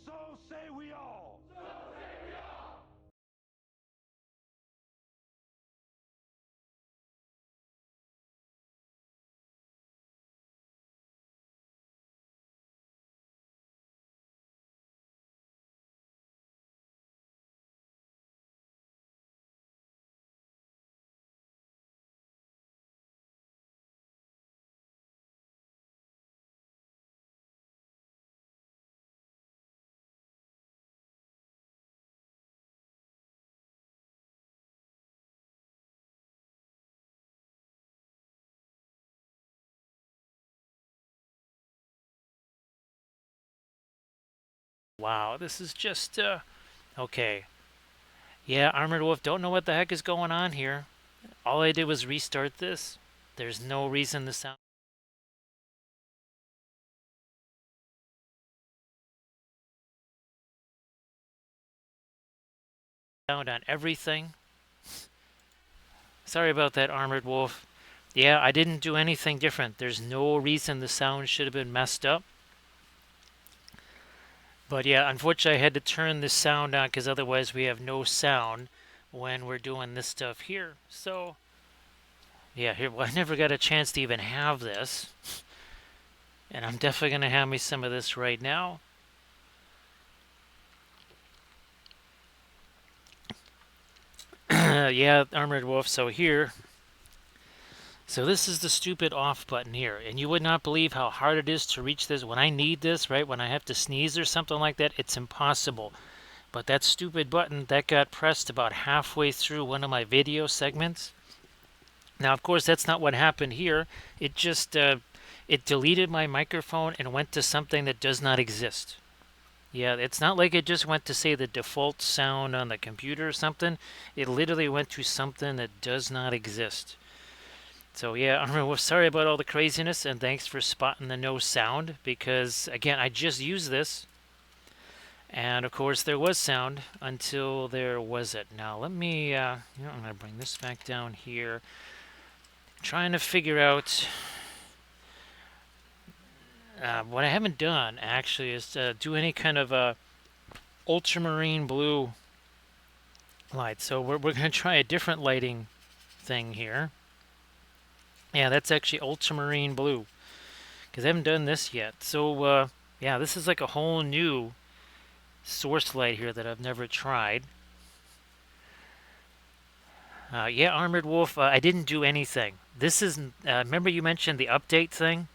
So say we all. Wow, this is just, okay. Yeah, Armored Wolf, don't know what the heck is going on here. All I did was restart this. There's no reason to sound on everything. Sorry about that, Armored Wolf. Yeah, I didn't do anything different. There's no reason the sound should have been messed up. But yeah, unfortunately, I had to turn the sound on because otherwise we have no sound when we're doing this stuff here. So, yeah, here, well, I never got a chance to even have this. And I'm definitely going to have me some of this right now. Yeah, Armored Wolf. So here, so this is the stupid off button here. And you would not believe how hard it is to reach this. When I need this, right, when I have to sneeze or something like that, it's impossible. But that stupid button, that got pressed about halfway through one of my video segments. Now, of course, that's not what happened here. It just, it deleted my microphone and went to something that does not exist. Yeah, it's not like it just went to, say, the default sound on the computer or something. It literally went to something that does not exist. So yeah, I'm sorry about all the craziness, and thanks for spotting the no sound, because again, I just used this, and of course there was sound until there wasn't. Now let me, I'm gonna bring this back down here. Trying to figure out what I haven't done actually is do any kind of ultramarine blue light. So we're gonna try a different lighting thing here. Yeah, that's actually ultramarine blue because I haven't done this yet. So yeah, this is like a whole new source light here that I've never tried. Yeah, Armored Wolf, I didn't do anything. This is, remember you mentioned the update thing?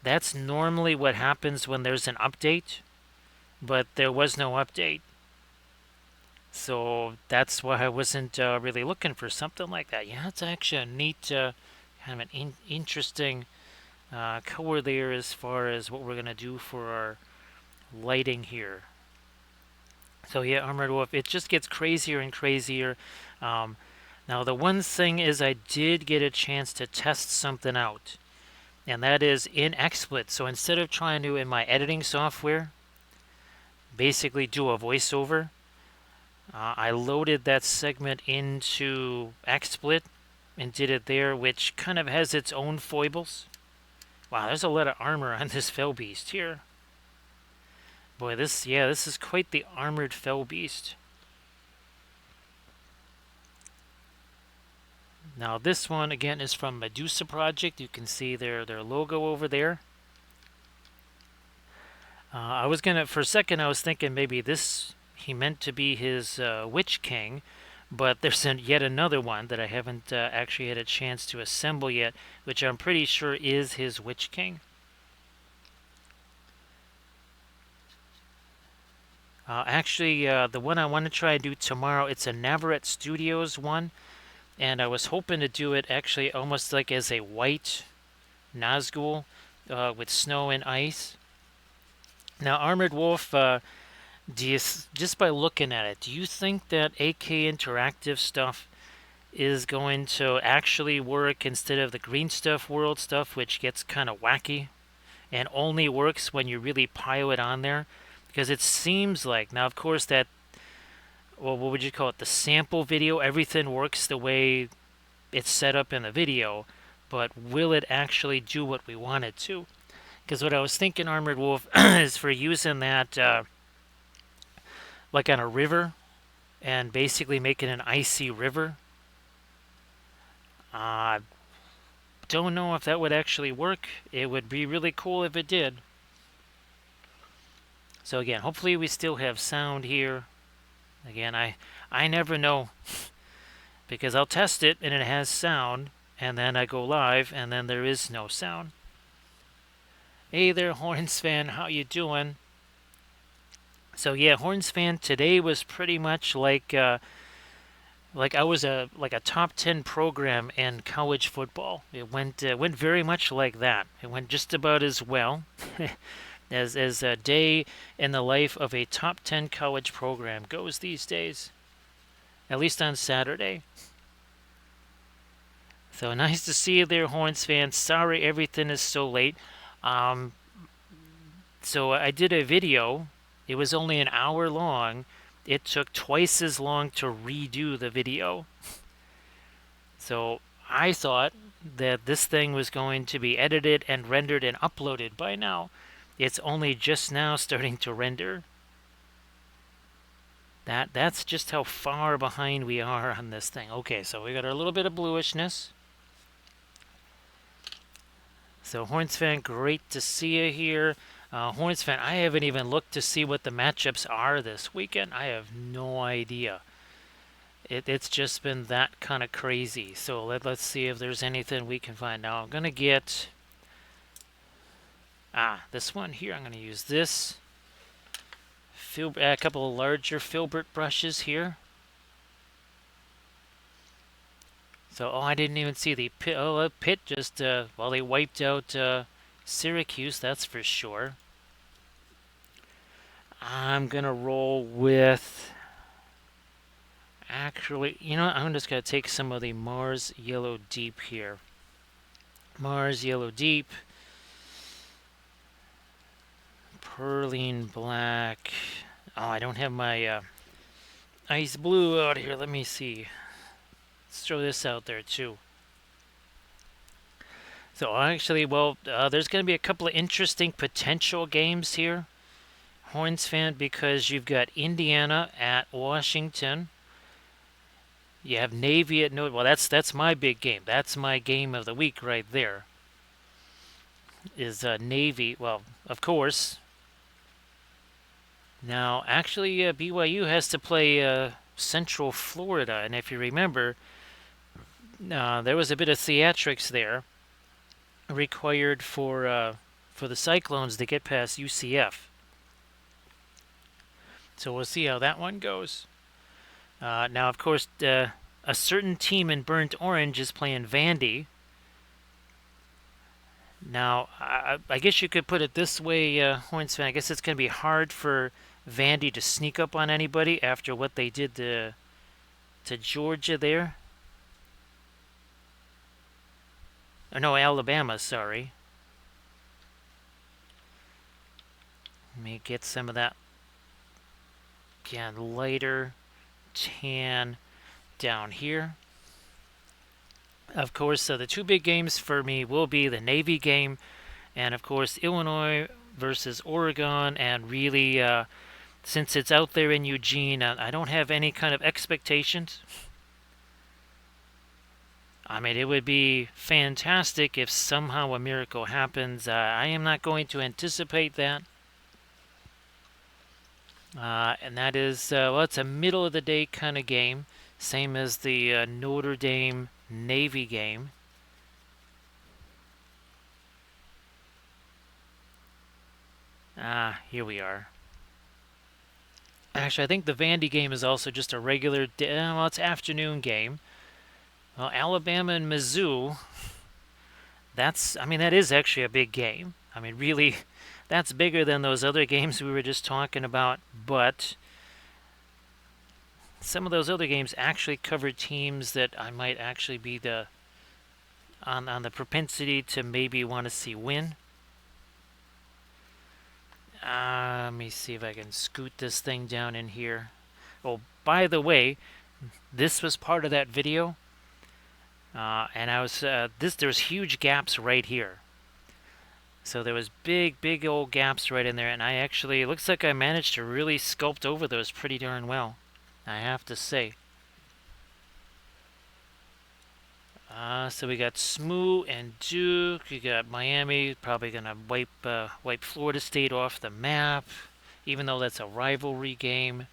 That's normally what happens when there's an update, but there was no update. So that's why I wasn't really looking for something like that. Yeah, it's actually a neat, kind of an interesting color there as far as what we're going to do for our lighting here. So yeah, Armored Wolf, it just gets crazier and crazier. Um, Now, the one thing is I did get a chance to test something out, and that is in XSplit. So instead of trying to, in my editing software, basically do a voiceover, I loaded that segment into XSplit and did it there, which kind of has its own foibles. Wow, there's a lot of armor on this Fell Beast here. Boy, this is quite the armored Fell Beast. Now this one again is from Medusa Project. You can see their logo over there. I was gonna, for a second, I was thinking maybe this he meant to be his Witch King, but there's yet another one that I haven't actually had a chance to assemble yet, which I'm pretty sure is his Witch King. Actually, the one I want to try to do tomorrow, it's a Navarrete Studios one, and I was hoping to do it actually almost like as a white Nazgul with snow and ice. Now, Armored Wolf, do you just by looking at it, do you think that AK Interactive stuff is going to actually work instead of the Green Stuff World stuff, which gets kind of wacky and only works when you really pile it on there? Because it seems like now, of course, that, well, what would you call it? The sample video, everything works the way it's set up in the video, but will it actually do what we want it to? Because what I was thinking, Armored Wolf, is for using that like on a river and basically make it an icy river. Uh, don't know if that would actually work. It would be really cool if it did. So again, hopefully we still have sound here. Again, I never know because I'll test it and it has sound, and then I go live and then there is no sound. Hey there, Horns fan, how you doing? So yeah, Horns fan, today was pretty much like I was a top 10 program in college football. It went very much like that. It went just about as well as a day in the life of a top 10 college program goes these days. At least on Saturday. So nice to see you there, Horns fans. Sorry everything is so late. Um, so I did a video. It was only an hour long. It took twice as long to redo the video. So I thought that this thing was going to be edited and rendered and uploaded by now. It's only just now starting to render. That's just how far behind we are on this thing. Okay, so we got a little bit of bluishness. So Horns fan, great to see you here. Horns fan, I haven't even looked to see what the matchups are this weekend. I have no idea. It's just been that kind of crazy. So let's see if there's anything we can find. Now I'm going to get... this one here. I'm going to use this. A couple of larger filbert brushes here. So, I didn't even see the pit. Oh, the pit just, well, they wiped out Syracuse, that's for sure. I'm going to roll with... Actually, you know what? I'm just going to take some of the Mars Yellow Deep here. Mars Yellow Deep. Perline Black. Oh, I don't have my Ice Blue out here. Let me see. Let's throw this out there, too. So, actually, well, there's going to be a couple of interesting potential games here, Horns fan, because you've got Indiana at Washington. You have Navy at Notre. Well, that's my big game. That's my game of the week right there. Is Navy? Well, of course. Now, actually, BYU has to play Central Florida, and if you remember, there was a bit of theatrics there required for the Cyclones to get past UCF. So we'll see how that one goes. Now, of course, a certain team in Burnt Orange is playing Vandy. Now, I guess you could put it this way, Horns fan. I guess it's going to be hard for Vandy to sneak up on anybody after what they did to Georgia there. Oh, no, Alabama, sorry. Let me get some of that, again, lighter tan down here. Of course, the two big games for me will be the Navy game and, of course, Illinois versus Oregon. And really, since it's out there in Eugene, I don't have any kind of expectations. I mean, it would be fantastic if somehow a miracle happens. I am not going to anticipate that. And that is, well, it's a middle of the day kind of game. Same as the Notre Dame Navy game. Here we are. Actually, I think the Vandy game is also just a regular, well, it's afternoon game. Well, Alabama and Mizzou, I mean, that is actually a big game. I mean, really, that's bigger than those other games we were just talking about, but some of those other games actually cover teams that I might actually be on the propensity to maybe want to see win. Let me see if I can scoot this thing down in here. Oh, by the way, this was part of that video, and I was there's huge gaps right here. So there was big old gaps right in there, and I actually, it looks like I managed to really sculpt over those pretty darn well, I have to say. So we got Smoo and Duke. We got Miami probably gonna wipe Florida State off the map, even though that's a rivalry game.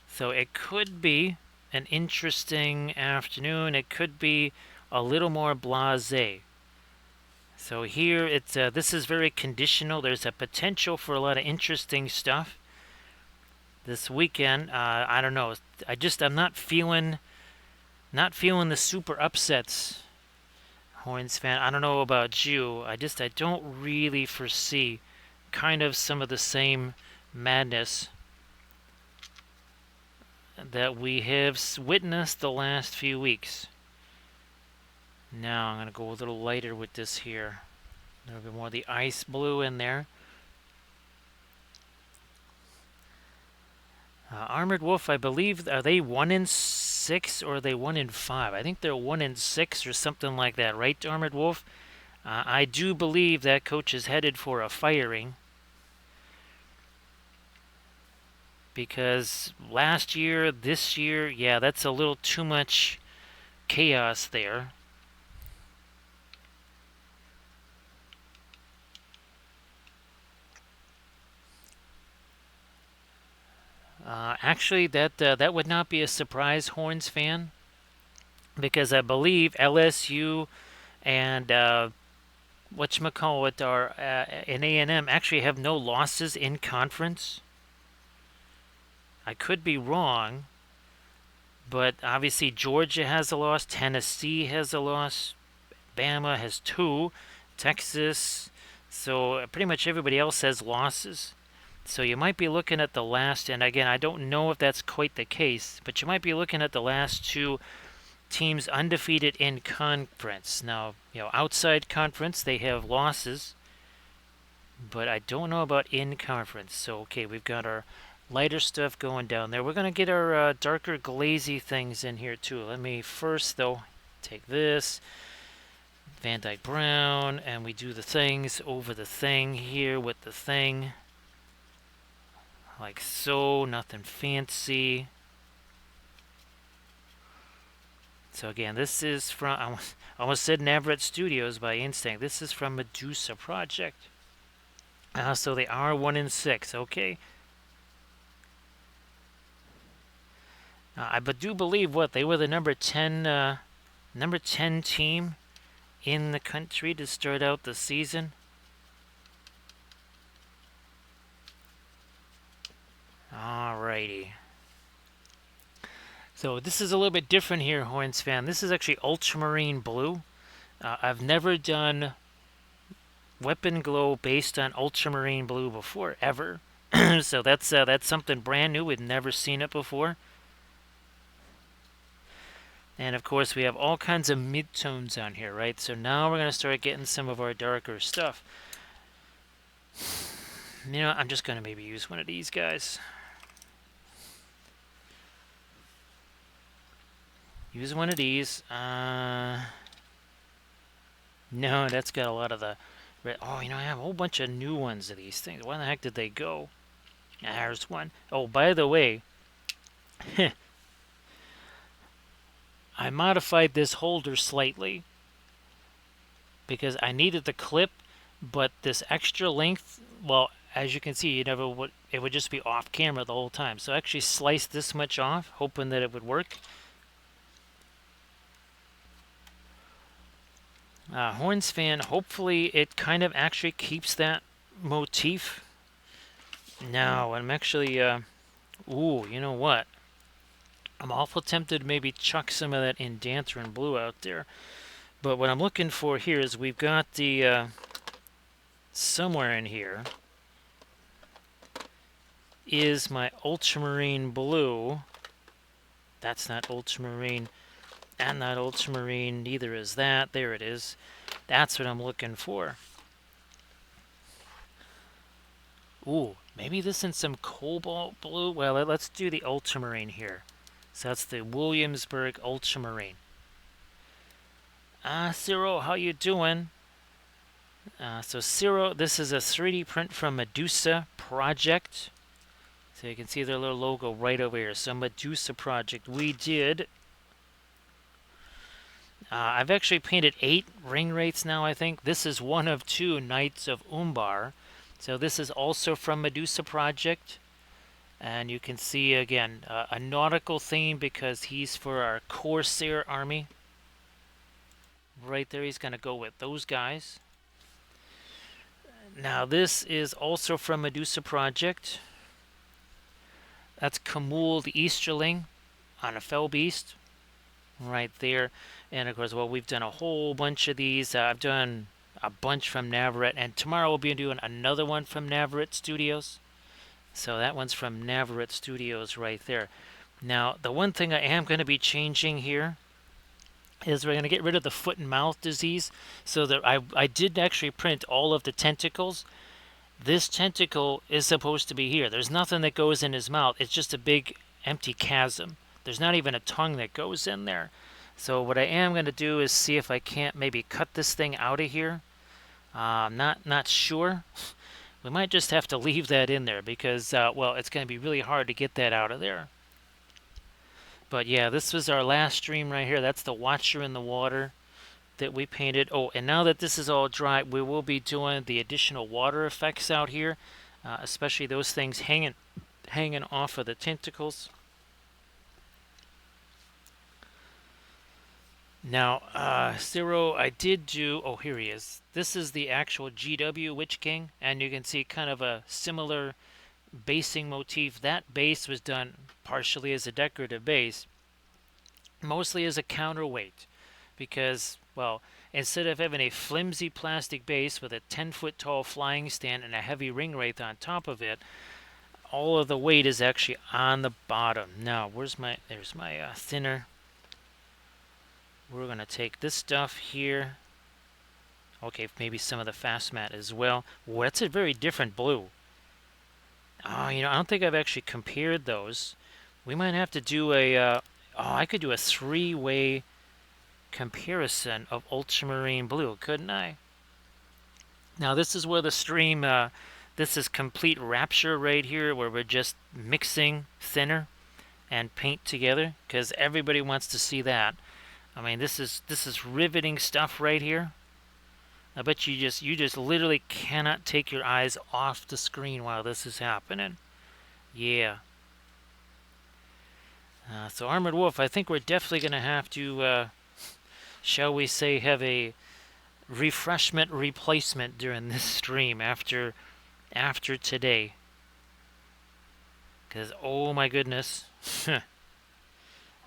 So it could be an interesting afternoon. It could be a little more blasé. So here it's this is very conditional. There's a potential for a lot of interesting stuff this weekend. I don't know. I'm not feeling the super upsets, Horns fan. I don't know about you. I don't really foresee kind of some of the same madness that we have witnessed the last few weeks. Now I'm going to go a little lighter with this here. A little bit more of the ice blue in there. Armored Wolf, I believe, are they 1-6 or are they 1-5? I think they're 1-6 or something like that, right, Armored Wolf? I do believe that coach is headed for a firing. Because last year, this year, yeah, that's a little too much chaos there. Actually, that would not be a surprise, Horns fan, because I believe LSU and whatchamacallit are in A&M actually have no losses in conference. I could be wrong, but obviously Georgia has a loss, Tennessee has a loss, Bama has 2, Texas, so pretty much everybody else has losses. So you might be looking at the last, and again, I don't know if that's quite the case, but you might be looking at the last 2 teams undefeated in conference. Now, outside conference, they have losses, but I don't know about in conference. So, okay, we've got our lighter stuff going down there. We're going to get our darker glazy things in here too. Let me first, though, take this Van Dyke Brown, and we do the things over the thing here with the thing. Like so, nothing fancy. So again, this is from, I almost said Navarrete Studios by instinct. This is from Medusa Project. So they are 1-6, okay. I do believe they were the number 10 team in the country to start out the season. Alrighty. So this is a little bit different here, Horns fan. This is actually ultramarine blue. I've never done weapon glow based on ultramarine blue before, ever. So that's something brand new. We've never seen it before. And of course, we have all kinds of midtones on here, right? So now we're going to start getting some of our darker stuff. I'm just going to maybe use one of these guys. Use one of these. No, that's got a lot of the red. Oh, I have a whole bunch of new ones of these things. Where the heck did they go? There's one. Oh, by the way, I modified this holder slightly because I needed the clip, but this extra length, well, as you can see, it would just be off camera the whole time. So I actually sliced this much off, hoping that it would work. Horns fan, hopefully it kind of actually keeps that motif. Now, I'm actually, ooh, you know what? I'm awful tempted to maybe chuck some of that Indanthrin blue out there. But what I'm looking for here is we've got the, somewhere in here is my ultramarine blue. That's not ultramarine. And not ultramarine, neither is that. There it is. That's what I'm looking for. Ooh, maybe this in some cobalt blue. Well, let's do the ultramarine here. So that's the Williamsburg ultramarine. Cyril, how you doing? So Cyril, this is a 3D print from Medusa Project. So you can see their little logo right over here. So Medusa Project, we did. I've actually painted 8 ring wraiths now, I think. This is one of 2 Knights of Umbar. So this is also from Medusa Project. And you can see, again, a nautical theme because he's for our Corsair army. Right there, he's going to go with those guys. Now, this is also from Medusa Project. That's Kamul the Easterling on a Fell Beast. Right there. And, of course, well, we've done a whole bunch of these. I've done a bunch from Navarrete. And tomorrow we'll be doing another one from Navarrete Studios. So that one's from Navarrete Studios right there. Now, the one thing I am going to be changing here is we're going to get rid of the foot and mouth disease. So that I did actually print all of the tentacles. This tentacle is supposed to be here. There's nothing that goes in his mouth. It's just a big empty chasm. There's not even a tongue that goes in there. So what I am going to do is see if I can't maybe cut this thing out of here. I'm not sure. We might just have to leave that in there because, well, it's going to be really hard to get that out of there. But yeah, this was our last stream right here. That's the Watcher in the Water that we painted. Oh, and now that this is all dry, we will be doing the additional water effects out here, especially those things hanging off of the tentacles. Now, Zero, I did do, oh, here he is. This is the actual GW Witch King, and you can see kind of a similar basing motif. That base was done partially as a decorative base, mostly as a counterweight, because, well, instead of having a flimsy plastic base with a 10-foot tall flying stand and a heavy ring wraith on top of it, all of the weight is actually on the bottom. Now, there's my thinner. We're going to take this stuff here. Okay, maybe some of the fast mat as well. Well, that's a very different blue. Oh, I don't think I've actually compared those. We might have to do I could do a 3-way comparison of ultramarine blue, couldn't I? Now, this is where the stream, this is complete rapture right here, where we're just mixing thinner and paint together, because everybody wants to see that. I mean, this is riveting stuff right here. I bet you just literally cannot take your eyes off the screen while this is happening. Yeah. So Armored Wolf, I think we're definitely going to have to, shall we say, have a refreshment replacement during this stream after today. Because, oh my goodness.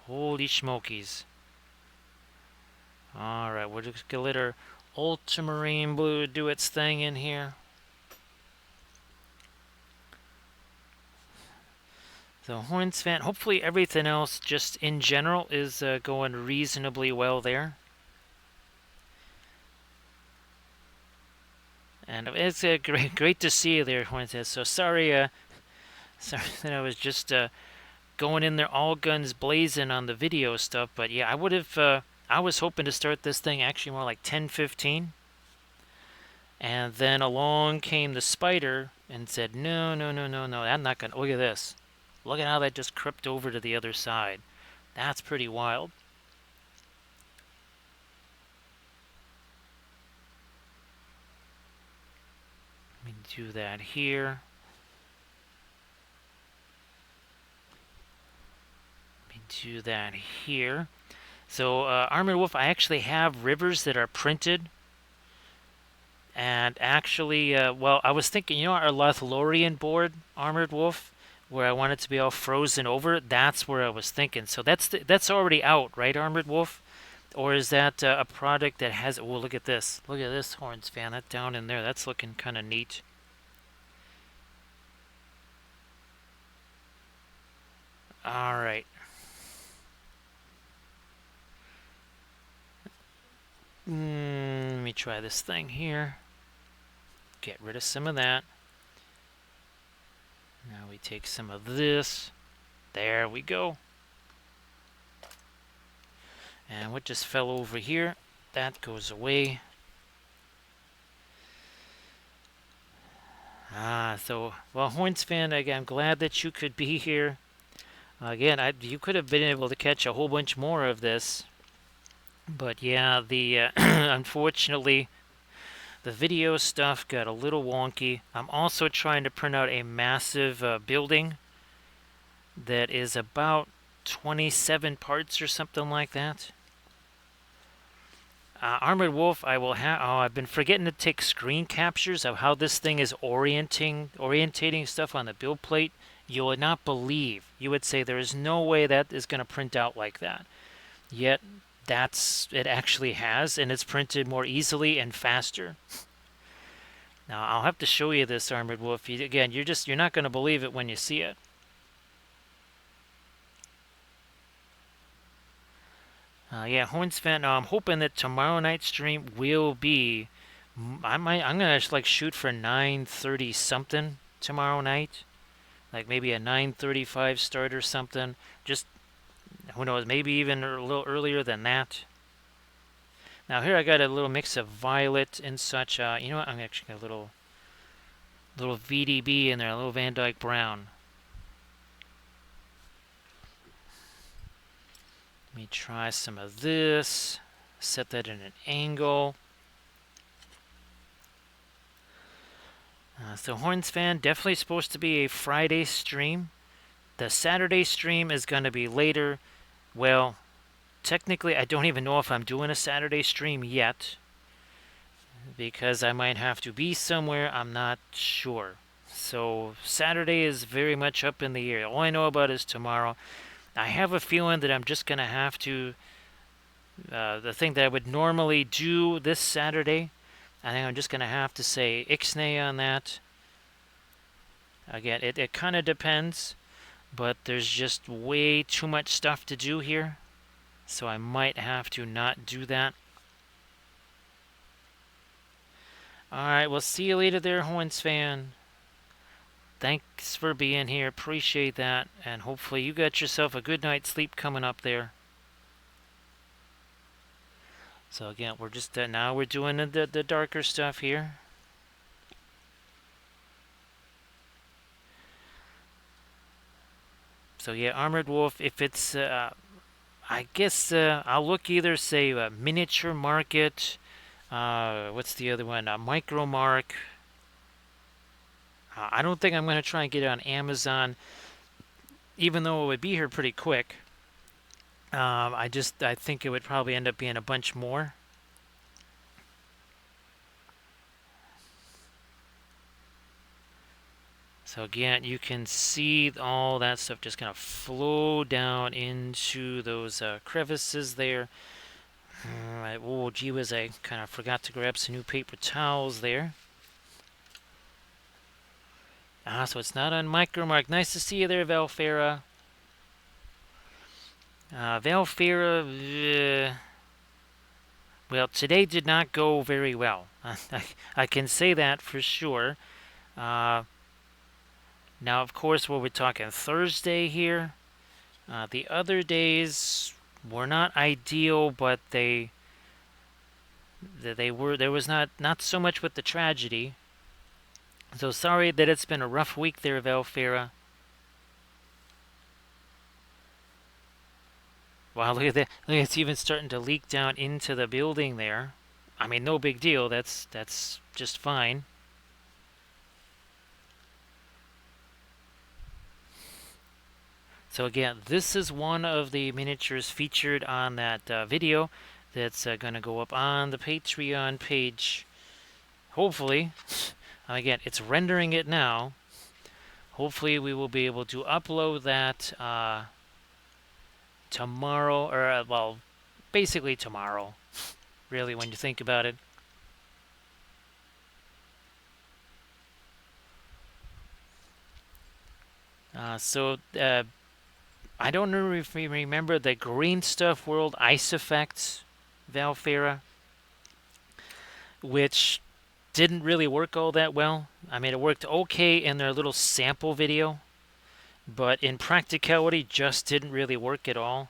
Holy smokies. Alright, we're just going to let our ultramarine blue do its thing in here. So Horns fan, hopefully everything else just in general is going reasonably well there. And it's great to see you there, Horns. So sorry that I was just going in there all guns blazing on the video stuff, but yeah, I would have I was hoping to start this thing actually more like 10:15, and then along came the spider and said, no, I'm not gonna. Look at this. Look at how that just crept over to the other side. That's pretty wild. Let me do that here. Let me do that here. So, Armored Wolf, I actually have rivers that are printed. And actually, well, I was thinking, our Lothlorien board, Armored Wolf, where I want it to be all frozen over, that's where I was thinking. So that's already out, right, Armored Wolf? Or is that a product that has... Oh, look at this. Look at this, Horns fan. That down in there, that's looking kind of neat. All right. Let me try this thing here. Get rid of some of that. Now we take some of this. There we go. And what just fell over here? that goes away. Well, Horns fan, I'm glad that you could be here. Again, you could have been able to catch a whole bunch more of this. But yeah, the unfortunately, the video stuff got a little wonky. I'm also trying to print out a massive building that is about 27 parts or something like that. Armored Wolf, I will have. Oh, I've been forgetting to take screen captures of how this thing is orientating stuff on the build plate. You would not believe. You would say there is no way that is going to print out like that. Yet it actually has, and it's printed more easily and faster. Now I'll have to show you this, Armored Wolf. Again, you're not going to believe it when you see it. Yeah, Horns fan. I'm hoping that tomorrow night's stream will be. I'm gonna like shoot for 9:30 something tomorrow night, like maybe a 9:35 start or something. Just who knows, maybe even a little earlier than that. Now here I got a little mix of violet and such. You know what? I'm actually got a little VDB in there, a little Van Dyke Brown. Let me try some of this. Set that in an angle. So Horns fan, definitely supposed to be a Friday stream. The Saturday stream is going to be later. Well, technically I don't even know if I'm doing a Saturday stream yet, because I might have to be somewhere. I'm not sure. So Saturday is very much up in the air. All I know about is tomorrow. I have a feeling that I'm just going to have to, the thing that I would normally do this Saturday, I think I'm just going to have to say ixnay on that. Again, it kind of depends, but there's just way too much stuff to do here, so I might have to not do that. Alright, we'll see you later there, Horns fan. Thanks for being here. Appreciate that. And hopefully you got yourself a good night's sleep coming up there. So again, we're just now we're doing the darker stuff here. So yeah, Armored Wolf, if it's I guess I'll look either say Miniature Market, what's the other one? Micro Mark. I don't think I'm going to try and get it on Amazon, even though it would be here pretty quick. I think it would probably end up being a bunch more. So again, you can see all that stuff just kind of flow down into those crevices there. Oh, gee whiz, I kind of forgot to grab some new paper towels there. So it's not on Micromark. Nice to see you there, Valfera. Valfera, well, today did not go very well. I can say that for sure. Now, of course, we're talking Thursday here. The other days were not ideal, but they were. There was not so much with the tragedy. So sorry that it's been a rough week there, Valfera. Wow, look at that. Look, it's even starting to leak down into the building there. I mean, no big deal. That's just fine. So again, this is one of the miniatures featured on that video that's going to go up on the Patreon page. Hopefully. Again, it's rendering it now. Hopefully we will be able to upload that tomorrow, or well, basically tomorrow, really, when you think about it. I don't know if you remember the Green Stuff World Ice Effects, Valfera, which didn't really work all that well. I mean, it worked okay in their little sample video, but in practicality just didn't really work at all.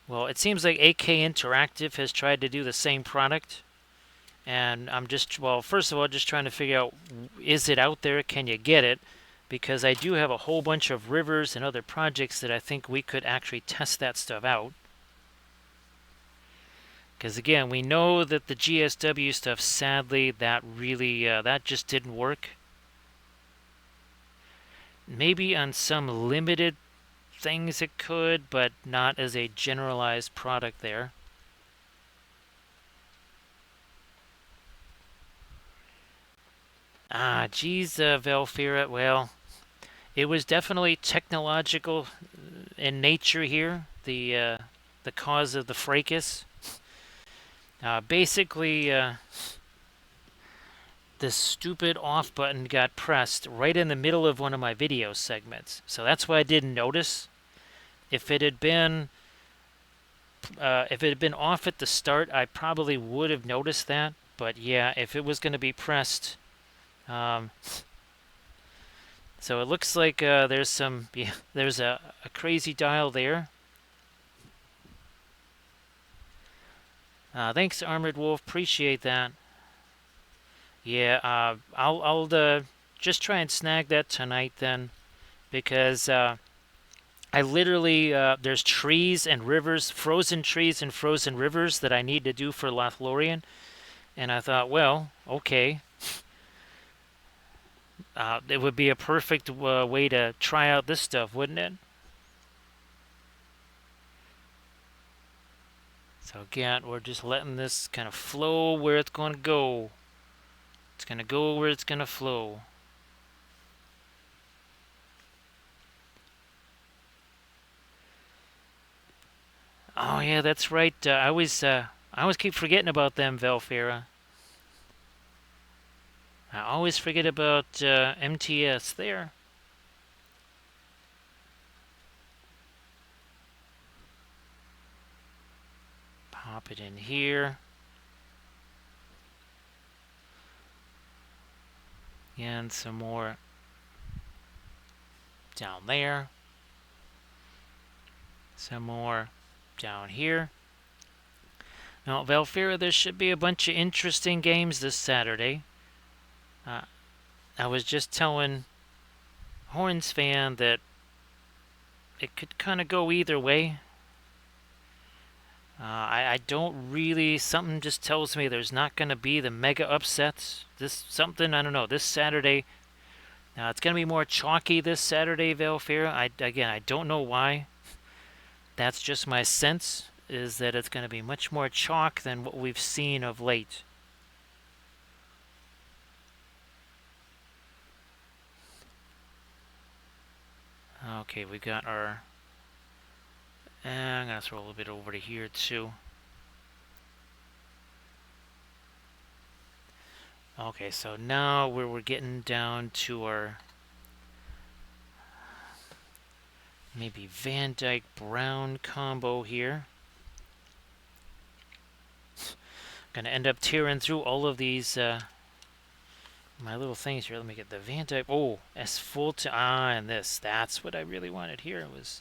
Well, it seems like AK Interactive has tried to do the same product. And I'm just, well, first of all, just trying to figure out, is it out there? Can you get it? Because I do have a whole bunch of rivers and other projects that I think we could actually test that stuff out. Because again, we know that the GSW stuff, sadly, that really, that just didn't work. Maybe on some limited things it could, but not as a generalized product there. Ah, geez, Velfira, well, it was definitely technological in nature here, the cause of the fracas. Basically, this stupid off button got pressed right in the middle of one of my video segments. So that's why I didn't notice. If it had been off at the start, I probably would have noticed that. But yeah, if it was going to be pressed, so it looks like there's a crazy dial there. Thanks, Armored Wolf. Appreciate that. Yeah, I'll just try and snag that tonight then, because I literally there's trees and rivers, frozen trees and frozen rivers that I need to do for Lothlorien, and I thought, well, okay, it would be a perfect way to try out this stuff, wouldn't it? So again, we're just letting this kind of flow where it's going to go. It's going to go where it's going to flow. Oh yeah, that's right. I always keep forgetting about them, Velfira. I always forget about MTS there. Pop it in here. And some more down there. Some more down here. Now, Velfira, there should be a bunch of interesting games this Saturday. I was just telling Horns fan that it could kind of go either way. I don't really. Something just tells me there's not going to be the mega upsets. I don't know. This Saturday, it's going to be more chalky this Saturday, Velfira. I don't know why. That's just my sense, is that it's going to be much more chalk than what we've seen of late. Okay, we got our... I'm going to throw a little bit over to here, too. Okay, so now we're getting down to our... maybe Van Dyke Brown combo here. Gonna end up tearing through all of these my little things here. Let me get the Van Dyke. Oh, S full to and this. That's what I really wanted here. It was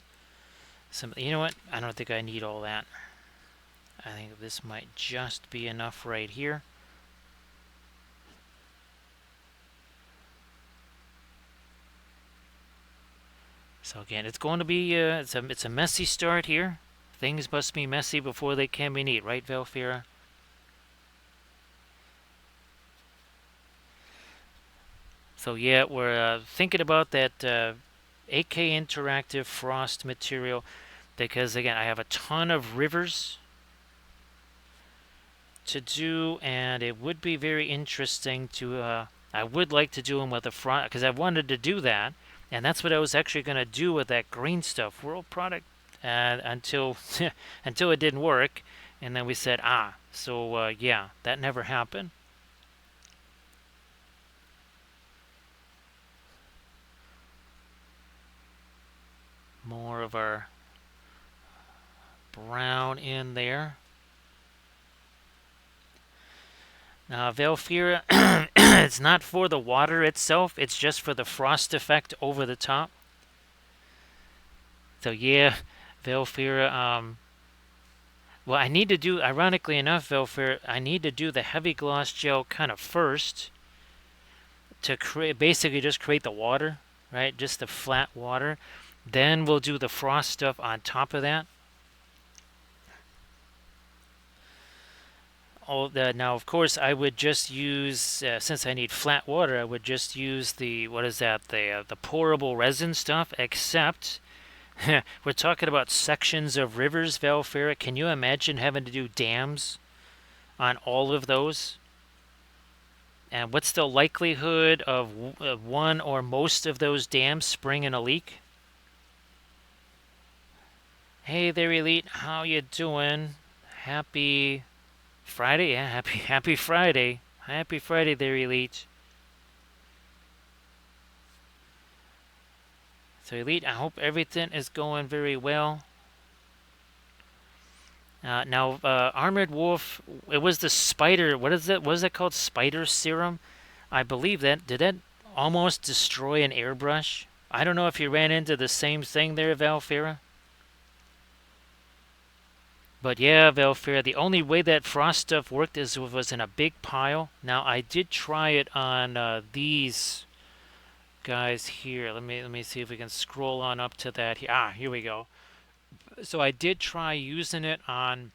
some. You know what? I don't think I need all that. I think this might just be enough right here. So again, it's going to be it's a messy start here. Things must be messy before they can be neat, right, Velfira? So yeah, we're thinking about that AK Interactive Frost material, because again, I have a ton of rivers to do, and it would be very interesting to. I would like to do them with a frost, because I wanted to do that, and that's what I was actually going to do with that green stuff world product, until until it didn't work, and then we said so yeah, that never happened. More of our brown in there. Now, Velfira, it's not for the water itself, it's just for the frost effect over the top. So yeah, Velfira, Well, I need to do, ironically enough, Velfair, I need to do the heavy gloss gel kind of first to create, basically just create the water, right? Just the flat water. Then we'll do the frost stuff on top of that. Now, of course, I would just use, since I need flat water, I would just use the, what is that, the pourable resin stuff, except we're talking about sections of rivers, Valfera. Can you imagine having to do dams on all of those? And what's the likelihood of one or most of those dams springing a leak? Hey there, Elite. How you doing? Happy Friday? Yeah, happy Friday. Happy Friday there, Elite. So, Elite, I hope everything is going very well. Now, Armored Wolf, it was the spider. What is it? What is it called? Spider serum? I believe that. Did that almost destroy an airbrush? I don't know if you ran into the same thing there, Valfera. But yeah, Valfera, the only way that frost stuff worked is if it was in a big pile. Now, I did try it on these guys here. Let me see if we can scroll on up to that. Here we go. So I did try using it on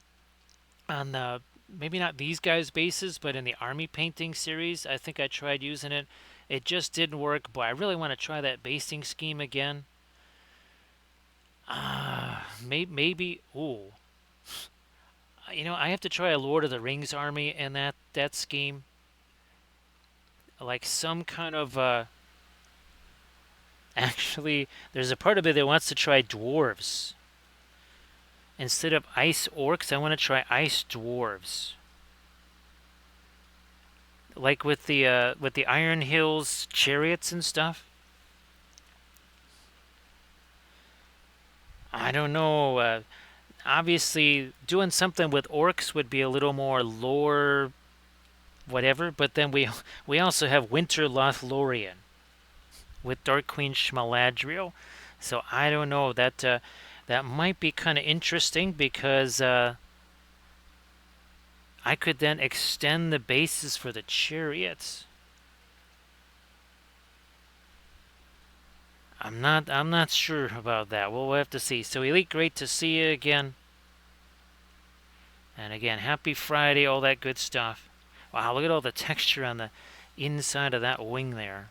the, maybe not these guys' bases, but in the army painting series. I think I tried using it. It just didn't work, but I really want to try that basing scheme again. Maybe. Ooh, I have to try a Lord of the Rings army in that scheme. Like some kind of actually, there's a part of it that wants to try dwarves. Instead of ice orcs, I want to try ice dwarves. Like with the Iron Hills chariots and stuff. I don't know. Obviously, doing something with orcs would be a little more lore, whatever. But then we also have Winter Lothlorien with Dark Queen Schmaladriel. So I don't know. That might be kind of interesting because I could then extend the bases for the chariots. I'm not sure about that. We'll have to see. So Elite, great to see you again. And again, happy Friday, all that good stuff. Wow, look at all the texture on the inside of that wing there.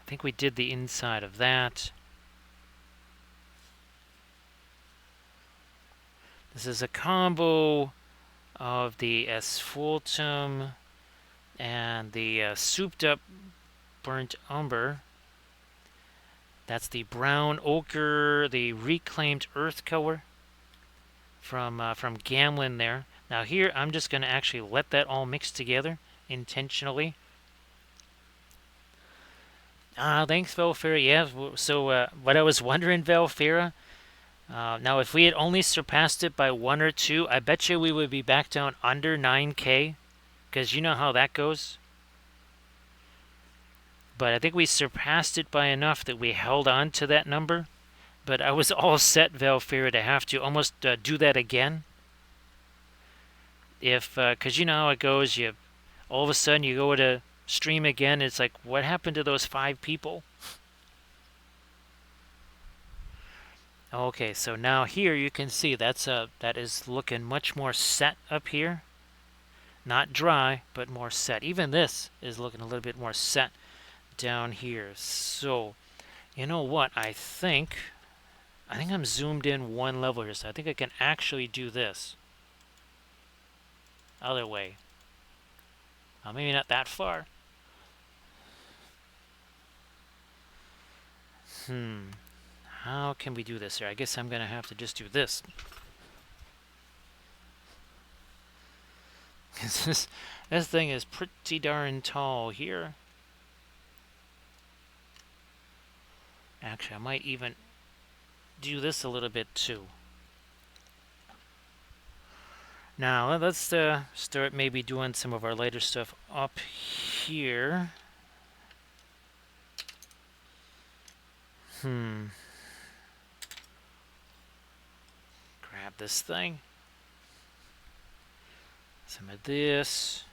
I think we did the inside of that. This is a combo of the asphaltum and the souped up burnt umber. That's the brown ochre, the reclaimed earth color from Gamlin there. Now here, I'm just going to actually let that all mix together intentionally. Thanks, Valfera. Yeah, so what I was wondering, Valfera, now if we had only surpassed it by 1 or 2, I bet you we would be back down under 9K, because you know how that goes. But I think we surpassed it by enough that we held on to that number. But I was all set, Valfera, to have to almost do that again. Because you know how it goes, all of a sudden you go to stream again, it's like, what happened to those 5 people? Okay, so now here you can see that is looking much more set up here. Not dry, but more set. Even this is looking a little bit more set down here. So, you know what? I think I'm zoomed in 1 level here, so I think I can actually do this. Other way. Maybe not that far. How can we do this here? I guess I'm going to have to just do this. This thing is pretty darn tall here. Actually, I might even do this a little bit too. Now, let's start maybe doing some of our lighter stuff up here. Grab this thing. Some of this.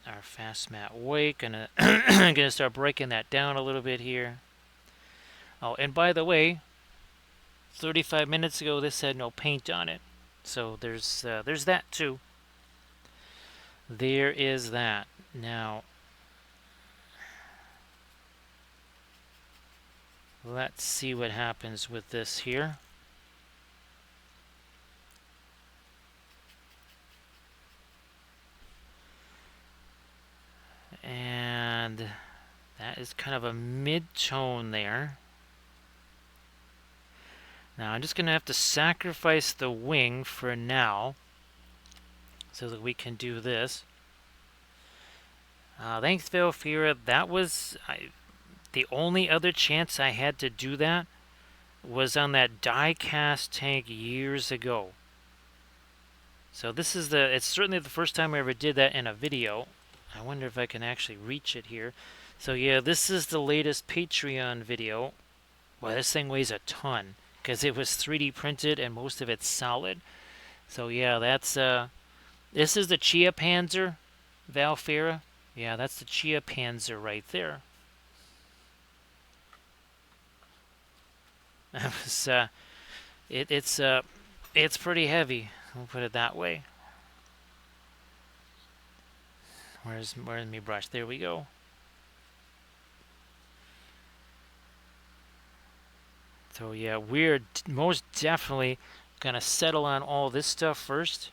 Our fast mat weight. Gonna gonna start breaking that down a little bit here. Oh, and by the way, 35 minutes ago this had no paint on it, so there's that too. There is that. Now, let's see what happens with this here. And that is kind of a mid-tone there. Now I'm just going to have to sacrifice the wing for now so that we can do this. Thanks, Velfira. That was the only other chance I had to do that was on that die-cast tank years ago. So this is it's certainly the first time I ever did that in a video. I wonder if I can actually reach it here. So yeah, this is the latest Patreon video. Well, this thing weighs a ton because it was 3D printed and most of it's solid. So yeah, that's this is the Chia Panzer, Valfera. Yeah, that's the Chia Panzer right there. That was it's pretty heavy. We'll put it that way. Where's my brush? There we go. So yeah, we're most definitely gonna settle on all this stuff first.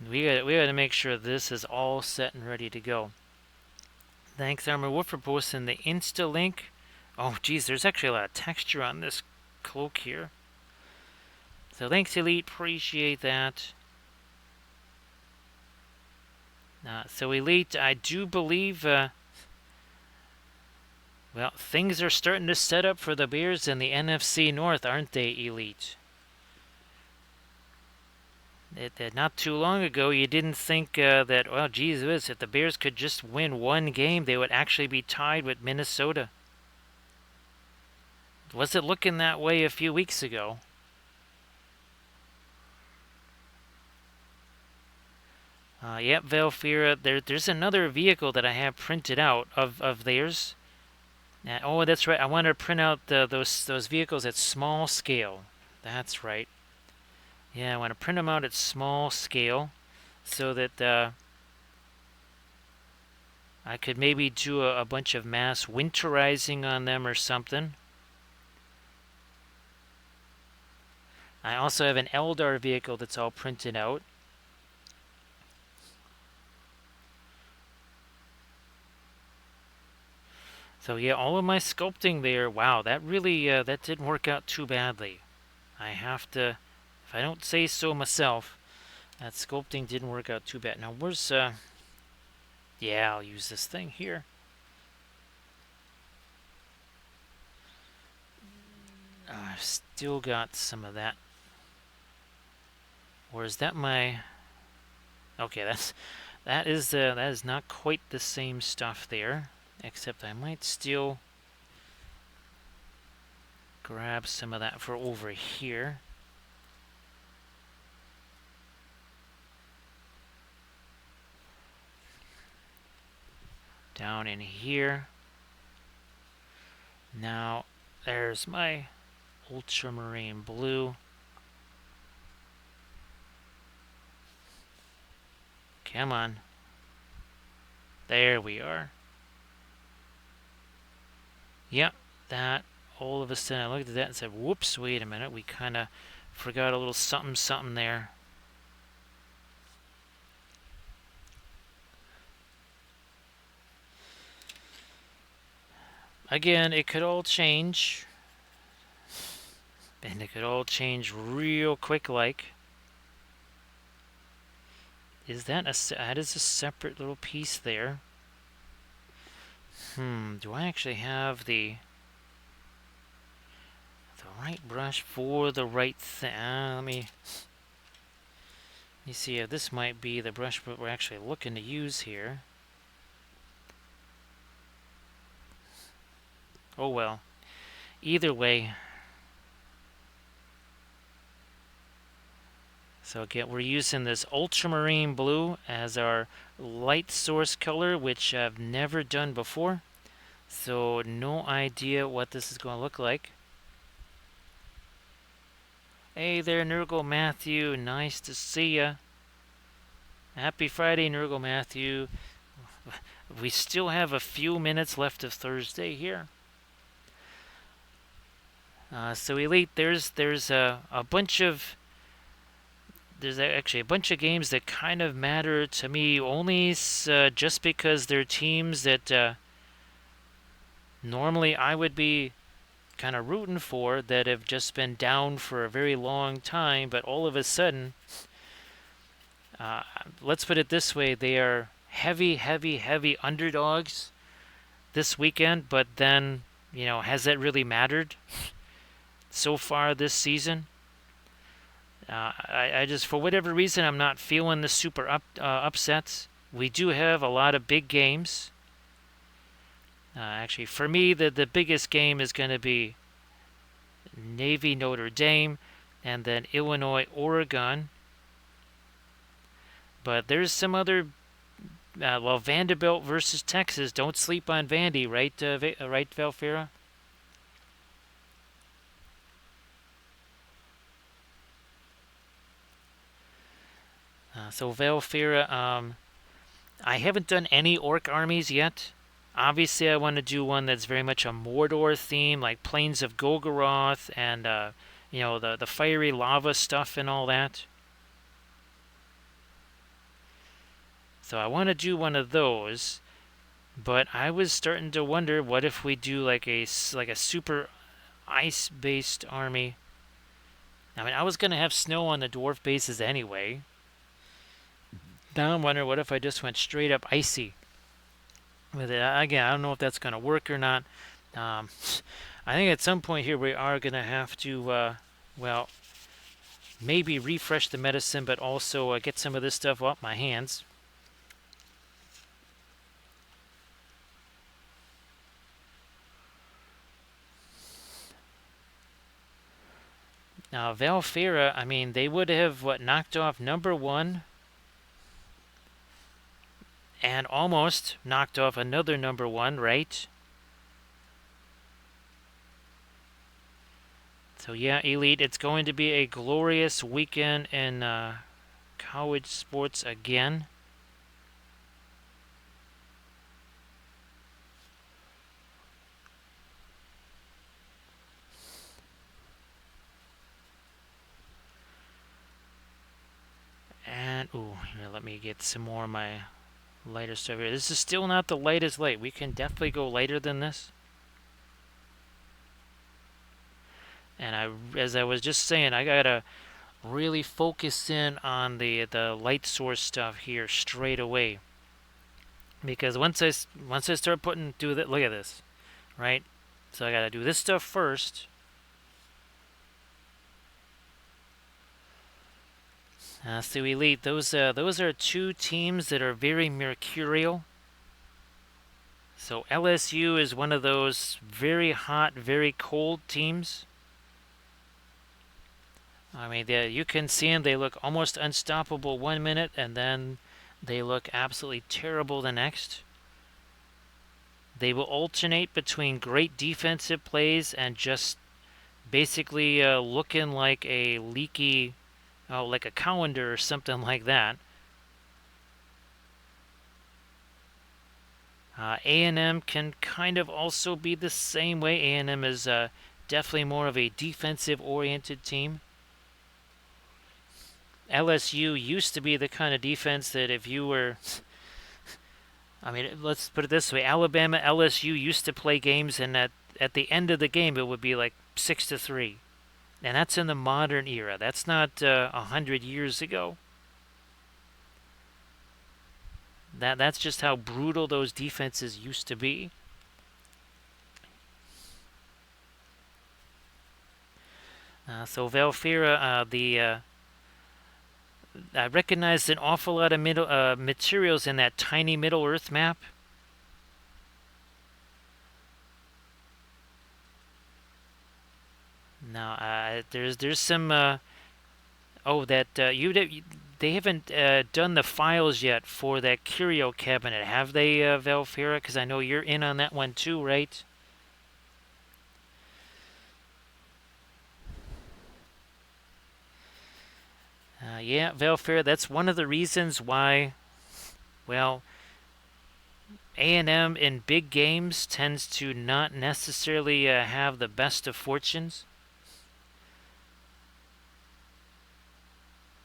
We gotta make sure this is all set and ready to go. Thanks, Armor Wolf, for posting the Insta link. Oh, geez, there's actually a lot of texture on this cloak here. So thanks, Elite. Appreciate that. So Elite, I do believe, well, things are starting to set up for the Bears in the NFC North, aren't they, Elite? Not too long ago, you didn't think that, well, geez, if the Bears could just win one game, they would actually be tied with Minnesota. Was it looking that way a few weeks ago? Yep, Velfira, there's another vehicle that I have printed out of theirs. Oh, that's right. I want to print out those vehicles at small scale. That's right. Yeah, I want to print them out at small scale so that I could maybe do a bunch of mass winterizing on them or something. I also have an Eldar vehicle that's all printed out. So yeah, all of my sculpting there, wow, that really, that didn't work out too badly. I have to, if I don't say so myself, that sculpting didn't work out too bad. Now where's, yeah, I'll use this thing here. I've still got some of that. Or is that my, okay, that is not quite the same stuff there. Except I might still grab some of that for over here. Down in here. Now, there's my ultramarine blue. Come on. There we are. Yep, that, all of a sudden I looked at that and said, whoops, wait a minute, we kind of forgot a little something something there. Again, it could all change. And it could all change real quick like. Is that that is a separate little piece there. Do I actually have the right brush for the right thing? Let me see if this might be the brush we're actually looking to use here. Oh well. Either way, so again, we're using this ultramarine blue as our light source color, which I've never done before. So no idea what this is going to look like. Hey there, Nurgle Matthew. Nice to see ya. Happy Friday, Nurgle Matthew. We still have a few minutes left of Thursday here. So Elite, there's a bunch of actually a bunch of games that kind of matter to me only just because they're teams that normally I would be kind of rooting for that have just been down for a very long time, but all of a sudden, let's put it this way, they are heavy underdogs this weekend, but then, has that really mattered so far this season? I just, for whatever reason, I'm not feeling the super upsets. We do have a lot of big games. Actually, for me, the biggest game is going to be Navy Notre Dame and then Illinois Oregon. But there's some other, Vanderbilt versus Texas. Don't sleep on Vandy, right, right, Valfera? So Valfera, I haven't done any orc armies yet. Obviously, I want to do one that's very much a Mordor theme, like Plains of Golgoroth and the fiery lava stuff and all that. So I want to do one of those, but I was starting to wonder, what if we do like a super ice-based army? I mean, I was gonna have snow on the dwarf bases anyway. Now I'm wondering, what if I just went straight up icy with it? Again, I don't know if that's gonna work or not. I think at some point here we are gonna have to, well, maybe refresh the medicine, but also get some of this stuff off my hands. Now, Valfera, I mean, they would have, knocked off number one and almost knocked off another number one, right? So yeah, Elite, it's going to be a glorious weekend in college sports again. And, here, let me get some more of my lighter stuff here. This is still not the lightest light. We can definitely go lighter than this. And as I was just saying, I gotta really focus in on the light source stuff here straight away. Because once I start look at this, right? So I gotta do this stuff first. So Elite, those are two teams that are very mercurial. So LSU is one of those very hot, very cold teams. I mean, you can see them. They look almost unstoppable 1 minute, and then they look absolutely terrible the next. They will alternate between great defensive plays and just basically looking like a leaky, like a colander or something like that. A&M can kind of also be the same way. A&M is definitely more of a defensive-oriented team. LSU used to be the kind of defense that if you were... I mean, let's put it this way. Alabama, LSU used to play games, and at the end of the game, it would be like 6-3. And that's in the modern era. That's not 100 years ago. That's just how brutal those defenses used to be. So Valfera, I recognized an awful lot of materials in that tiny Middle Earth map. Now, there's some oh that they haven't done the files yet for that curio cabinet, have they, Valfira? Because I know you're in on that one too, right? Yeah, Valfira. That's one of the reasons why. Well, A&M in big games tends to not necessarily have the best of fortunes.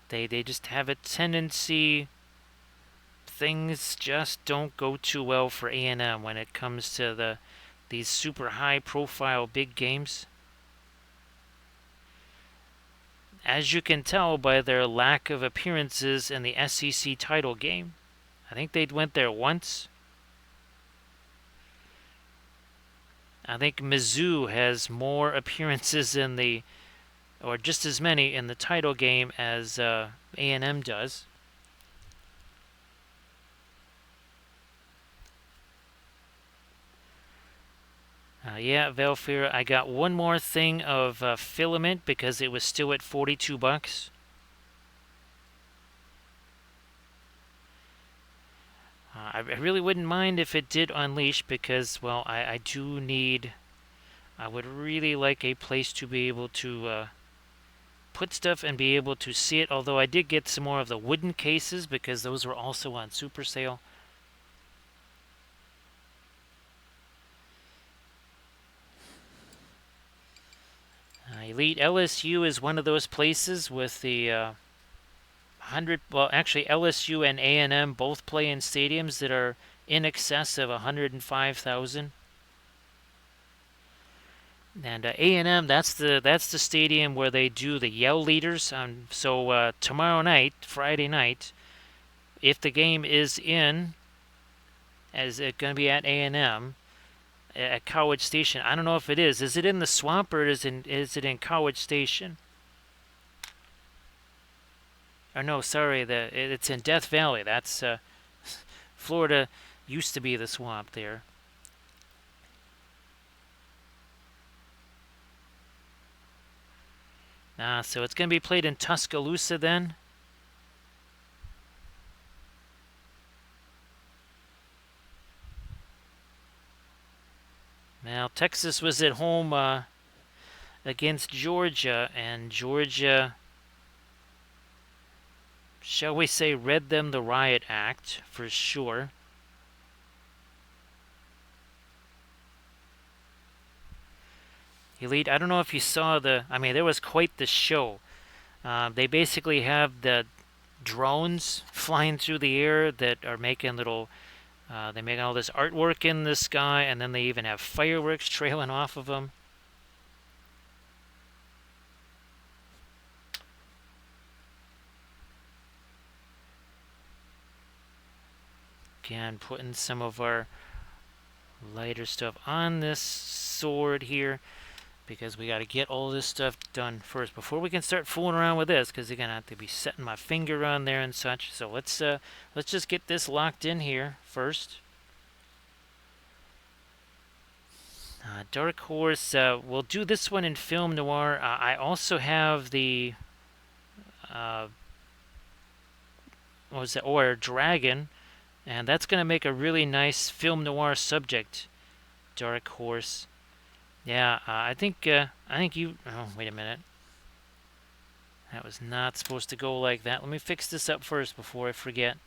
They just have a tendency. Things just don't go too well for A&M when it comes to these super high profile big games. As you can tell by their lack of appearances in the SEC title game. I think they went there once. I think Mizzou has more appearances in the, or just as many in the title game as A&M does. Yeah, Valfira, I got one more thing of filament because it was still at $42. I really wouldn't mind if it did unleash because, well, I do need. I would really like a place to be able to put stuff and be able to see it. Although I did get some more of the wooden cases because those were also on super sale. Elite LSU is one of those places with the 100. Well, actually, LSU and A&M both play in stadiums that are in excess of 105,000. And A&M, that's the stadium where they do the yell leaders. So tomorrow night, Friday night, if the game is in, as it going to be at A&M at College Station. I don't know if it is. Is it in the swamp or is it in College Station? Or no, sorry, it's in Death Valley. That's Florida used to be the swamp there. So it's going to be played in Tuscaloosa then. Now, Texas was at home against Georgia, and Georgia, shall we say, read them the riot act for sure. Elite, I don't know if you saw I mean, there was quite the show. They basically have the drones flying through the air that are making little. They make all this artwork in the sky, and then they even have fireworks trailing off of them. Again, putting some of our lighter stuff on this sword here because we got to get all this stuff done first before we can start fooling around with this, because you're gonna have to be setting my finger on there and such. So let's just get this locked in here first. Dark Horse, we'll do this one in film noir. I also have the what was that? Or Dragon, and that's gonna make a really nice film noir subject. Dark Horse. Yeah, I think you. Oh, wait a minute. That was not supposed to go like that. Let me fix this up first before I forget.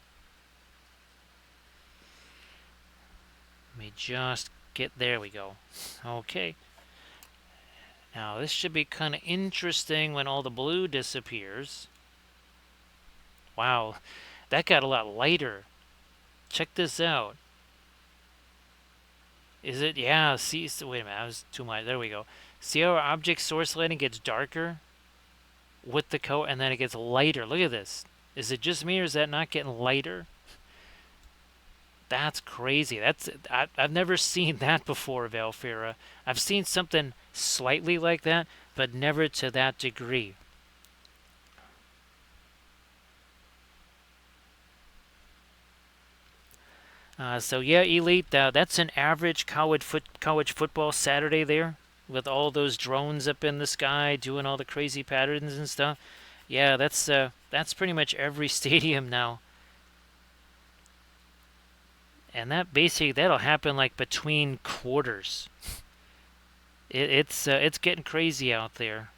Let me just get. There we go. Okay. Now this should be kind of interesting when all the blue disappears. Wow, that got a lot lighter. Check this out. Is it? Yeah, see, so wait a minute, that was too much. There we go. See how our object source lighting gets darker with the coat, and then it gets lighter. Look at this. Is it just me, or is that not getting lighter? That's crazy. I've never seen that before, Valfira. I've seen something slightly like that, but never to that degree. So yeah, Elite, that's an average college football Saturday there. with all those drones up in the sky doing all the crazy patterns and stuff. Yeah, that's pretty much every stadium now. And that basically that'll happen like between quarters. It's getting crazy out there.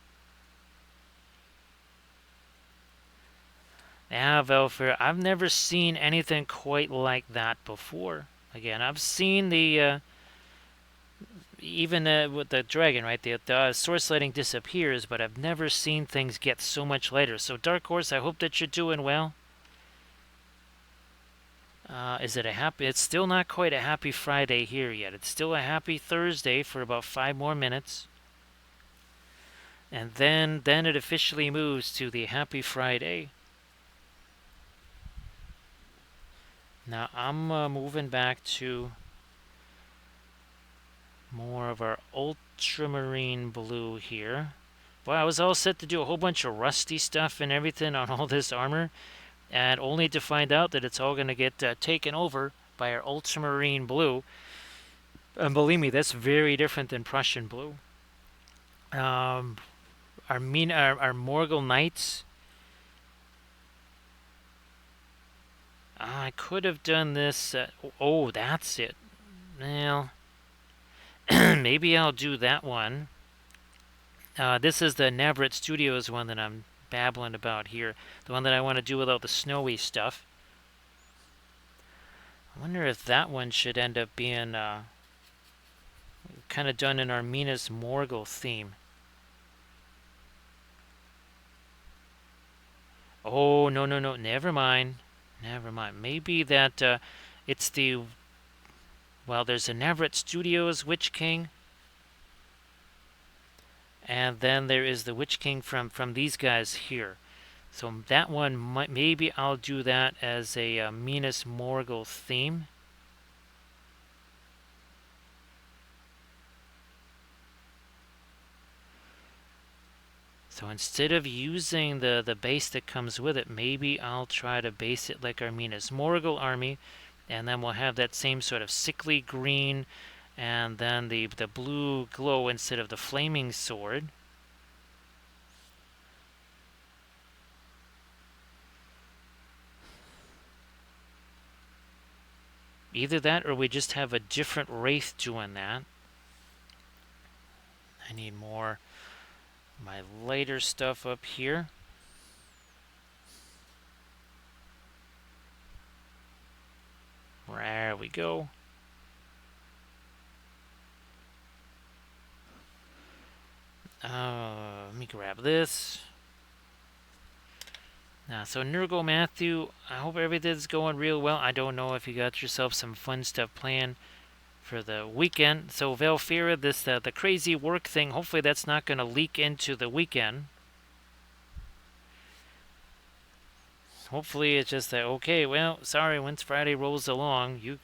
Yeah, Velfer, I've never seen anything quite like that before. Again, I've seen the even with the dragon, right? The source lighting disappears, but I've never seen things get so much lighter. So Dark Horse, I hope that you're doing well. Is it a happy? It's still not quite a happy Friday here yet. It's still a happy Thursday for about 5 more minutes, and then it officially moves to the happy Friday. Now I'm moving back to more of our ultramarine blue here. Well, I was all set to do a whole bunch of rusty stuff and everything on all this armor, and only to find out that it's all going to get taken over by our ultramarine blue. And believe me, that's very different than Prussian blue. Um, our Morgul Knights. I could have done this. Oh, that's it. Well, maybe I'll do that one. This is the Navret Studios one that I'm babbling about here. The one that I want to do with all the snowy stuff. I wonder if that one should end up being kind of done in our Minas Morgul theme. Oh, no, no, no. Never mind. Never mind. Maybe that it's the... Well, there's a Navret Studios Witch King. And then there is the Witch King from these guys here. So that one, maybe I'll do that as a Minas Morgul theme. So instead of using the base that comes with it, maybe I'll try to base it like our Minas Morgul army, and then we'll have that same sort of sickly green, and then the blue glow instead of the flaming sword. Either that or we just have a different wraith doing that. I need more my lighter stuff up here. There we go. Let me grab this. So Nurgle Matthew, I hope everything's going real well. I don't know if you got yourself some fun stuff planned for the weekend. So Valfira, this the crazy work thing, hopefully that's not going to leak into the weekend. Hopefully it's just that, okay, well, sorry, once Friday rolls along, you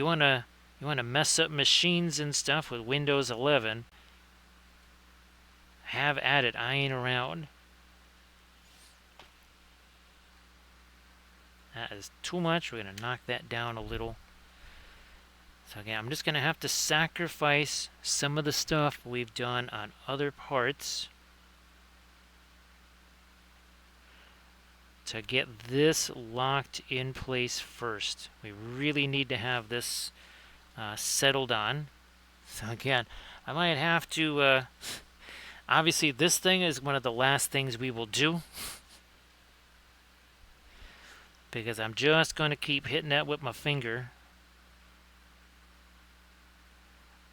wanna mess up machines and stuff with Windows 11. Have at it, I ain't around. That is too much. We're going to knock that down a little. So again, I'm just going to have to sacrifice some of the stuff we've done on other parts to get this locked in place first. We really need to have this settled on. So again, I might have to... obviously, this thing is one of the last things we will do, because I'm just going to keep hitting that with my finger.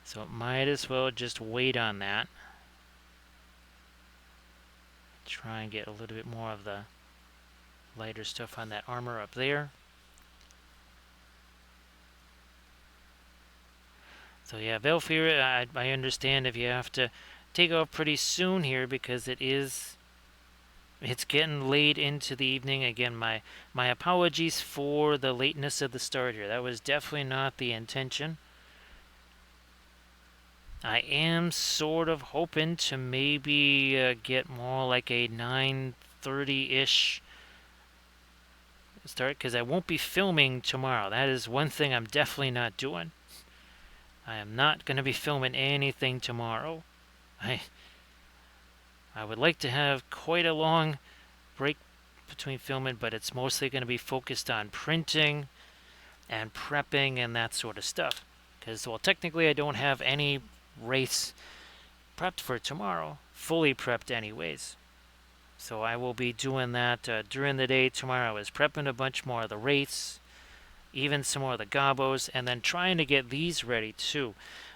So it might as well just wait on that. Try and get a little bit more of the lighter stuff on that armor up there. So yeah, Velfir, I understand if you have to take off pretty soon here, because it's getting late into the evening. Again, my apologies for the lateness of the start here. That was definitely not the intention. I am sort of hoping to maybe get more like a 9:30-ish start, because I won't be filming tomorrow. That is one thing I'm definitely not doing. I am not going to be filming anything tomorrow. I I would like to have quite a long break between filming, but it's mostly going to be focused on printing and prepping and that sort of stuff. Because, well, technically I don't have any race prepped for tomorrow, fully prepped anyways. So I will be doing that during the day tomorrow. I was prepping a bunch more of the race, even some more of the gobos, and then trying to get these ready too.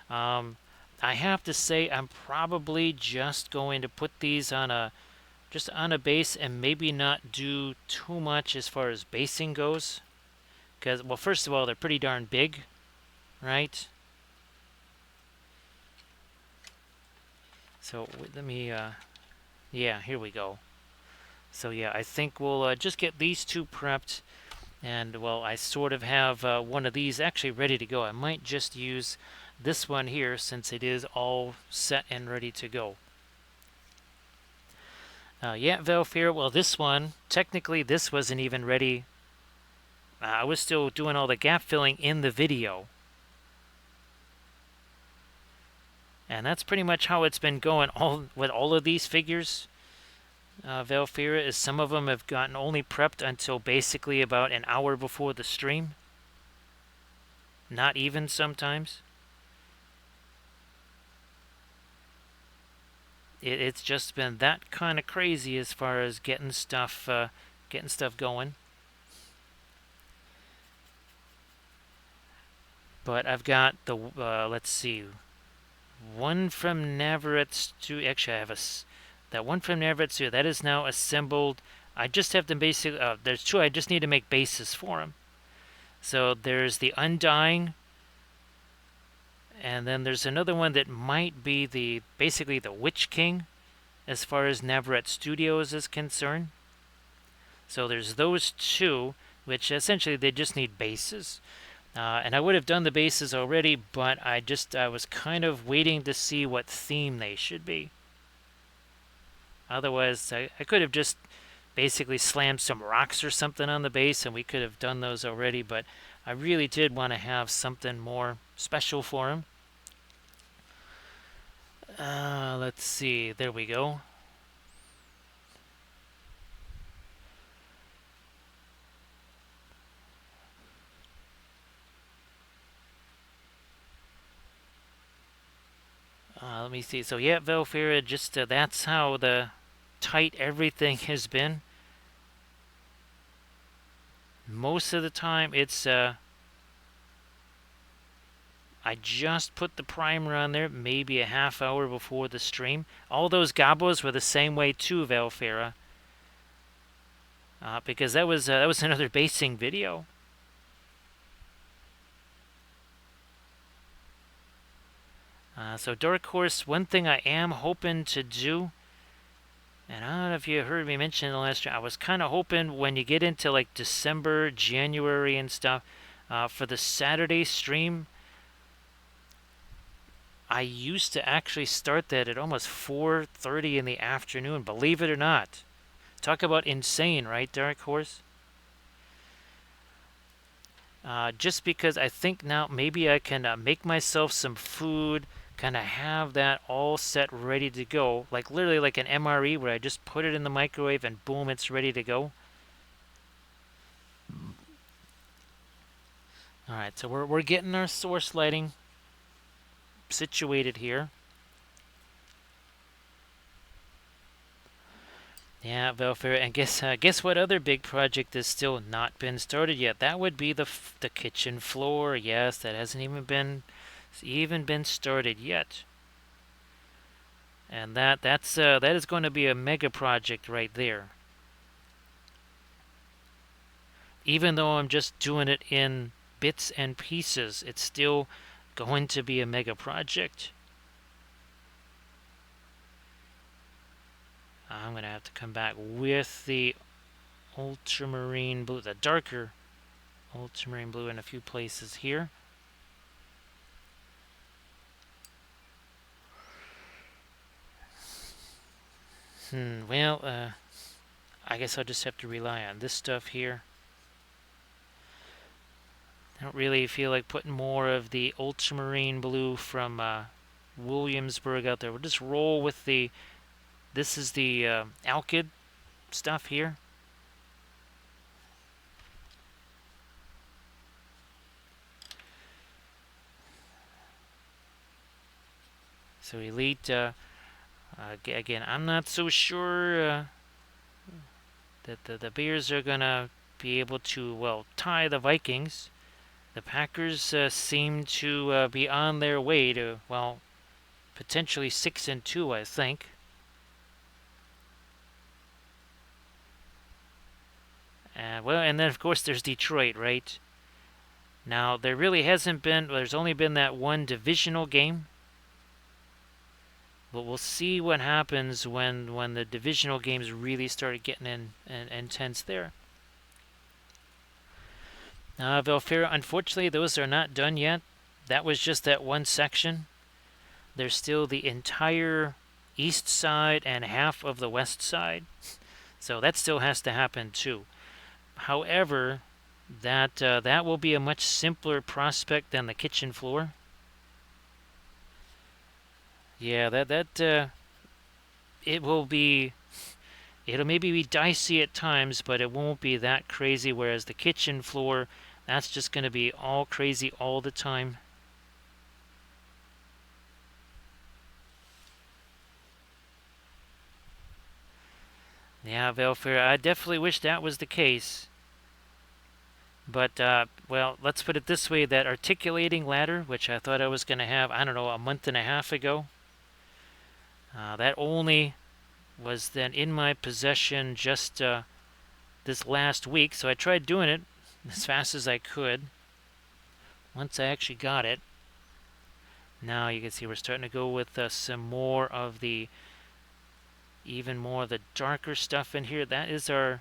Um, I have to say I'm probably just going to put these on a base and maybe not do too much as far as basing goes. Because, well, first of all, they're pretty darn big, right? So let me, yeah, here we go. So yeah, I think we'll just get these two prepped. And, well, I sort of have one of these actually ready to go. I might just use this one here since it is all set and ready to go. Yeah, Valfear, well, this one, technically this wasn't even ready. I was still doing all the gap filling in the video. And that's pretty much how it's been going with all of these figures. Valfeira is some of them have gotten only prepped until basically about an hour before the stream. Not even sometimes. It's just been that kind of crazy as far as getting stuff going. But I've got the let's see, one from Navaretsu. Actually, I have that one from Navaretsu that is now assembled. I just have to basically. There's two. I just need to make bases for them. So there's the Undying, and then there's another one that might be basically the Witch King, as far as Navaret Studios is concerned. So there's those two, which essentially they just need bases. And I would have done the bases already, but I was kind of waiting to see what theme they should be. Otherwise, I could have just basically slammed some rocks or something on the base, and we could have done those already, but I really did want to have something more special for him. Let's see. There we go. Let me see. So yeah, Velfira, just that's how the tight everything has been. Most of the time, it's I just put the primer on there maybe a half hour before the stream. All those gobos were the same way too, Velfira, because that was another basing video. So Dark Horse, one thing I am hoping to do, and I don't know if you heard me mention in the last stream, I was kind of hoping when you get into like December, January and stuff, for the Saturday stream, I used to actually start that at almost 4:30 in the afternoon, believe it or not. Talk about insane, right, Dark Horse? Just because I think now maybe I can make myself some food, kind of have that all set ready to go, like literally like an MRE where I just put it in the microwave and boom, it's ready to go. All right, so we're getting our source lighting situated here. Yeah, Velfair, and guess what other big project has still not been started yet? That would be the kitchen floor. Yes, that hasn't even been started yet. And that is going to be a mega project right there. Even though I'm just doing it in bits and pieces, it's still going to be a mega project. I'm going to have to come back with the ultramarine blue, the darker ultramarine blue in a few places here. Well, I guess I'll just have to rely on this stuff here. I don't really feel like putting more of the ultramarine blue from Williamsburg out there. We'll just roll with the. This is the Alkid stuff here. So elite. Again, I'm not so sure that the Bears are gonna be able to tie the Vikings. The Packers seem to be on their way to potentially 6-2, I think. And then of course there's Detroit, right? Now there really hasn't been. There's only been that one divisional game, but we'll see what happens when the divisional games really start getting intense there. Valfera, unfortunately, those are not done yet. That was just that one section. There's still the entire east side and half of the west side. So that still has to happen too. However, that will be a much simpler prospect than the kitchen floor. Yeah, it will be. It'll maybe be dicey at times, but it won't be that crazy. Whereas the kitchen floor, that's just going to be all crazy all the time. Yeah, Velfair, I definitely wish that was the case. But, let's put it this way. That articulating ladder, which I thought I was going to have, I don't know, a month and a half ago, that only was then in my possession just this last week. So I tried doing it as fast as I could. Once I actually got it, now you can see we're starting to go with some more of the, even more of the darker stuff in here. That is our,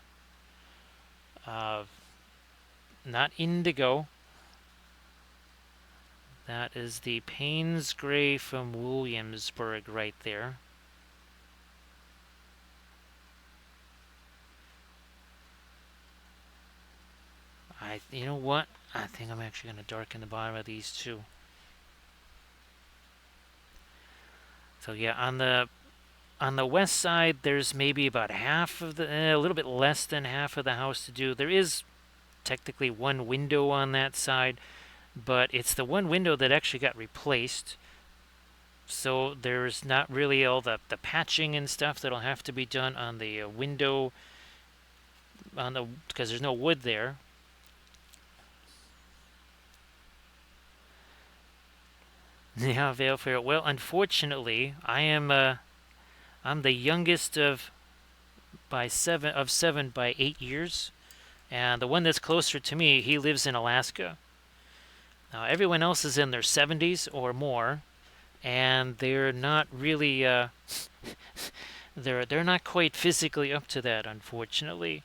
not indigo. That is the Payne's Gray from Williamsburg right there. You know what? I think I'm actually going to darken the bottom of these too. So yeah, on the west side, there's maybe about half of a little bit less than half of the house to do. There is technically one window on that side, but it's the one window that actually got replaced. So there's not really all the patching and stuff that'll have to be done on the window because there's no wood there. Yeah, Valefair. Well, unfortunately, I'm the youngest of seven by 8 years, and the one that's closer to me, he lives in Alaska. Now everyone else is in their 70s or more, and they're not really they're not quite physically up to that, unfortunately.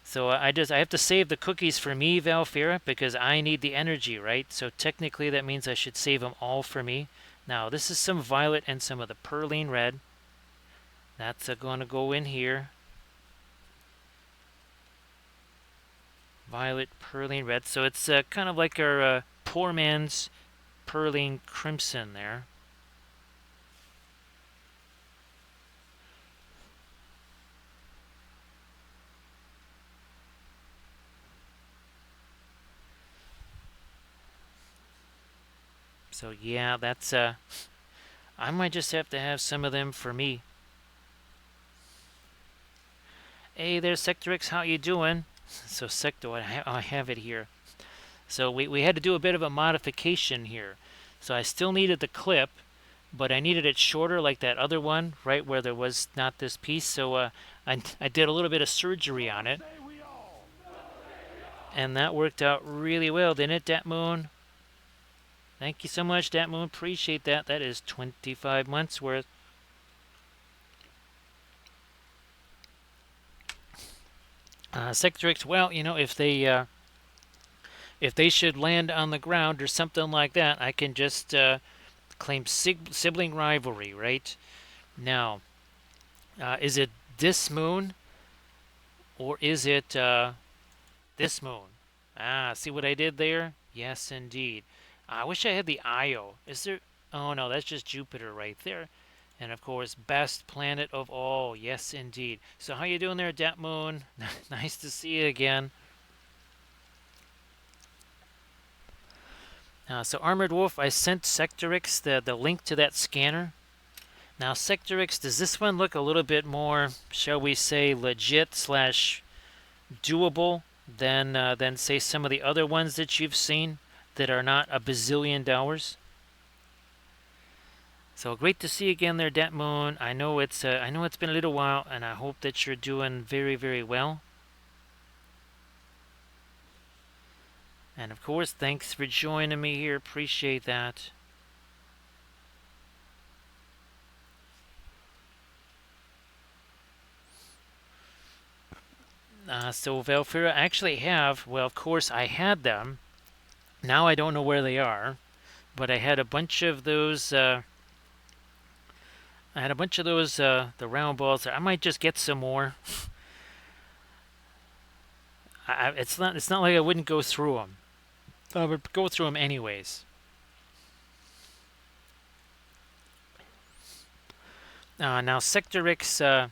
So I have to save the cookies for me, Valfira, because I need the energy, right? So technically that means I should save them all for me. Now this is some violet and some of the perline red. That's going to go in here. Violet, perline red. So it's kind of like our poor man's perline crimson there. So yeah, that's I might just have to have some of them for me. Hey there, Sector X, how you doing? So Sector, I have it here. So we had to do a bit of a modification here. So I still needed the clip, but I needed it shorter like that other one, right where there was not this piece. So I did a little bit of surgery on it. And that worked out really well, didn't it, Dat Moon? Thank you so much, Dat Moon. Appreciate that. That is 25 months worth. Sector X, well, if they should land on the ground or something like that, I can just claim sibling rivalry, right? Now, is it this moon or is it this moon? Ah, see what I did there? Yes, indeed. I wish I had the IO. Is there? Oh no, that's just Jupiter right there. And of course, best planet of all. Yes, indeed. So how you doing there, Dat Moon? Nice to see you again. So Armored Wolf, I sent Sectorix the link to that scanner. Now Sectorix, does this one look a little bit more, shall we say, legit slash doable than say some of the other ones that you've seen that are not a bazillion dollars? So great to see you again there, Dat Moon. I know it's been a little while, and I hope that you're doing very, very well. And of course, thanks for joining me here. Appreciate that. So Valfira, I actually have. Well, of course, I had them. Now I don't know where they are, but I had a bunch of those. I had a bunch of those the round balls. I might just get some more. It's not like I wouldn't go through them. I would go through them anyways. Now Sectorix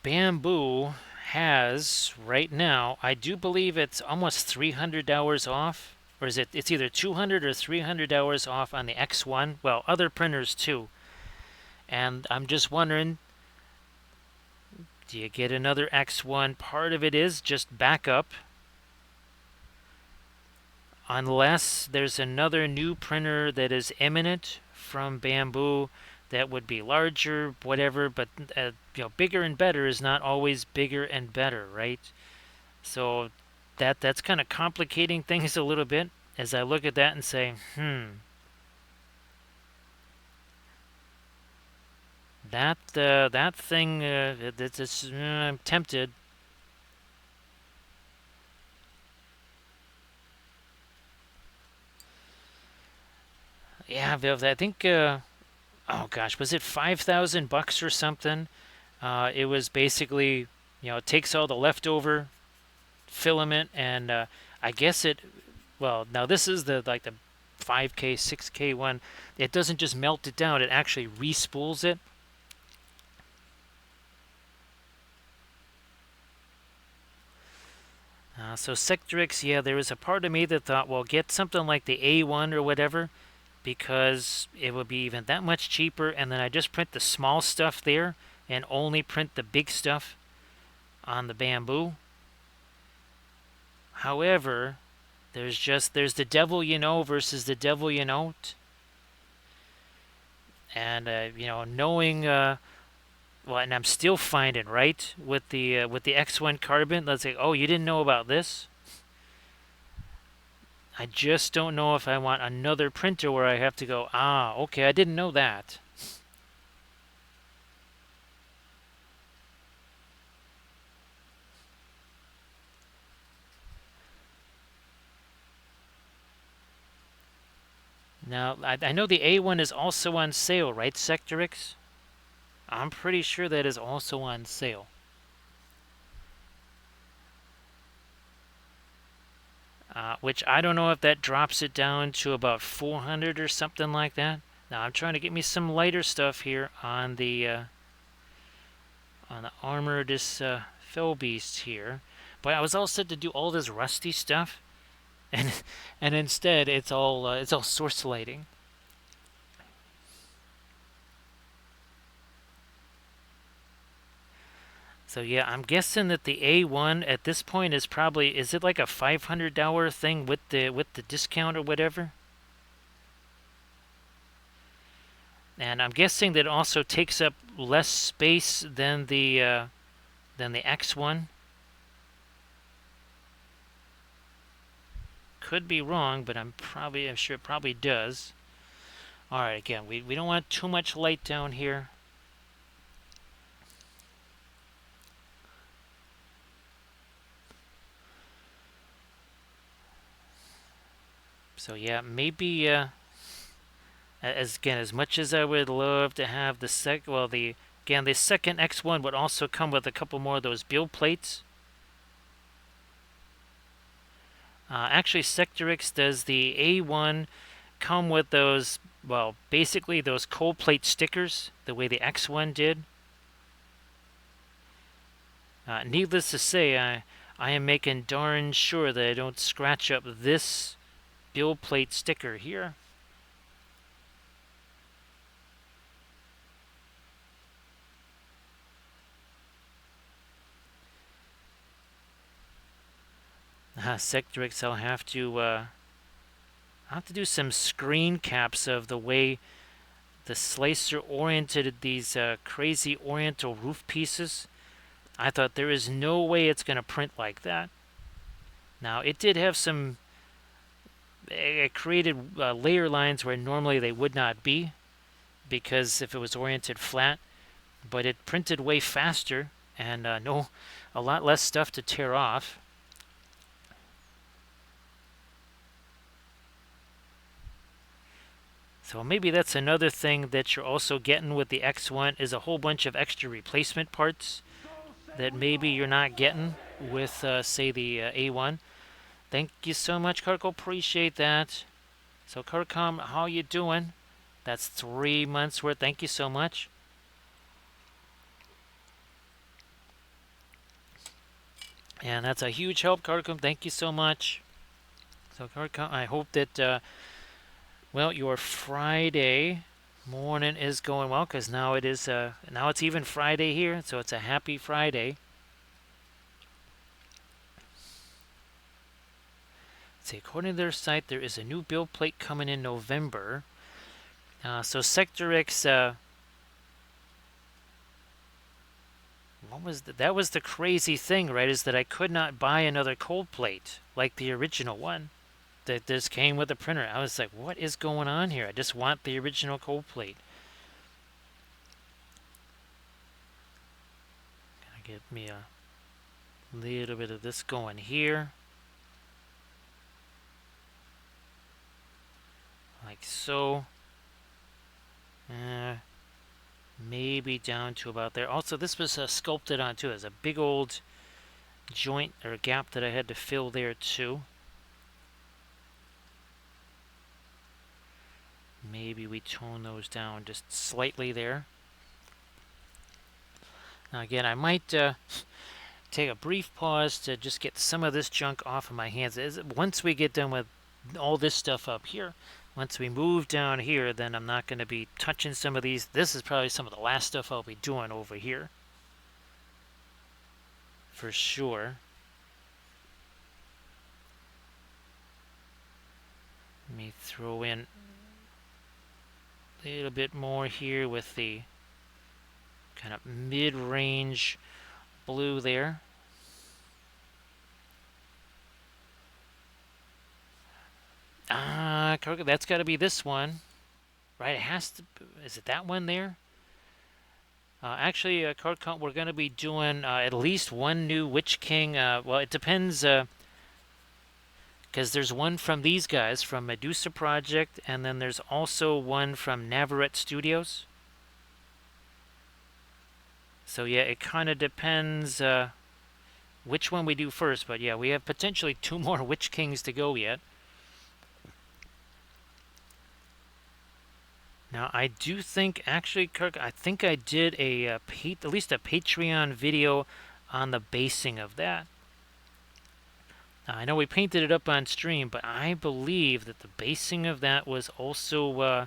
Bamboo has right now. I do believe it's almost $300 off, or is it? It's either 200 or $300 off on the X1. Well, other printers too. And I'm just wondering, do you get another X1? Part of it is just backup. Unless there's another new printer that is imminent from Bamboo that would be larger, whatever, but bigger and better is not always bigger and better, right? So that's kind of complicating things a little bit as I look at that and say, that thing, I'm tempted. Yeah, I think. Oh gosh, was it $5,000 or something? It was basically, it takes all the leftover filament and I guess it. Well, now this is the 5K, 6K one. It doesn't just melt it down; it actually respools it. So Sectrix, yeah, there was a part of me that thought, well, get something like the A1 or whatever, because it would be even that much cheaper, and then I just print the small stuff there and only print the big stuff on the Bamboo. However, there's the devil you know versus the devil you don't, and knowing well, and I'm still finding right with the X1 carbon. Let's say, oh, you didn't know about this. I just don't know if I want another printer where I have to go, okay, I didn't know that. Now, I know the A1 is also on sale, right, Sectorix? I'm pretty sure that is also on sale. Which I don't know if that drops it down to about 400 or something like that. Now I'm trying to get me some lighter stuff here on the armor, this Fell Beast here. But I was all set to do all this rusty stuff, and and instead it's all source lighting. So yeah, I'm guessing that the A1 at this point is it like a $500 thing with the discount or whatever? And I'm guessing that it also takes up less space than the X1. Could be wrong, but I'm sure it probably does. All right, again, we don't want too much light down here. So yeah, maybe as much as I would love to have the the second X1 would also come with a couple more of those build plates. Actually, Sectorix does the A1 come with those, well, basically those cold plate stickers, the way the X1 did. Needless to say, I am making darn sure that I don't scratch up this build plate sticker here. Sectrix, I'll have to do some screen caps of the way the slicer oriented these crazy oriental roof pieces. I thought there is no way it's going to print like that. Now, it did have some, it created layer lines where normally they would not be, because if it was oriented flat, but it printed way faster and a lot less stuff to tear off. So maybe that's another thing that you're also getting with the X1 is a whole bunch of extra replacement parts that maybe you're not getting with, say, the A1. Thank you so much, Karko. Appreciate that. So, Karcom, how you doing? That's 3 months worth. Thank you so much. And that's a huge help, Karcom. Thank you so much. So, Karcom, I hope that, well, your Friday morning is going well, because now it is, now it's even Friday here, so it's a happy Friday. See, according to their site, there is a new build plate coming in November. So Sector X, what was that was the crazy thing, right? Is that I could not buy another cold plate like the original one that this came with the printer. I was like, what is going on here? I just want the original cold plate. Gonna get me a little bit of this going here. Like so. Maybe down to about there. Also, this was sculpted on too. There's a big old joint or gap that I had to fill there too. Maybe we tone those down just slightly there. Now again, I might take a brief pause to just get some of this junk off of my hands. Once we get done with all this stuff up here, once we move down here, then I'm not going to be touching some of these. This is probably some of the last stuff I'll be doing over here. For sure. Let me throw in a little bit more here with the kind of mid-range blue there. That's got to be this one, right? It has to. Is it that one there? Actually, card count, we're going to be doing at least one new Witch King. Well, it depends, because there's one from these guys, from Medusa Project, and then there's also one from Navarrete Studios. So yeah, it kind of depends which one we do first. But yeah, we have potentially 2 more Witch Kings to go yet. Now, I do think, actually, Kirk, I think I did at least a Patreon video on the basing of that. Now, I know we painted it up on stream, but I believe that the basing of that was also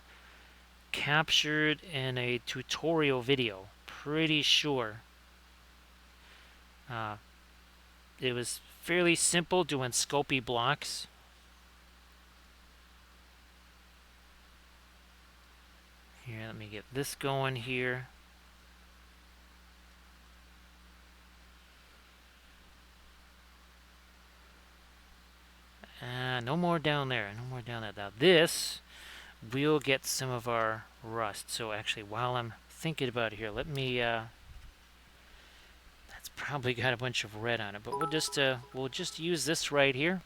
captured in a tutorial video. Pretty sure. It was fairly simple doing Sculpey blocks. Here, let me get this going here. No more down there. No more down there. Now this will get some of our rust. So actually, while I'm thinking about it here, let me. That's probably got a bunch of red on it, but we'll just use this right here.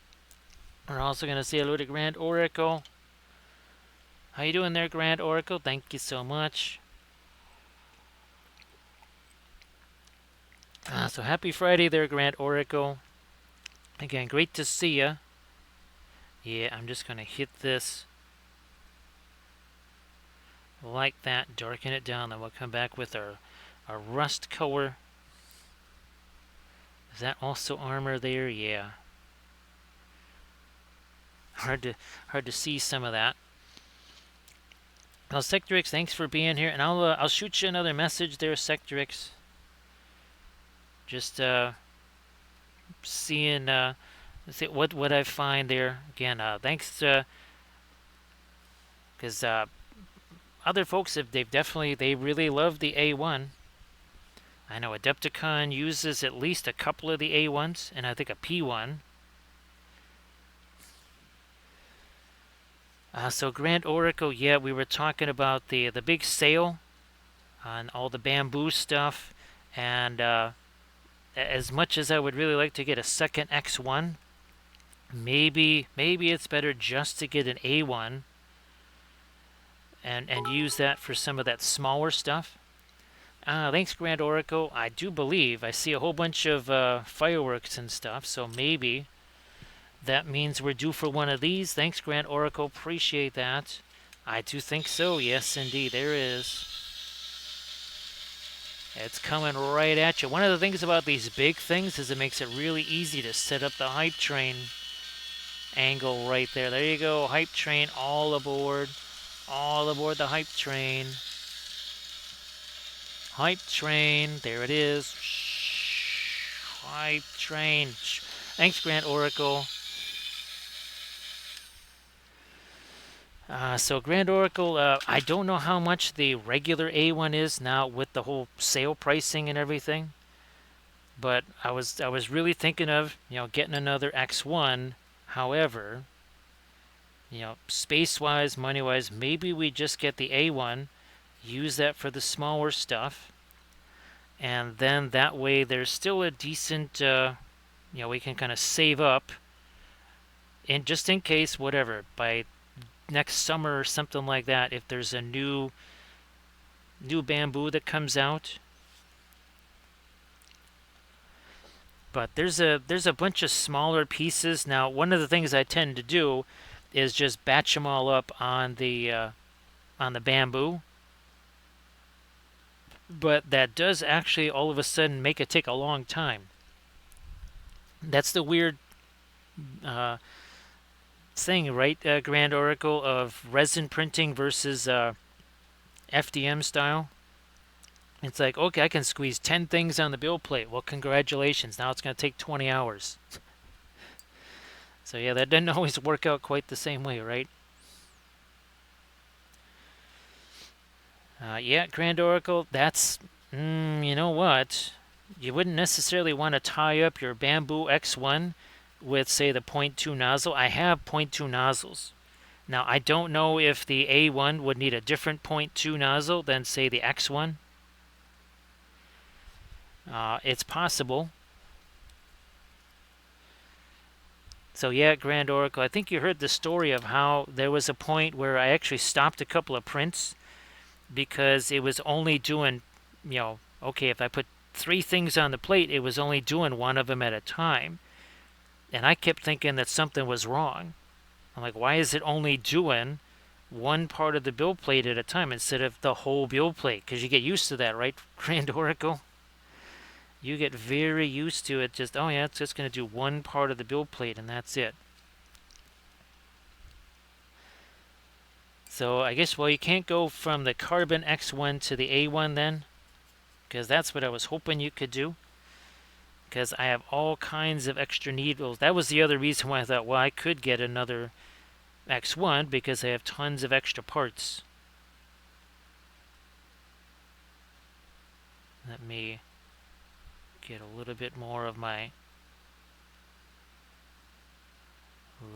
We're also gonna say hello to Grand Oracle. How you doing there, Grand Oracle? Thank you so much. So happy Friday there, Grand Oracle. Again, great to see ya. Yeah, I'm just going to hit this like that, darken it down. Then we'll come back with our rust color. Is that also armor there? Yeah. Hard to see some of that. Well, Sectrix, thanks for being here, and I'll shoot you another message there, Sectrix. Just seeing see what I find there. Again, thanks because other folks they really love the A1. I know Adepticon uses at least a couple of the A1s, and I think a P1. So Grand Oracle, yeah, we were talking about the big sale on all the bamboo stuff, and as much as I would really like to get a second X1, maybe it's better just to get an A1 and use that for some of that smaller stuff. Thanks, Grand Oracle. I do believe I see a whole bunch of fireworks and stuff, so maybe that means we're due for one of these. Thanks, Grand Oracle. Appreciate that. I do think so. Yes, indeed. There is. It's coming right at you. One of the things about these big things is it makes it really easy to set up the hype train angle right there. There you go. Hype train all aboard. All aboard the hype train. Hype train. There it is. Hype train. Thanks, Grand Oracle. So Grand Oracle, I don't know how much the regular A1 is now with the whole sale pricing and everything, but I was really thinking of getting another X1. However, space-wise, money-wise, maybe we just get the A1, use that for the smaller stuff, and then that way there's still a decent, we can kind of save up, and just in case, whatever, by next summer or something like that, if there's a new bamboo that comes out. But there's a bunch of smaller pieces. Now, one of the things I tend to do is just batch them all up on the bamboo. But that does actually all of a sudden make it take a long time. That's the weird thing, right, Grand Oracle, of resin printing versus FDM style. It's like, okay, I can squeeze 10 things on the build plate. Well, congratulations. Now it's going to take 20 hours. So yeah, that doesn't always work out quite the same way, right? Yeah, Grand Oracle, that's, you know what? You wouldn't necessarily want to tie up your bamboo X1 with, say, the .2 nozzle. I have .2 nozzles. Now, I don't know if the A1 would need a different .2 nozzle than, say, the X1. It's possible. So yeah, Grand Oracle, I think you heard the story of how there was a point where I actually stopped a couple of prints because it was only doing, okay, if I put 3 things on the plate, it was only doing one of them at a time. And I kept thinking that something was wrong. I'm like, why is it only doing one part of the build plate at a time instead of the whole build plate? Because you get used to that, right, Grand Oracle? You get very used to it. Just, oh yeah, it's just going to do one part of the build plate and that's it. So I guess, well, you can't go from the carbon X1 to the A1 then, because that's what I was hoping you could do. Because I have all kinds of extra needles. That was the other reason why I thought, well, I could get another X1 because I have tons of extra parts. Let me get a little bit more of my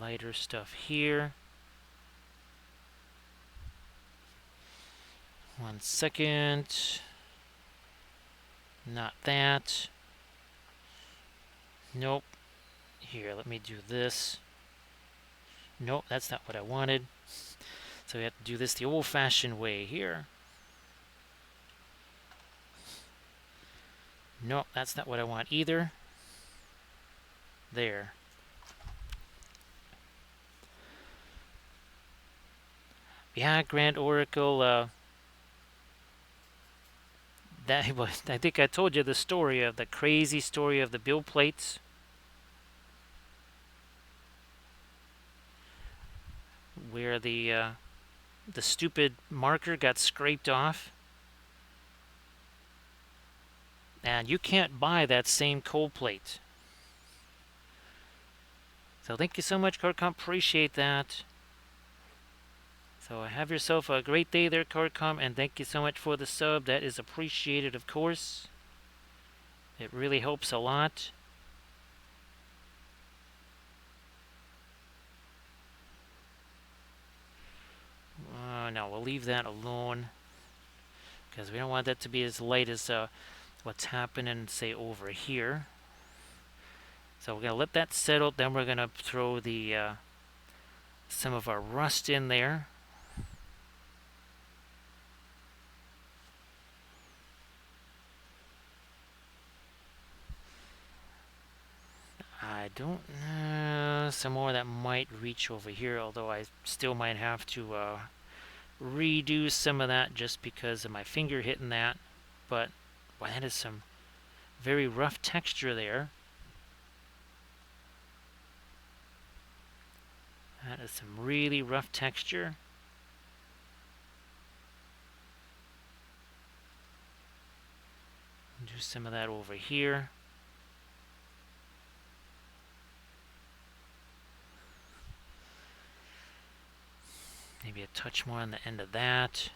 lighter stuff here. 1 second. Not that. Nope. Here, let me do this. Nope, that's not what I wanted. So we have to do this the old-fashioned way here. Nope, that's not what I want either. There. Yeah, Grand Oracle, That was, I think I told you the story of the crazy story of the bill plates, where the stupid marker got scraped off, and you can't buy that same cold plate. So thank you so much, Cardcom. Appreciate that. So have yourself a great day there, Cardcom, and thank you so much for the sub. That is appreciated, of course. It really helps a lot. No, we'll leave that alone, because we don't want that to be as light as what's happening, say, over here. So we're going to let that settle. Then we're going to throw the some of our rust in there. I don't know. Some more that might reach over here, although I still might have to redo some of that just because of my finger hitting that. But wow, that is some very rough texture there. That is some really rough texture. Do some of that over here. Maybe a touch more on the end of that.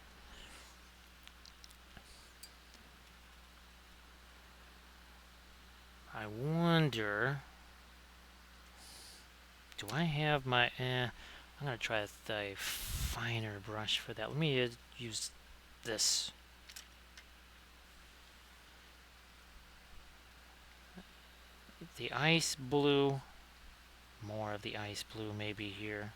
I wonder, do I have my, I'm going to try a finer brush for that. Let me use this. The ice blue, more of the ice blue maybe here.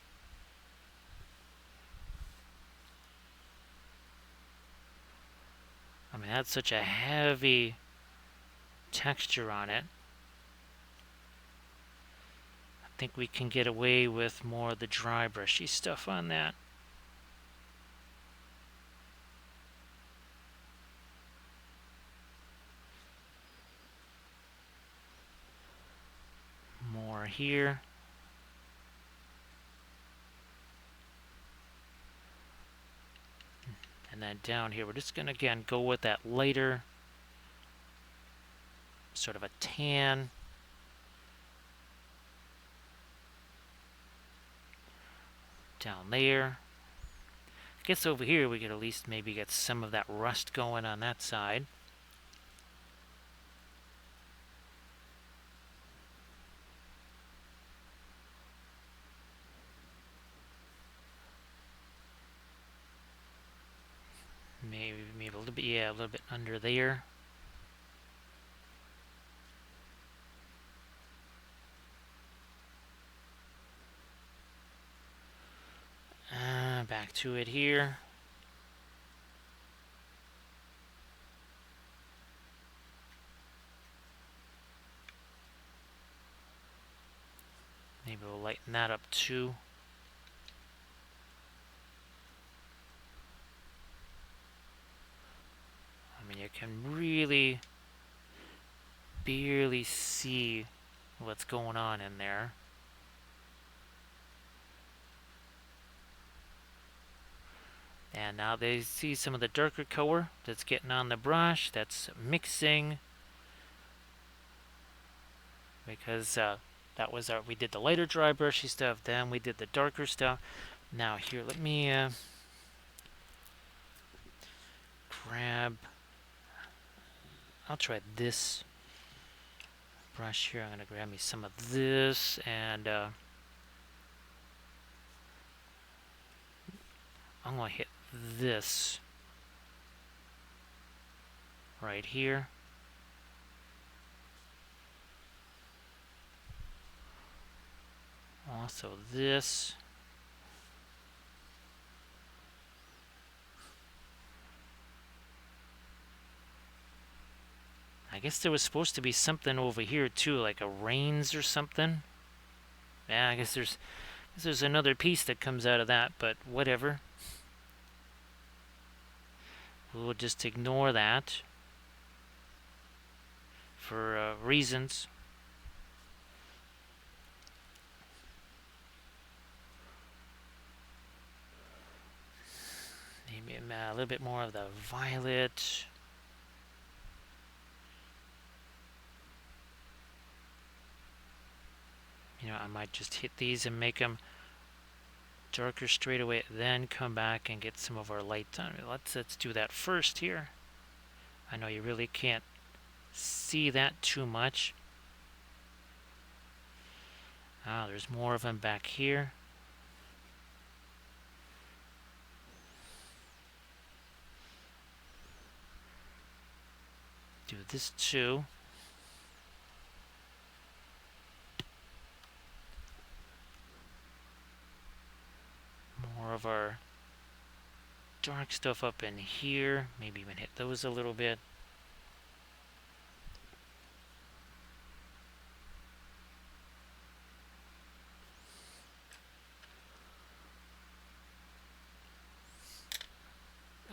I mean, that's such a heavy texture on it. I think we can get away with more of the dry brushy stuff on that. More here. And then down here, we're just going to, again, go with that lighter, sort of a tan. Down there. I guess over here we could at least maybe get some of that rust going on that side. Maybe a little bit, yeah, a little bit under there. Back to it here. Maybe we'll lighten that up too. I mean, you can really barely see what's going on in there. And now they see some of the darker color that's getting on the brush. That's mixing, because that was we did the lighter dry brushy stuff, then we did the darker stuff. Now here, let me grab, I'll try this brush here. I'm going to grab me some of this, and I'm going to hit this right here. Also this. I guess there was supposed to be something over here too, like a reins or something. Yeah, I guess there's another piece that comes out of that, but whatever. We'll just ignore that. for reasons. Maybe a little bit more of the violet. You know, I might just hit these and make them darker straight away, then come back and get some of our light on. Let's do that first here. I know you really can't see that too much. Ah, there's more of them back here. Do this too. More of our dark stuff up in here. Maybe even hit those a little bit.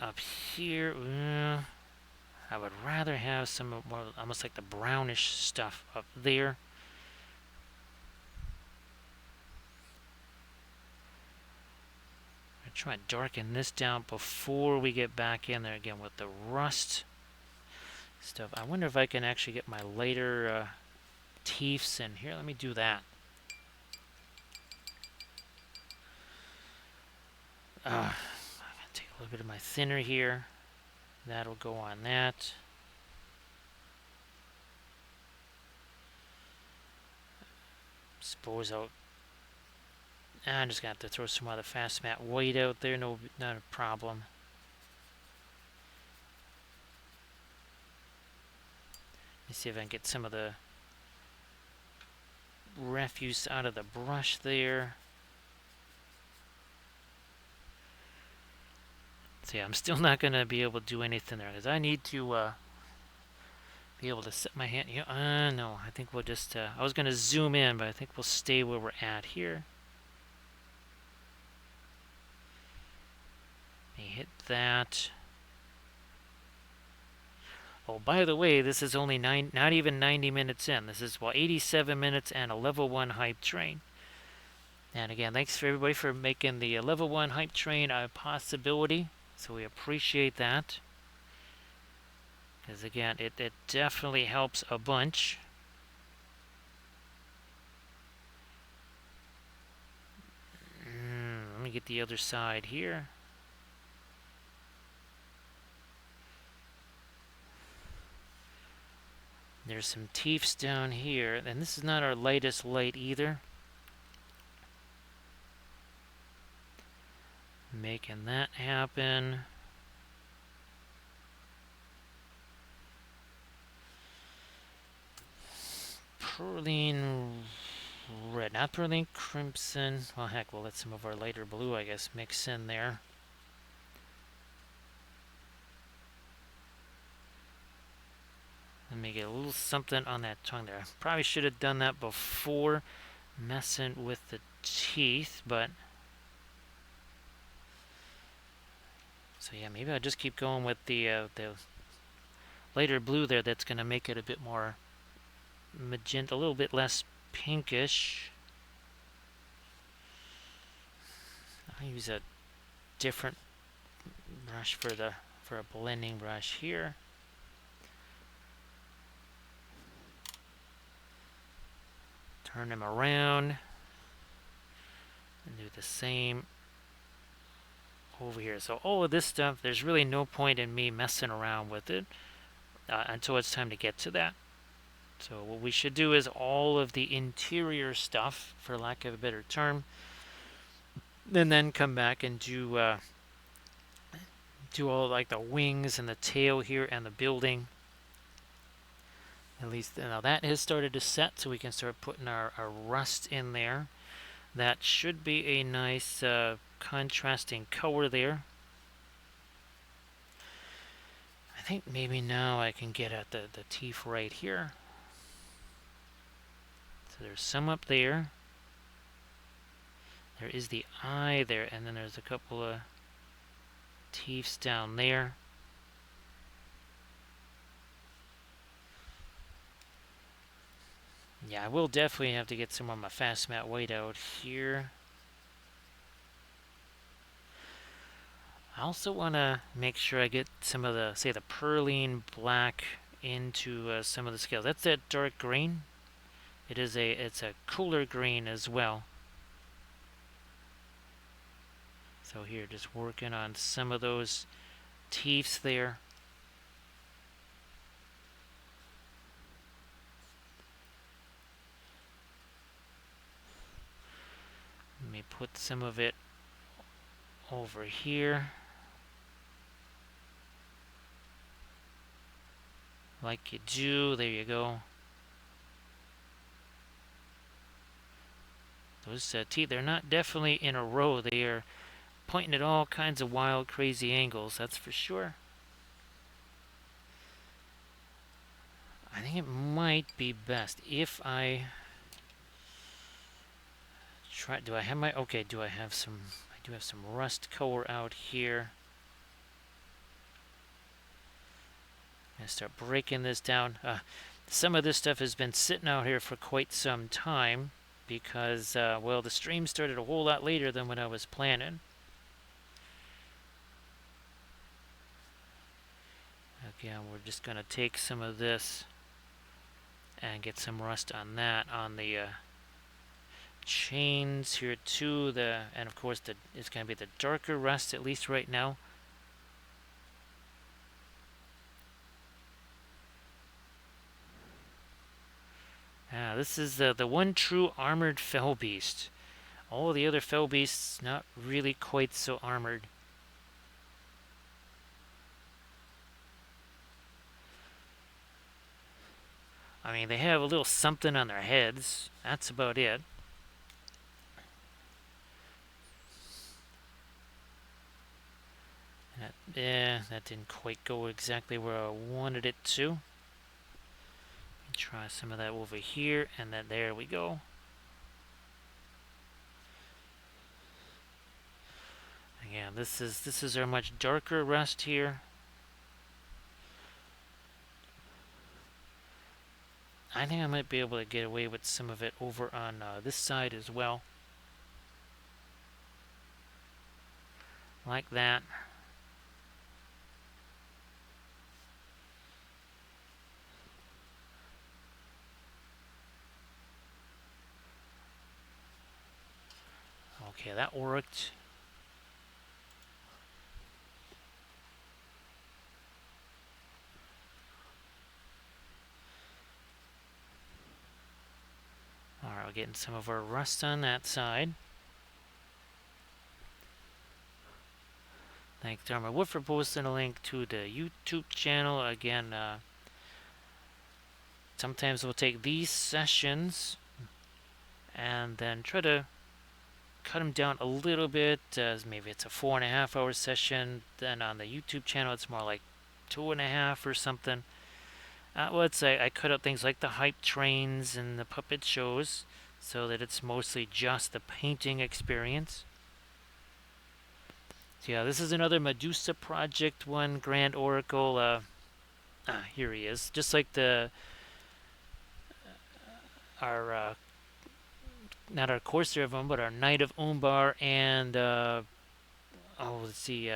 Up here, I would rather have some more, almost like the brownish stuff up there. I'm try and darken this down before we get back in there again with the rust stuff. I wonder if I can actually get my lighter teeths in here. Let me do that. I'm going to take a little bit of my thinner here. That'll go on that. Suppose I'm just going to have to throw some other fast matte white out there. No, not a problem. Let me see if I can get some of the refuse out of the brush there. So yeah, I'm still not going to be able to do anything there because I need to be able to set my hand. No, I think we'll just, I was going to zoom in, but I think we'll stay where we're at here. Let me hit that. Oh, by the way, this is only not even 90 minutes in. This is, well, 87 minutes and a level 1 hype train. And again, thanks for everybody for making the level 1 hype train a possibility. So we appreciate that. Because again, it definitely helps a bunch. Let me get the other side here. There's some teeths down here. And this is not our lightest light either. Making that happen. Perline red, not perline crimson. Well, heck, we'll let some of our lighter blue, I guess, mix in there. Let me get a little something on that tongue there. Probably should have done that before messing with the teeth, but... So yeah, maybe I'll just keep going with the lighter blue there. That's going to make it a bit more magenta, a little bit less pinkish. I'll use a different brush for a blending brush here. Turn them around and do the same over here. So all of this stuff, there's really no point in me messing around with it until it's time to get to that. So what we should do is all of the interior stuff, for lack of a better term, and then come back and do all like the wings and the tail here and the building. At least now that has started to set, so we can start putting our rust in there. That should be a nice contrasting color there. I think maybe now I can get at the teeth right here. So there's some up there. There is the eye there, and then there's a couple of teeths down there. Yeah, I will definitely have to get some of my fast mat white out here. I also want to make sure I get some of the, say, the perline black into some of the scales. That's that dark green. It's a cooler green as well. So here, just working on some of those teeth there. Let me put some of it over here. Like you do. There you go. Those teeth, they're not definitely in a row. They are pointing at all kinds of wild, crazy angles, that's for sure. I think it might be best if I try. Do I have my? Okay. Do I have some? I do have some rust color out here. I'm gonna start breaking this down. Some of this stuff has been sitting out here for quite some time because, well, the stream started a whole lot later than what I was planning. Again, we're just gonna take some of this and get some rust on that on the chains here too. And of course it's going to be the darker rust, at least right now. This is the one true armored Fell Beast. All the other Fell Beasts not really quite so armored. I mean, they have a little something on their heads. That's about it. That didn't quite go exactly where I wanted it to. Try some of that over here, and then there we go. Again, this is our much darker rust here. I think I might be able to get away with some of it over on this side as well. Like that. Okay, that worked. Alright, we're getting some of our rust on that side. Thanks, Dharma Wood, for posting a link to the YouTube channel. Again, sometimes we'll take these sessions and then try to cut them down a little bit. Maybe it's a 4.5 hour session. Then on the YouTube channel, it's more like 2.5 or something. Let's say I cut out things like the hype trains and the puppet shows so that it's mostly just the painting experience. So yeah, this is another Medusa Project one, Grand Oracle. Here he is. Just like our not our Corsair of Umbar, but our Knight of Umbar, and let's see,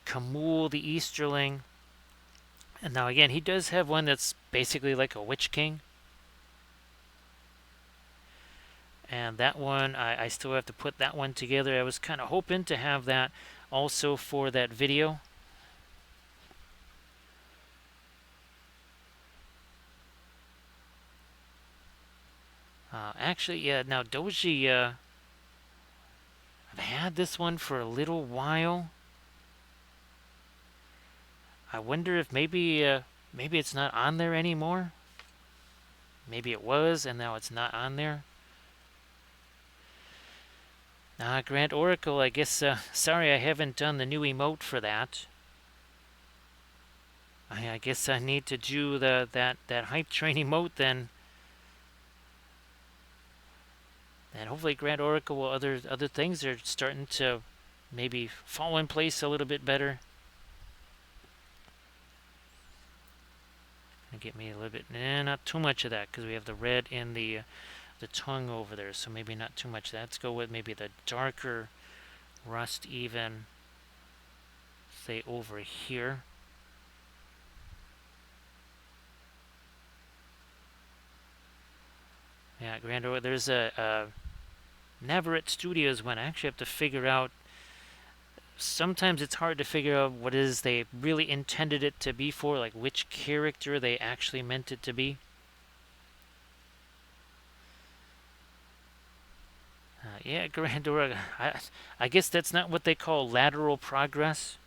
Kamul the Easterling. And now again, he does have one that's basically like a Witch King. And that one, I still have to put that one together. I was kind of hoping to have that also for that video. Actually, yeah, now Doji, I've had this one for a little while. I wonder if maybe it's not on there anymore. Maybe it was, and now it's not on there. Grand Oracle, I guess, sorry I haven't done the new emote for that. I guess I need to do that hype train emote then. And hopefully Grand Oracle will other things are starting to maybe fall in place a little bit better. And get me a little bit, not too much of that, because we have the red in the tongue over there, so maybe not too much. Let's go with maybe the darker rust even, say, over here. Yeah, Grandor, there's a Navarrete Studios one. I actually have to figure out. Sometimes it's hard to figure out what it is they really intended it to be for, like which character they actually meant it to be. Yeah, Grandor, I guess that's not what they call lateral progress.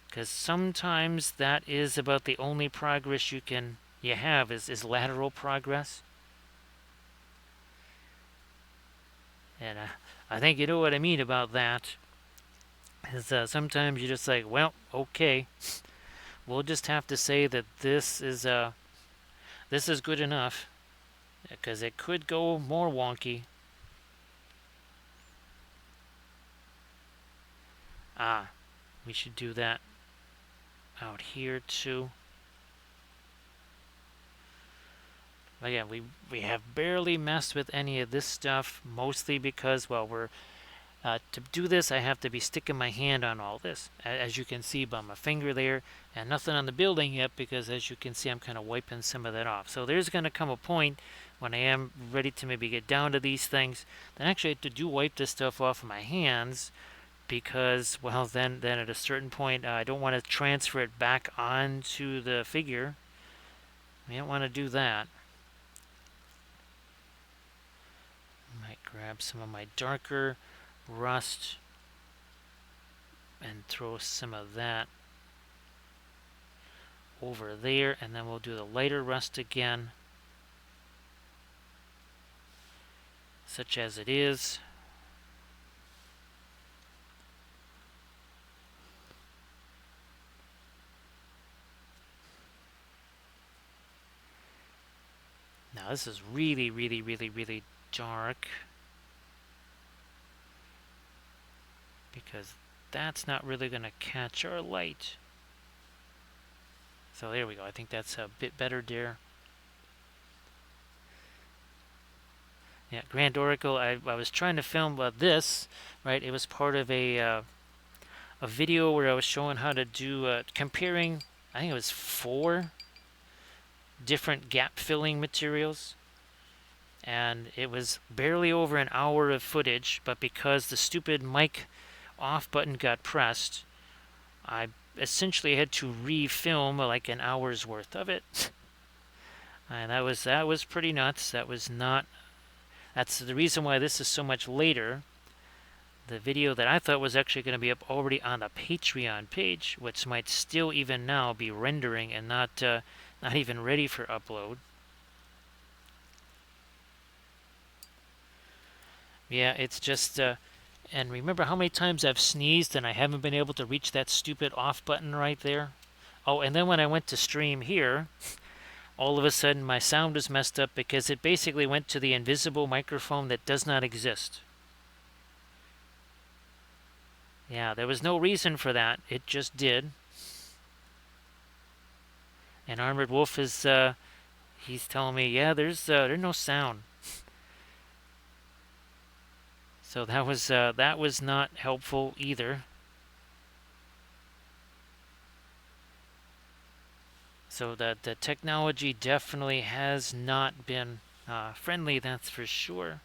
Because sometimes that is about the only progress you have is lateral progress. And I think you know what I mean about that. Is sometimes you're just like, well, okay, we'll just have to say that this is good enough, because it could go more wonky. We should do that out here too. Again, we have barely messed with any of this stuff, mostly because, well, we're to do this, I have to be sticking my hand on all this, as you can see by my finger there, and nothing on the building yet, because as you can see, I'm kind of wiping some of that off. So there's going to come a point when I am ready to maybe get down to these things, then actually I have to wipe this stuff off of my hands, because, well, then at a certain point, I don't want to transfer it back onto the figure. I don't want to do that. Might grab some of my darker rust and throw some of that over there, and then we'll do the lighter rust again, such as it is. Now this is really, really, really, really dark, because that's not really going to catch our light. So there we go. I think that's a bit better there. Yeah, Grand Oracle, I was trying to film this, right? It was part of a video where I was showing how to do, comparing, I think it was 4 different gap filling materials. And it was barely over an hour of footage, but because the stupid mic off button got pressed, I essentially had to re-film like an hour's worth of it. And that was pretty nuts. That's the reason why this is so much later. The video that I thought was actually going to be up already on the Patreon page, which might still even now be rendering and not even ready for upload. Yeah, it's just, and remember how many times I've sneezed and I haven't been able to reach that stupid off button right there? Oh, and then when I went to stream here, all of a sudden my sound was messed up because it basically went to the invisible microphone that does not exist. Yeah, there was no reason for that. It just did. And Armored Wolf is, he's telling me, yeah, there's no sound. So that was not helpful either. So the technology definitely has not been friendly, that's for sure.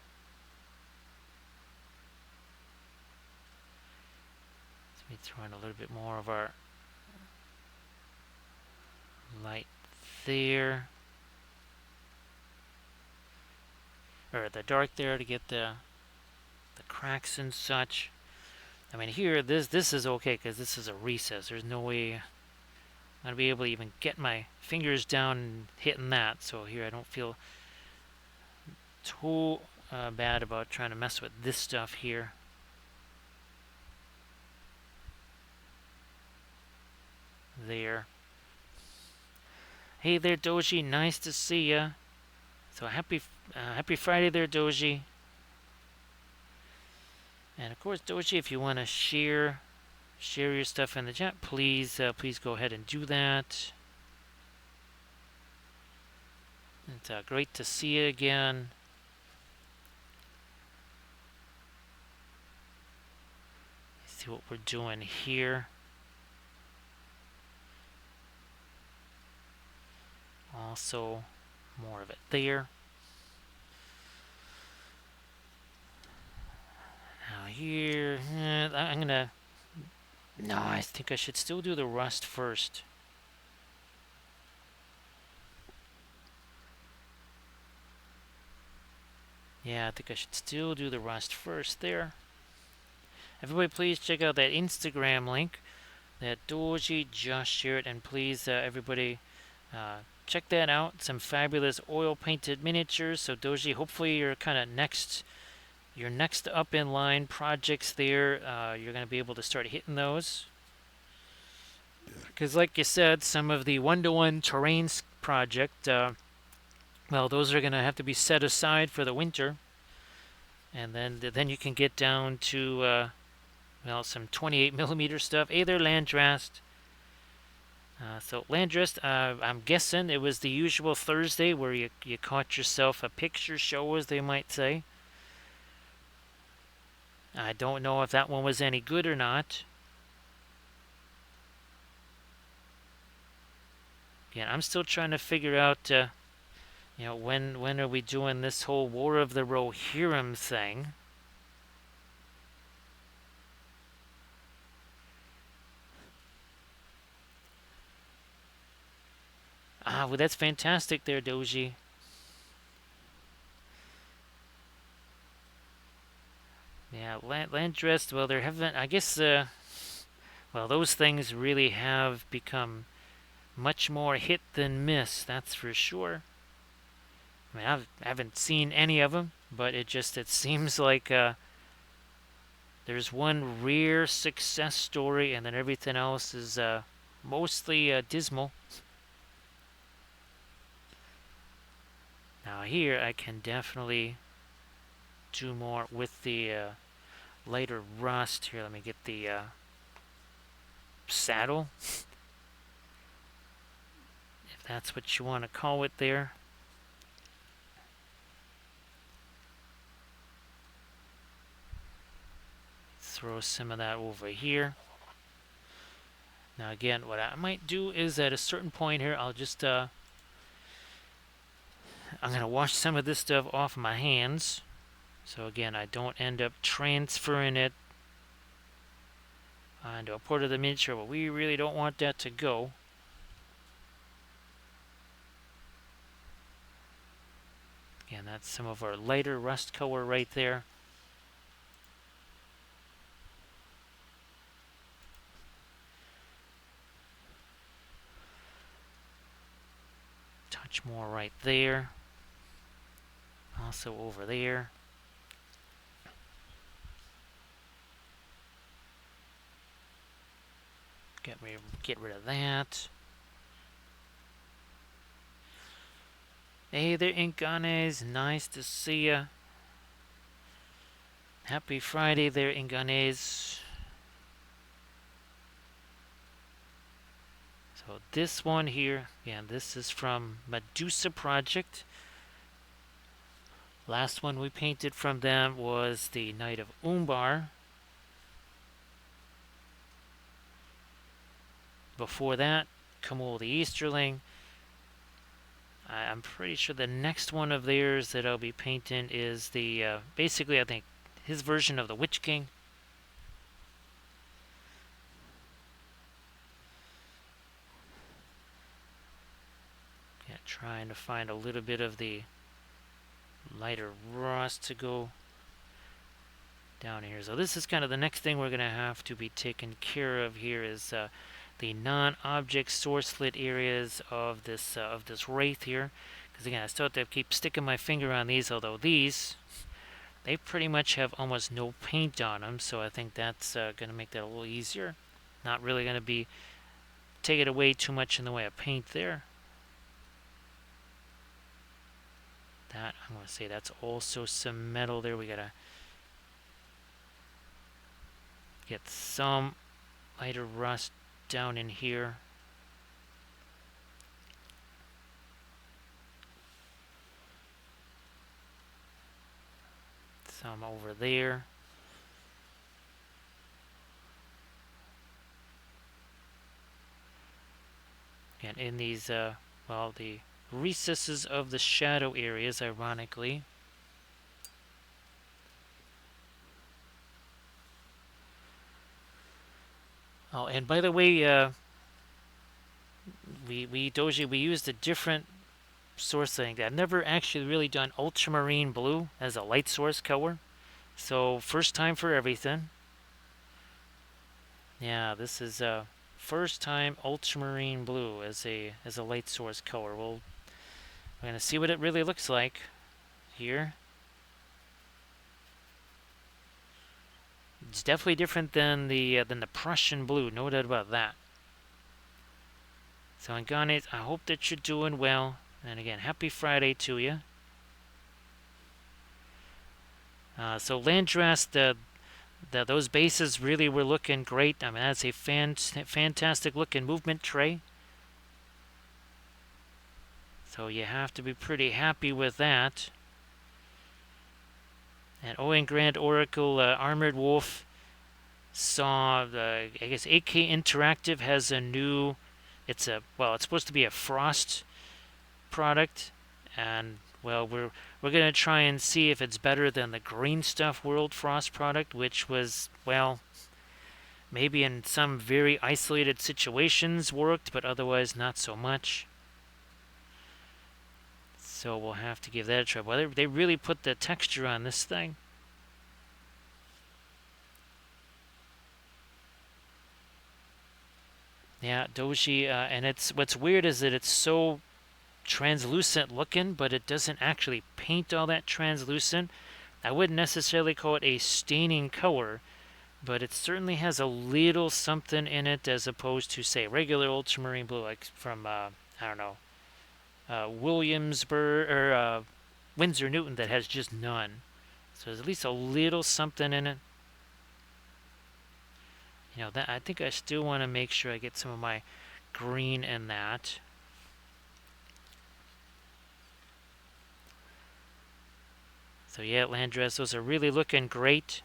Let me throw in a little bit more of our light there, or the dark there, to get the cracks and such. I mean, here this is okay because this is a recess. There's no way I'm gonna be able to even get my fingers down and hitting that. So here I don't feel too bad about trying to mess with this stuff here. There. Hey there, Doji. Nice to see ya. So happy Friday there, Doji. And of course, Doji, if you want to share share your stuff in the chat, please go ahead and do that. It's great to see you again. Let's see what we're doing here. Also, more of it there. Now here, I'm gonna... No, I think I should still do the rust first. Yeah, I think I should still do the rust first there. Everybody please check out that Instagram link that Doji just shared, and please everybody check that out. Some fabulous oil painted miniatures. So Doji, hopefully you're kind of next, your next up in line projects there. You're going to be able to start hitting those. Because like you said, some of the one-to-one terrain project, well, those are going to have to be set aside for the winter. And then you can get down to, well, some 28 millimeter stuff. Either Landrast. So Landrast, I'm guessing it was the usual Thursday where you caught yourself a picture show, as they might say. I don't know if that one was any good or not. Yeah, I'm still trying to figure out, you know, when are we doing this whole War of the Rohirrim thing? Ah, well, that's fantastic there, Doji. Yeah, Landrest, well, there haven't, I guess, well, those things really have become much more hit than miss, that's for sure. I mean, I haven't seen any of them, but it seems like there's one rare success story, and then everything else is mostly dismal. Now here, I can definitely do more with the lighter rust. Here, let me get the saddle, if that's what you want to call it there. Throw some of that over here. Now again, what I might do is at a certain point here, I'll just I'm gonna wash some of this stuff off my hands, so again I don't end up transferring it onto a part of the miniature, but we really don't want that to go. Again, that's some of our lighter rust color right there. Touch more right there. Also over there. Get rid of that. Hey there, Inganes. Nice to see ya. Happy Friday there, Inganes. So this one here, again, this is from Medusa Project. Last one we painted from them was the Knight of Umbar. Before that, Kamul the Easterling. I'm pretty sure the next one of theirs that I'll be painting is the, basically I think, his version of the Witch King. Yeah, trying to find a little bit of the lighter rust to go down here. So this is kind of the next thing we're going to have to be taken care of here is the non-object source lit areas of this wraith here. Because again, I still have to keep sticking my finger on these, although these, they pretty much have almost no paint on them, so I think that's going to make that a little easier. Not really going to be taking away too much in the way of paint there. That, I'm going to say that's also some metal there. We got to get some lighter rust down in here. Some over there. And in these, well, the recesses of the shadow areas, ironically. Oh, and by the way, Doji, we used a different source thing. I've never actually really done ultramarine blue as a light source color. So first time for everything. Yeah, this is first time ultramarine blue as a light source color. We're gonna see what it really looks like here. It's definitely different than the Prussian blue, no doubt about that. So Anganes, I hope that you're doing well. And again, happy Friday to you. So Landras, those bases really were looking great. I mean, that's a fantastic looking movement tray. So you have to be pretty happy with that. And Owen Grand Oracle Armored Wolf saw, I guess 8K Interactive has a new, it's supposed to be a Frost product. And, well, we're going to try and see if it's better than the Green Stuff World Frost product, which was, well, maybe in some very isolated situations worked, but otherwise not so much. So we'll have to give that a try. Well, they really put the texture on this thing. Yeah, Doji, and what's weird is that it's so translucent looking, but it doesn't actually paint all that translucent. I wouldn't necessarily call it a staining color, but it certainly has a little something in it as opposed to, say, regular ultramarine blue, like from, I don't know, Williamsburg or Windsor Newton that has just none. So there's at least a little something in it. You know, that I think I still want to make sure I get some of my green in that. So yeah, Landres, those are really looking great.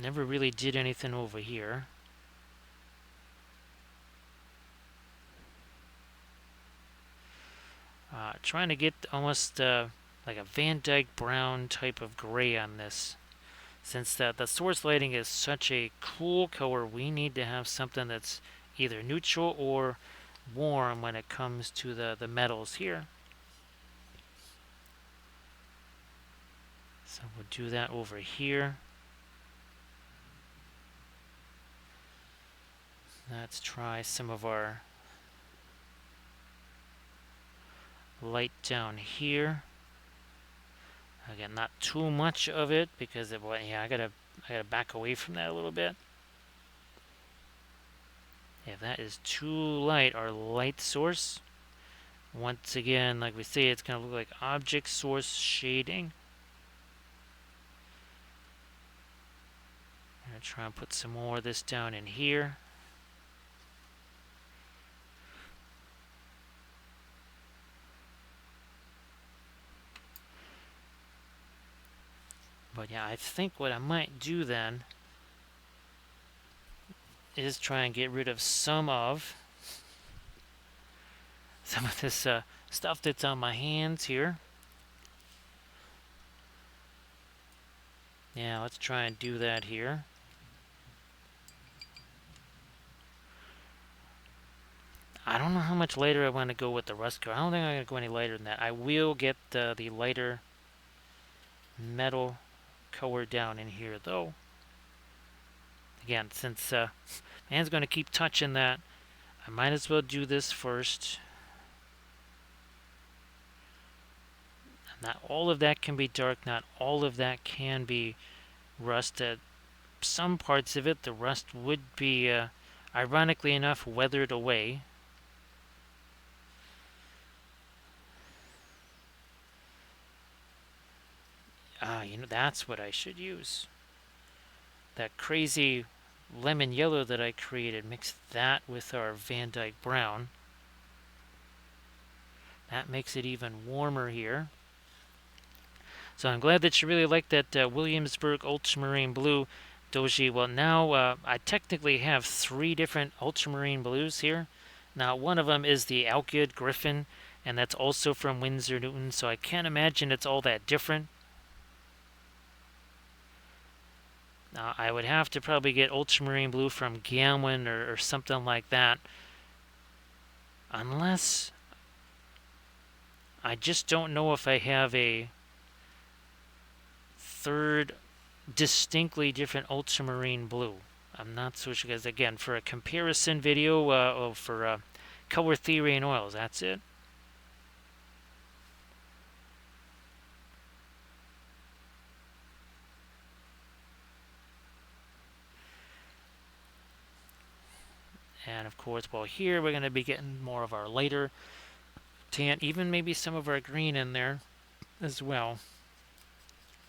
Never really did anything over here. Trying to get almost like a Van Dyke brown type of gray on this. Since the source lighting is such a cool color, we need to have something that's either neutral or warm when it comes to the metals here. So we'll do that over here. Let's try some of our light down here. Again, not too much of it because I gotta back away from that a little bit. If that is too light, our light source, once again, like we say, it's gonna look like object source shading. I'm gonna try and put some more of this down in here. But yeah, I think what I might do then is try and get rid of some of this stuff that's on my hands here. Yeah, let's try and do that here. I don't know how much lighter I want to go with the rust color. I don't think I'm going to go any lighter than that. I will get the lighter metal color down in here, though. Again, since man's going to keep touching that, I might as well do this first. Not all of that can be dark. Not all of that can be rust. Some parts of it, the rust would be, ironically enough, weathered away. You know, that's what I should use. That crazy lemon yellow that I created. Mix that with our Van Dyke brown. That makes it even warmer here. So I'm glad that you really like that Williamsburg Ultramarine Blue, Doji. Well, now I technically have 3 different ultramarine blues here. Now, one of them is the Alkyd Griffin, and that's also from Winsor Newton, so I can't imagine it's all that different. I would have to probably get ultramarine blue from Gamwin or something like that. Unless I just don't know if I have a third distinctly different ultramarine blue. I'm not so sure, because again, for a comparison video for color theory and oils, that's it. And of course, well, here we're going to be getting more of our lighter tan, even maybe some of our green in there as well.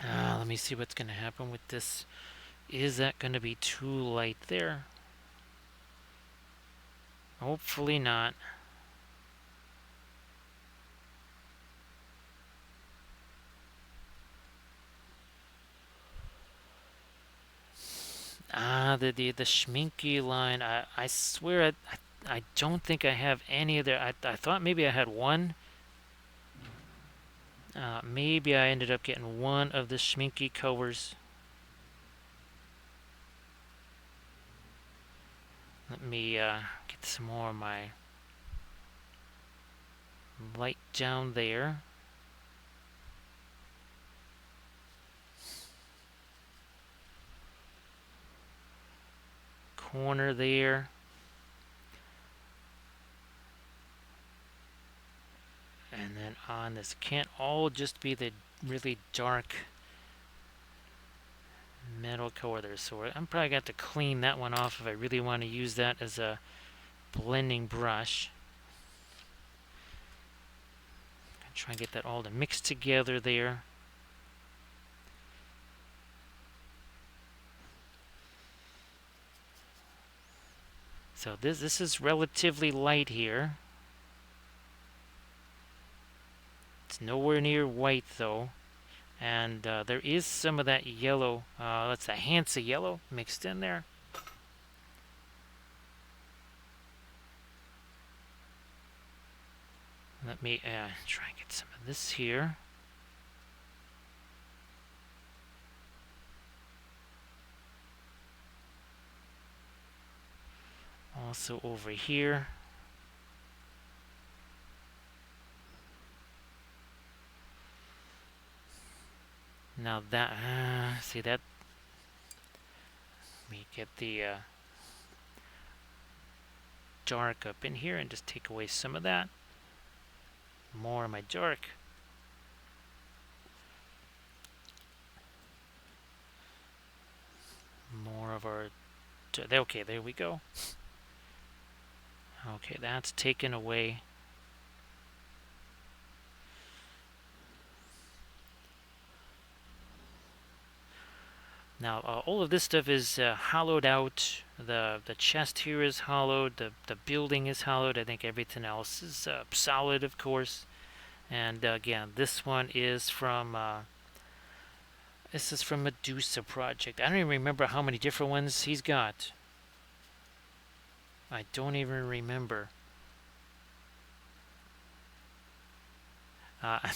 Let me see what's going to happen with this. Is that going to be too light there? Hopefully not. The Schminky line. I swear I don't think I have any of there. I thought maybe I had one. Maybe I ended up getting one of the Schminky colors. Let me get some more of my light down there. Corner there. And then on this, can't all just be the really dark metal color there. So I'm probably going to have to clean that one off if I really want to use that as a blending brush. Try and get that all to mix together there. So this is relatively light here. It's nowhere near white though. And there is some of that yellow, that's the Hansa yellow mixed in there. Let me try and get some of this here. Also over here. Now that, see that, let me get the dark up in here and just take away some of that. More of my dark. More of our, okay, there we go. Okay, that's taken away. Now, all of this stuff is hollowed out. The chest here is hollowed. The building is hollowed. I think everything else is solid, of course. And again, this one is from Medusa Project. I don't even remember how many different ones he's got. I don't even remember.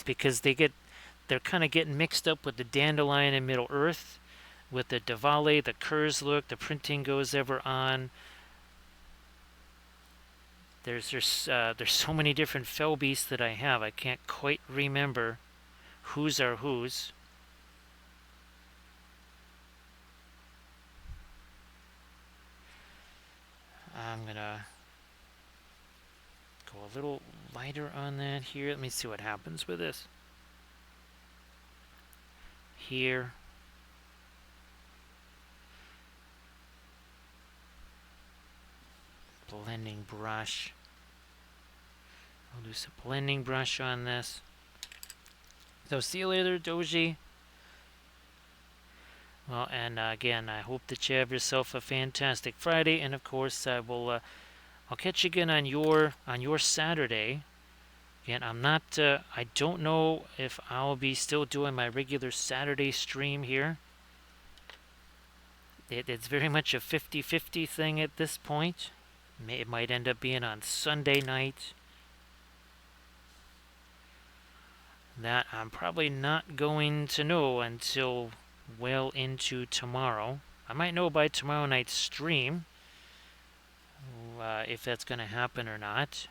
Because they're kind of getting mixed up with the Dandelion and Middle Earth. With the Diwali, the Kurz look, the printing goes ever on. There's so many different Fell Beasts that I have. I can't quite remember whose are whose. I'm gonna go a little lighter on that here. Let me see what happens with this. Here. Blending brush. I'll do some blending brush on this. So see you later, Doji. Well, and again, I hope that you have yourself a fantastic Friday, and of course, I'll catch you again on your Saturday. Again, I'm not. I don't know if I'll be still doing my regular Saturday stream here. It's very much a 50-50 thing at this point. It might end up being on Sunday night. That I'm probably not going to know until well into tomorrow. I might know by tomorrow night's stream if that's going to happen or not.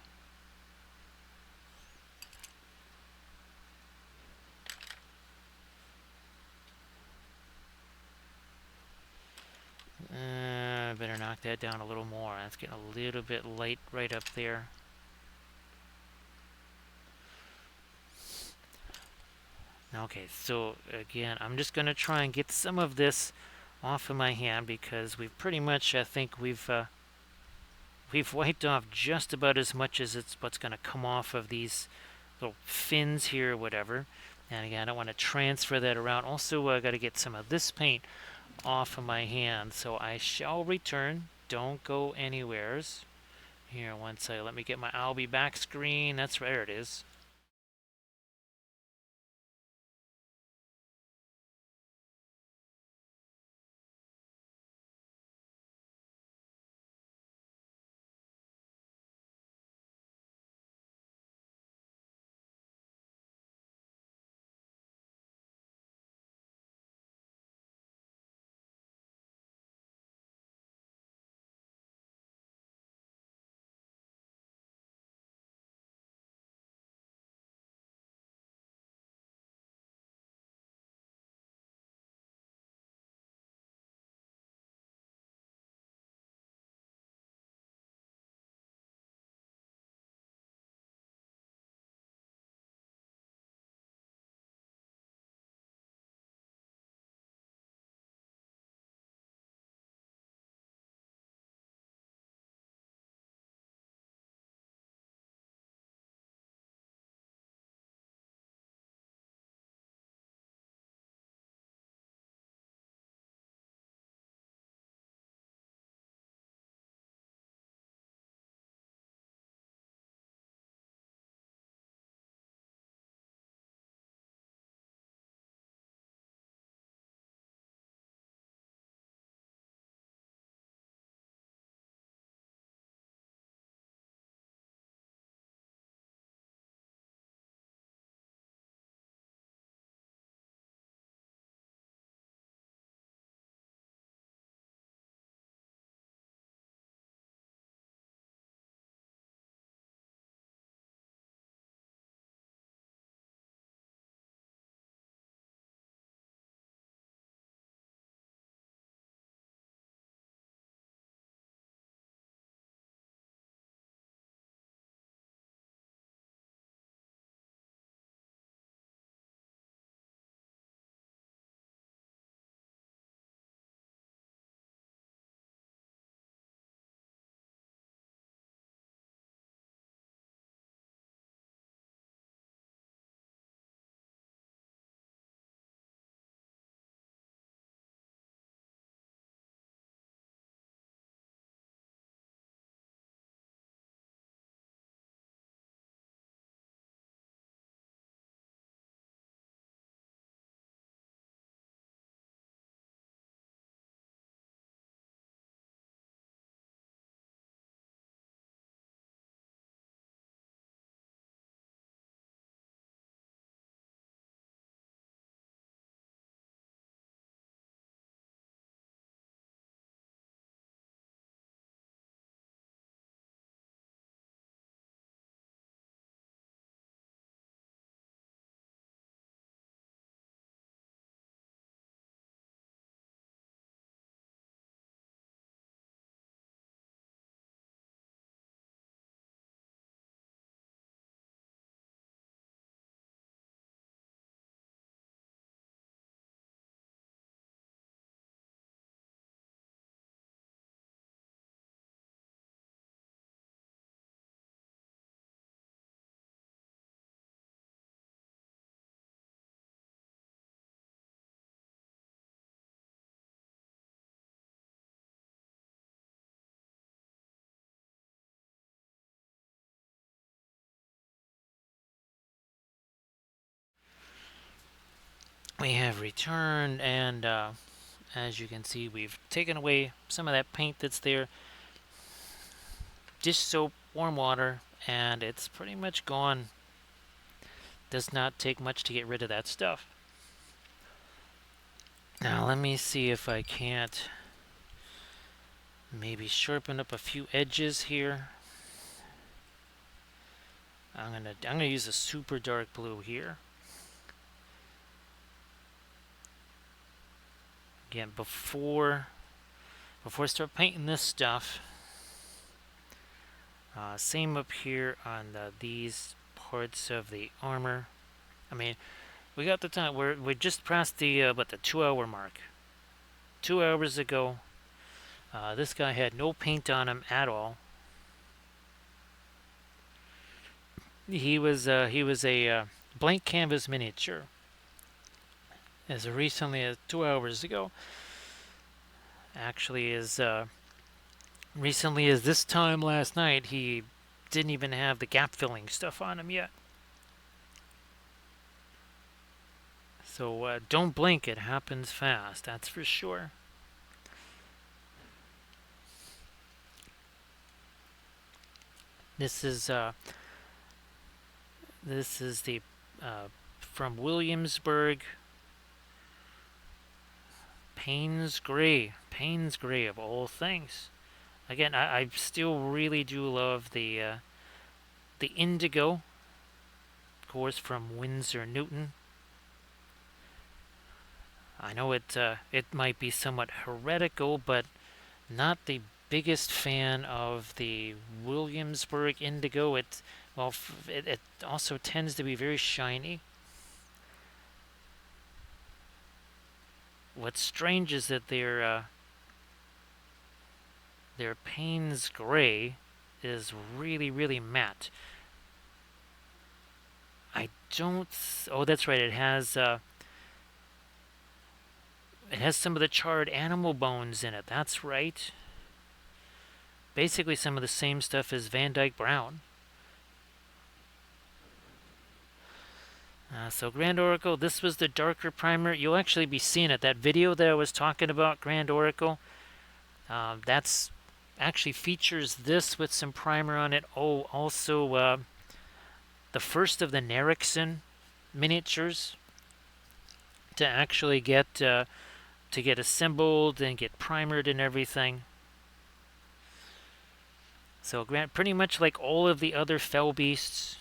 Better knock that down a little more. That's getting a little bit light right up there. Okay, so again, I'm just going to try and get some of this off of my hand because we've pretty much, I think we've wiped off just about as much as it's what's going to come off of these little fins here or whatever. And again, I don't want to transfer that around. Also, I got to get some of this paint off of my hand. So I shall return. Don't go anywheres. Here, once I let me get my Albi back screen. That's where it is. we have returned, and as you can see, we've taken away some of that paint that's there. Dish soap, warm water, and it's pretty much gone. Does not take much to get rid of that stuff. Now let me see if I can't maybe sharpen up a few edges here. I'm gonna use a super dark blue here. Again, before I start painting this stuff, same up here on these parts of the armor. I mean, we got the time. We just passed the the 2-hour mark. 2 hours ago, this guy had no paint on him at all. He was a blank canvas miniature. As recently as 2 hours ago, actually, as recently as this time last night, he didn't even have the gap filling stuff on him yet. So don't blink, it happens fast, that's for sure. This is the from Williamsburg Payne's Gray of all things. Again, I still really do love the indigo, of course, from Winsor Newton. I know it might be somewhat heretical, but not the biggest fan of the Williamsburg indigo. It also tends to be very shiny. What's strange is that their Payne's Gray is really, really matte. I don't. Oh, that's right. It has some of the charred animal bones in it. That's right. Basically, some of the same stuff as Van Dyke Brown. So Grand Oracle, this was the darker primer. You'll actually be seeing it. That video that I was talking about, Grand Oracle, that's actually features this with some primer on it. Oh, also the first of the Nerixon miniatures to actually get assembled and get primered and everything. So pretty much like all of the other Fell Beasts.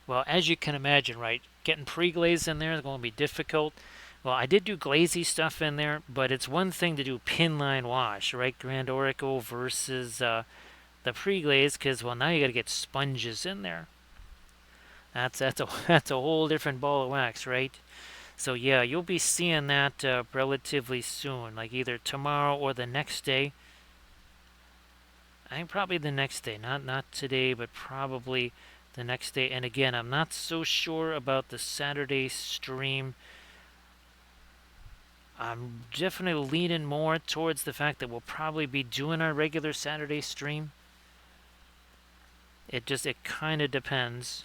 Well, as you can imagine, right, getting pre-glaze in there is going to be difficult. Well, I did do glazy stuff in there, but it's one thing to do pin line wash, right, Grand Oracle, versus the pre-glaze, because, well, now you got to get sponges in there. That's a whole different ball of wax, right? So yeah, you'll be seeing that relatively soon, like either tomorrow or the next day. I think probably the next day, not today, but probably the next day. And again, I'm not so sure about the Saturday stream. I'm definitely leaning more towards the fact that we'll probably be doing our regular Saturday stream. It kind of depends.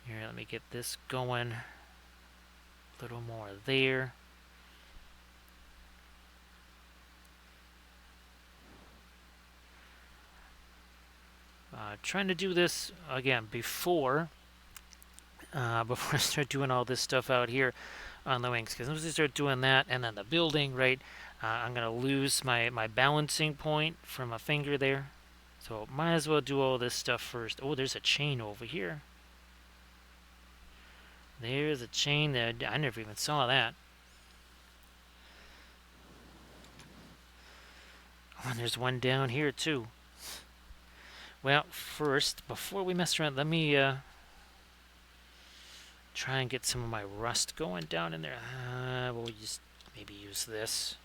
Here, let me get this going. A little more there. Trying to do this again before I start doing all this stuff out here on the wings, because once I start doing that and then the building, right, I'm gonna lose my balancing point from a finger there. So might as well do all this stuff first. Oh, there's a chain over here. There's a chain there. I never even saw that. Oh, and there's one down here too. Well, first, before we mess around, let me try and get some of my rust going down in there. We'll just maybe use this.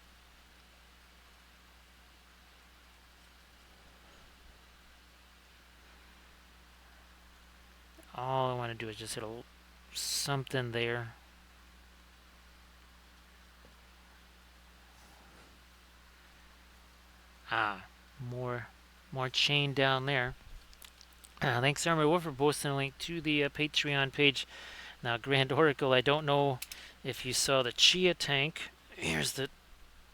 All I want to do is just hit something there. More chain down there. Thanks, Armor Wolf, for posting a link to the Patreon page. Now, Grand Oracle, I don't know if you saw the Chia tank. Here's the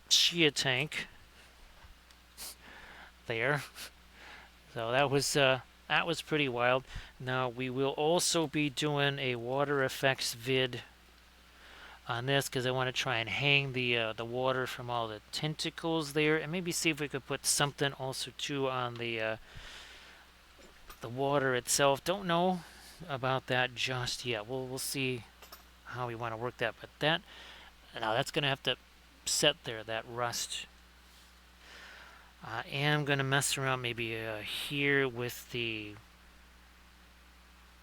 Chia tank there. So that was pretty wild. Now we will also be doing a water effects vid on this because I want to try and hang the water from all the tentacles there, and maybe see if we could put something also too on the water itself. Don't know about that just yet. We'll see how we want to work that. But that now that's gonna have to set there, that rust. I am gonna mess around maybe here with the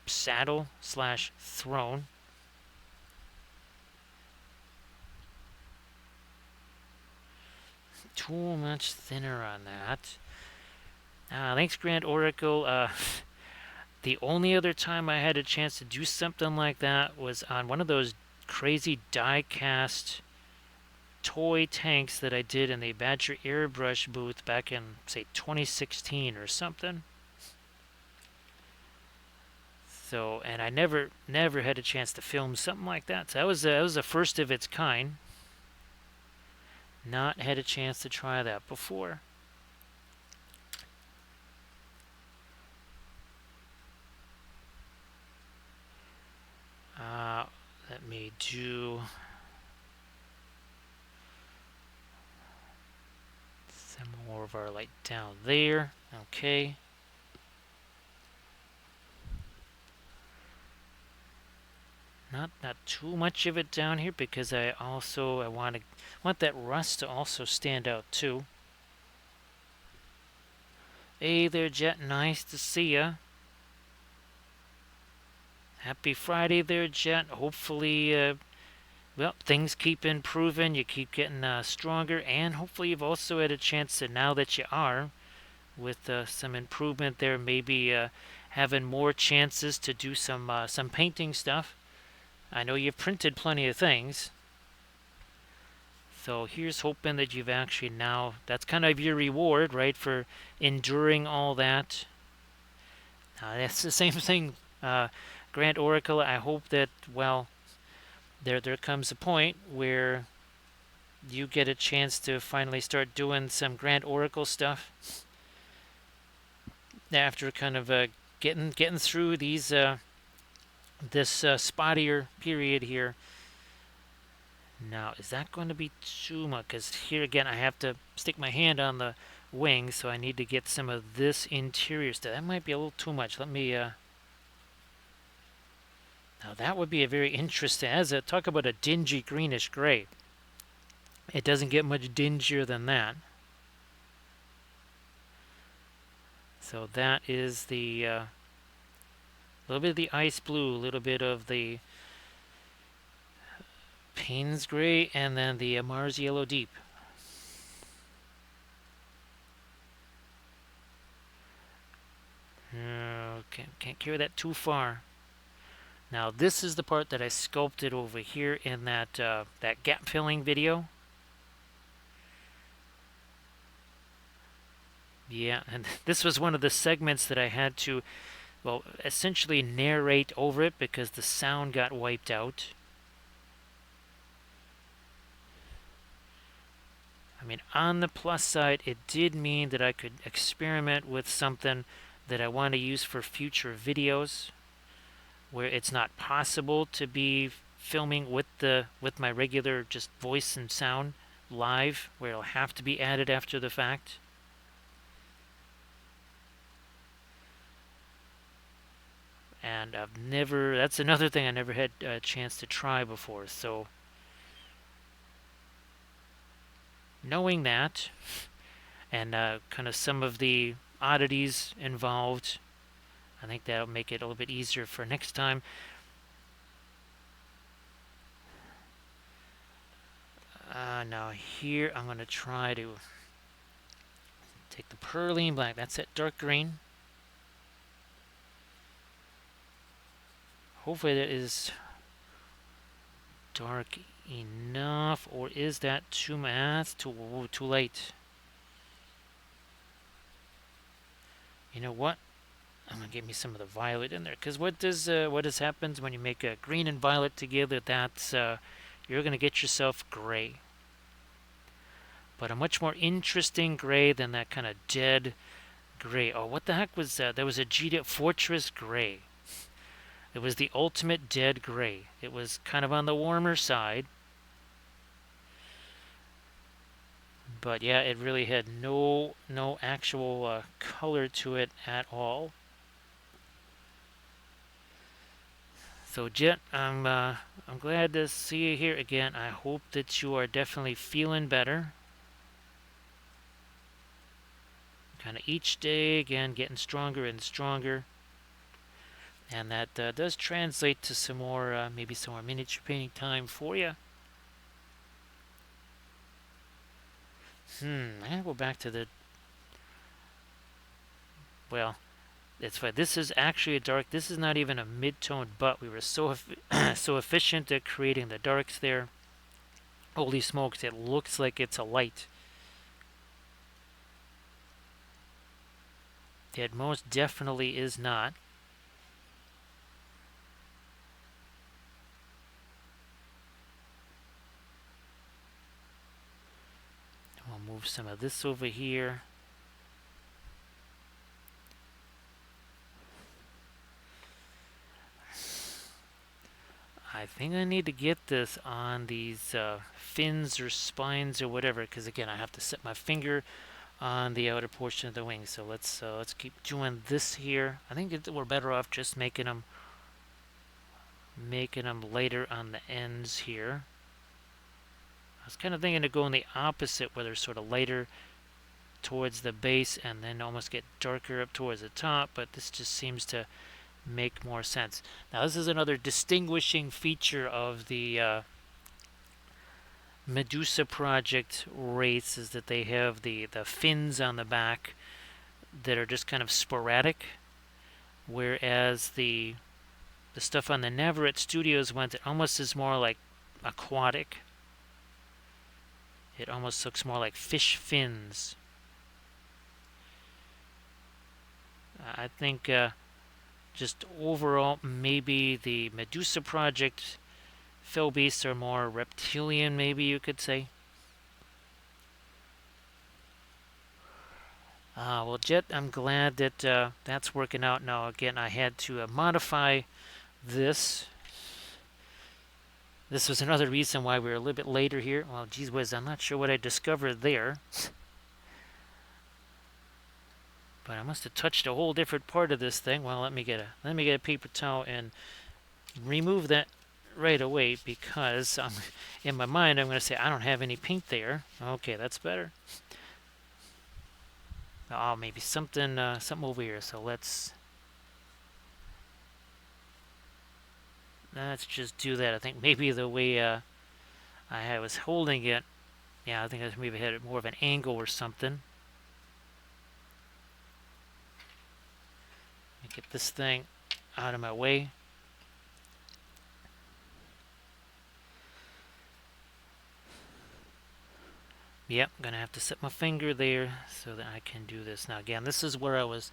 saddle slash throne. Too much thinner on that. Thanks, Grand Oracle. The only other time I had a chance to do something like that was on one of those crazy die-cast toy tanks that I did in the Badger airbrush booth back in, say, 2016 or something. So, and I never had a chance to film something like that. So that was the first of its kind. Not had a chance to try that before. Let me do some more of our light down there. Okay. Not too much of it down here because I want that rust to also stand out too. Hey there, Jet. Nice to see ya. Happy Friday there, Jet. Hopefully, well, things keep improving. You keep getting stronger, and hopefully you've also had a chance to, now that you are, with some improvement there, maybe having more chances to do some painting stuff. I know you've printed plenty of things. So here's hoping that you've actually now, that's kind of your reward, right, for enduring all that. That's the same thing, Grand Oracle. I hope that, well, there comes a point where you get a chance to finally start doing some Grand Oracle stuff after kind of getting through these this spottier period here. Now, is that going to be too much? Because here again, I have to stick my hand on the wing, so I need to get some of this interior stuff. That might be a little too much. Let me. Now, that would be a very interesting. Talk about a dingy greenish gray. It doesn't get much dingier than that. So that is the little bit of the ice blue, a little bit of the Payne's gray, and then the Mars yellow deep. Can't carry that too far. Now this is the part that I sculpted over here in that that gap filling video. Yeah, and this was one of the segments that I had to, well, essentially narrate over it because the sound got wiped out. I mean, on the plus side, it did mean that I could experiment with something that I want to use for future videos where it's not possible to be filming with my regular just voice and sound live, where it'll have to be added after the fact. And that's another thing I never had a chance to try before. So knowing that, and kind of some of the oddities involved, I think that'll make it a little bit easier for next time. Now here I'm going to try to take the Perlene black. That's that dark green. Hopefully that is dark enough, or is that too much? Too late. You know what? I'm gonna get me some of the violet in there, because what happens when you make a green and violet together? That's you're gonna get yourself gray, but a much more interesting gray than that kind of dead gray. Oh, what the heck was that? There was a Fortress Gray. It was the ultimate dead gray. It was kind of on the warmer side, but yeah, it really had no actual color to it at all. So Jet, I'm glad to see you here again. I hope that you are definitely feeling better. Kind of each day again, getting stronger and stronger, and that does translate to some more, maybe some more miniature painting time for you. I'm gonna go back to the. Well, that's why this is actually a dark. This is not even a mid-tone, but we were so so efficient at creating the darks there. Holy smokes! It looks like it's a light. It most definitely is not. We'll move some of this over here. I think I need to get this on these fins or spines or whatever, because again, I have to set my finger on the outer portion of the wing. So let's keep doing this here. I think we're better off just making them lighter on the ends here. I was kind of thinking of going the opposite, where they're sort of lighter towards the base and then almost get darker up towards the top, but this just seems to make more sense. Now, this is another distinguishing feature of the Medusa Project race, is that they have the fins on the back that are just kind of sporadic, whereas the stuff on the Navarrete Studios ones, it almost is more like aquatic. It almost looks more like fish fins. I think just overall, maybe the Medusa Project Fell Beasts are more reptilian, maybe you could say. Well, Jet, I'm glad that that's working out now. Again, I had to modify this. This was another reason why we were a little bit later here. Well, geez whiz, I'm not sure what I discovered there. But I must have touched a whole different part of this thing. Well, let me get a paper towel and remove that right away, because in my mind I'm going to say I don't have any paint there. Okay, that's better. Oh, maybe something over here. So let's just do that. I think maybe the way I was holding it, yeah, I think I maybe had it more of an angle or something. Get this thing out of my way. Yep, I'm gonna have to set my finger there so that I can do this. Now again, this is where I was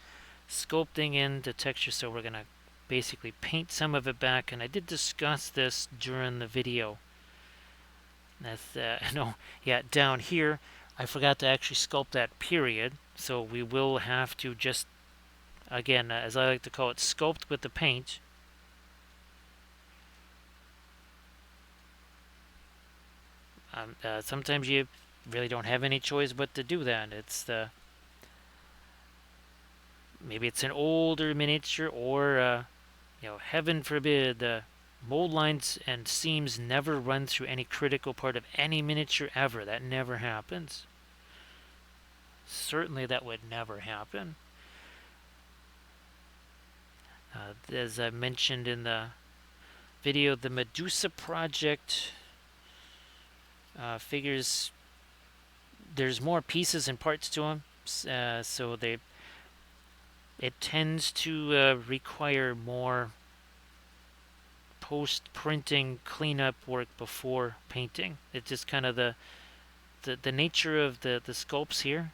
sculpting in the texture, so we're gonna basically paint some of it back, and I did discuss this during the video. That's no, yeah, down here I forgot to actually sculpt that period, so we will have to just, again, as I like to call it, sculpt with the paint. Sometimes you really don't have any choice but to do that. It's maybe it's an older miniature, or heaven forbid, mold lines and seams never run through any critical part of any miniature ever. That never happens. Certainly that would never happen. As I mentioned in the video, the Medusa Project figures, there's more pieces and parts to them, so it tends to require more post-printing cleanup work before painting. It's just kind of the nature of the sculpts here.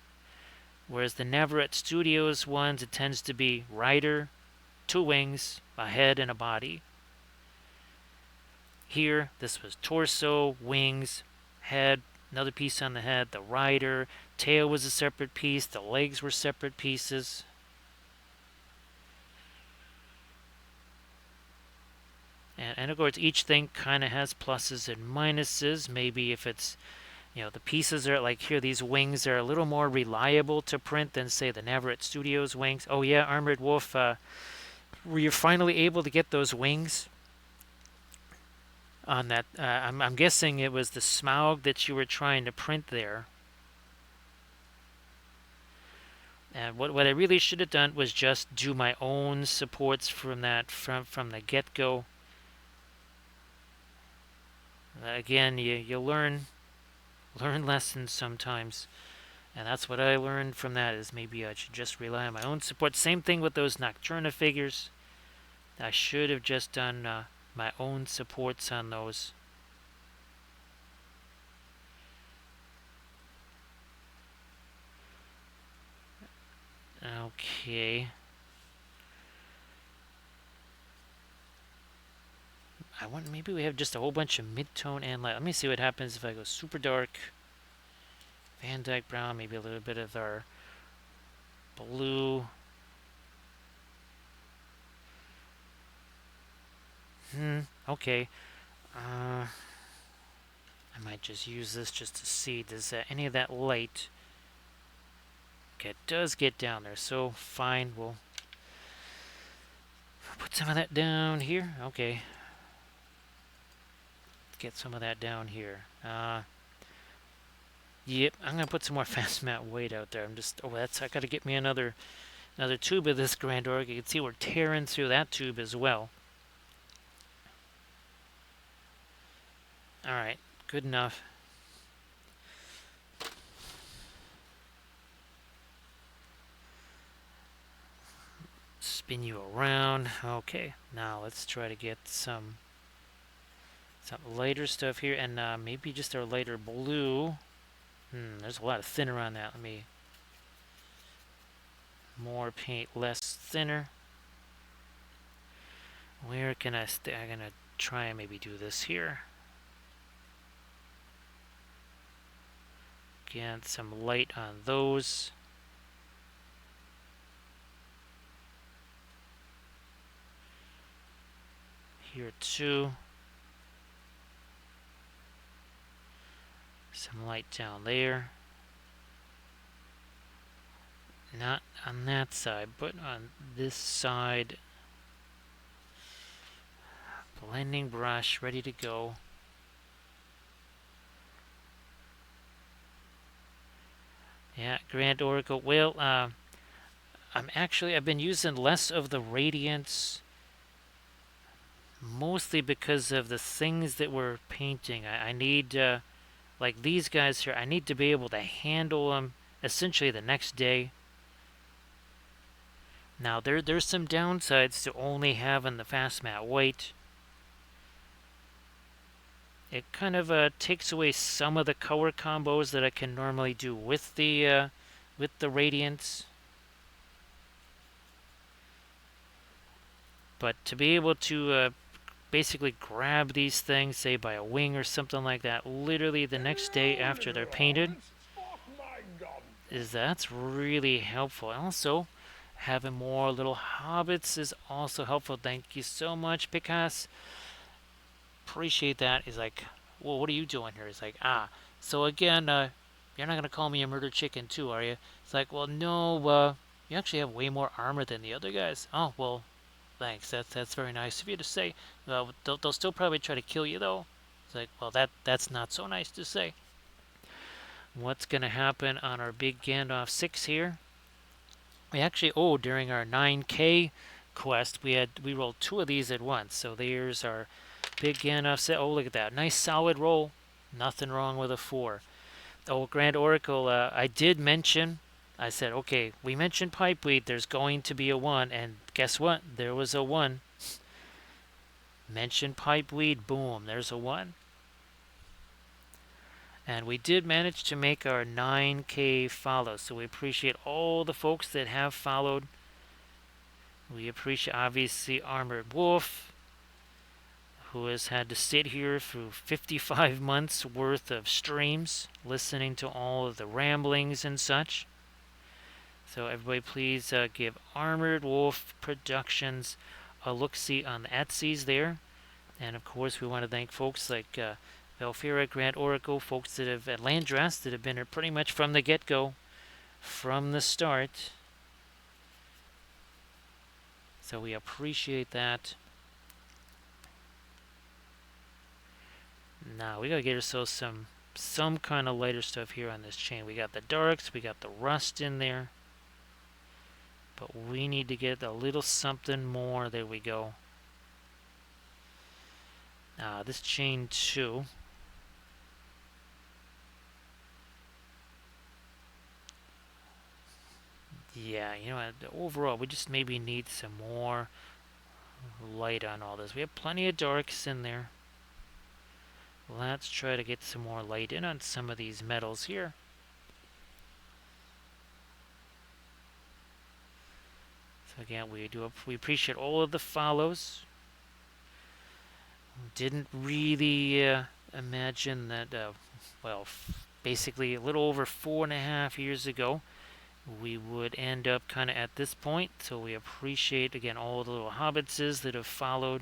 Whereas the Navarrete Studios ones, it tends to be rider, two wings, a head, and a body. Here, this was torso, wings, head, another piece on the head, the rider, tail was a separate piece, the legs were separate pieces. And of course, each thing kind of has pluses and minuses. Maybe if it's, the pieces are like here, these wings are a little more reliable to print than, say, the Navarrete Studios wings. Oh, yeah, Armored Wolf, were you finally able to get those wings on that? I'm guessing it was the Smaug that you were trying to print there. And what I really should have done was just do my own supports from that from the get-go. Again, you learn lessons sometimes, and that's what I learned from that. Is maybe I should just rely on my own support. Same thing with those Nocturna figures. I should have just done my own supports on those. Okay. Maybe we have just a whole bunch of mid-tone and light. Let me see what happens if I go super dark. Van Dyke brown, maybe a little bit of our blue. Okay. I might just use this just to see, does any of that light... Okay, it does get down there, so fine, we'll put some of that down here. Okay. Get some of that down here. Yep, I'm gonna put some more fast matte weight out there. I gotta get me another tube of this Grand Orc. You can see we're tearing through that tube as well. Alright, good enough. Spin you around. Okay, now let's try to get some lighter stuff here, and maybe just our lighter blue. There's a lot of thinner on that. Let me... More paint, less thinner. Where can I stay? I'm gonna try and maybe do this here. Get some light on those. Here too. Some light down there. Not on that side, but on this side. Blending brush, ready to go. Yeah, Grand Oracle. Well, I've been using less of the Radiance, mostly because of the things that we're painting. I need, like these guys here, I need to be able to handle them essentially the next day. Now, there's some downsides to only having the fast matte weight. It kind of takes away some of the color combos that I can normally do with the Radiance. But to be able to basically grab these things, say by a wing or something like that, literally the next day after they're painted, that's really helpful. Also, having more little hobbits is also helpful. Thank you so much, Picasso. Appreciate that. He's like, well, what are you doing here? He's like, so again, you're not going to call me a murder chicken too, are you? It's like, well, no, you actually have way more armor than the other guys. Oh, well, thanks. That's very nice of you to say. They'll still probably try to kill you, though. It's like, well, that's not so nice to say. What's going to happen on our big Gandalf 6 here? We actually, during our 9K quest, we rolled 2 of these at once. So there's our big Gandalf set. Oh, look at that. Nice solid roll. Nothing wrong with a 4. Oh, Grand Oracle, I did mention, I said, okay, we mentioned Pipeweed. There's going to be a 1. And guess what? There was a 1. Mentioned Pipeweed. Boom. There's a 1. And we did manage to make our 9K follows, so we appreciate all the folks that have followed. We appreciate, obviously, Armored Wolf, who has had to sit here through 55 months worth of streams, listening to all of the ramblings and such. So everybody please give Armored Wolf Productions a look-see on the Etsy's there. And of course, we want to thank folks like Valfira, Grant Oracle, folks that have at Landress that have been here pretty much from the get-go, from the start. So we appreciate that. Now we gotta get ourselves some kind of lighter stuff here on this chain. We got the darks, we got the rust in there, but we need to get a little something more. There we go. This chain too. Yeah, you know what? Overall, we just maybe need some more light on all this. We have plenty of darks in there. Let's try to get some more light in on some of these metals here. So again, we appreciate all of the follows. Didn't really imagine that. Well, basically a little over 4.5 years ago, we would end up kind of at this point. So we appreciate again all the little hobbitses that have followed.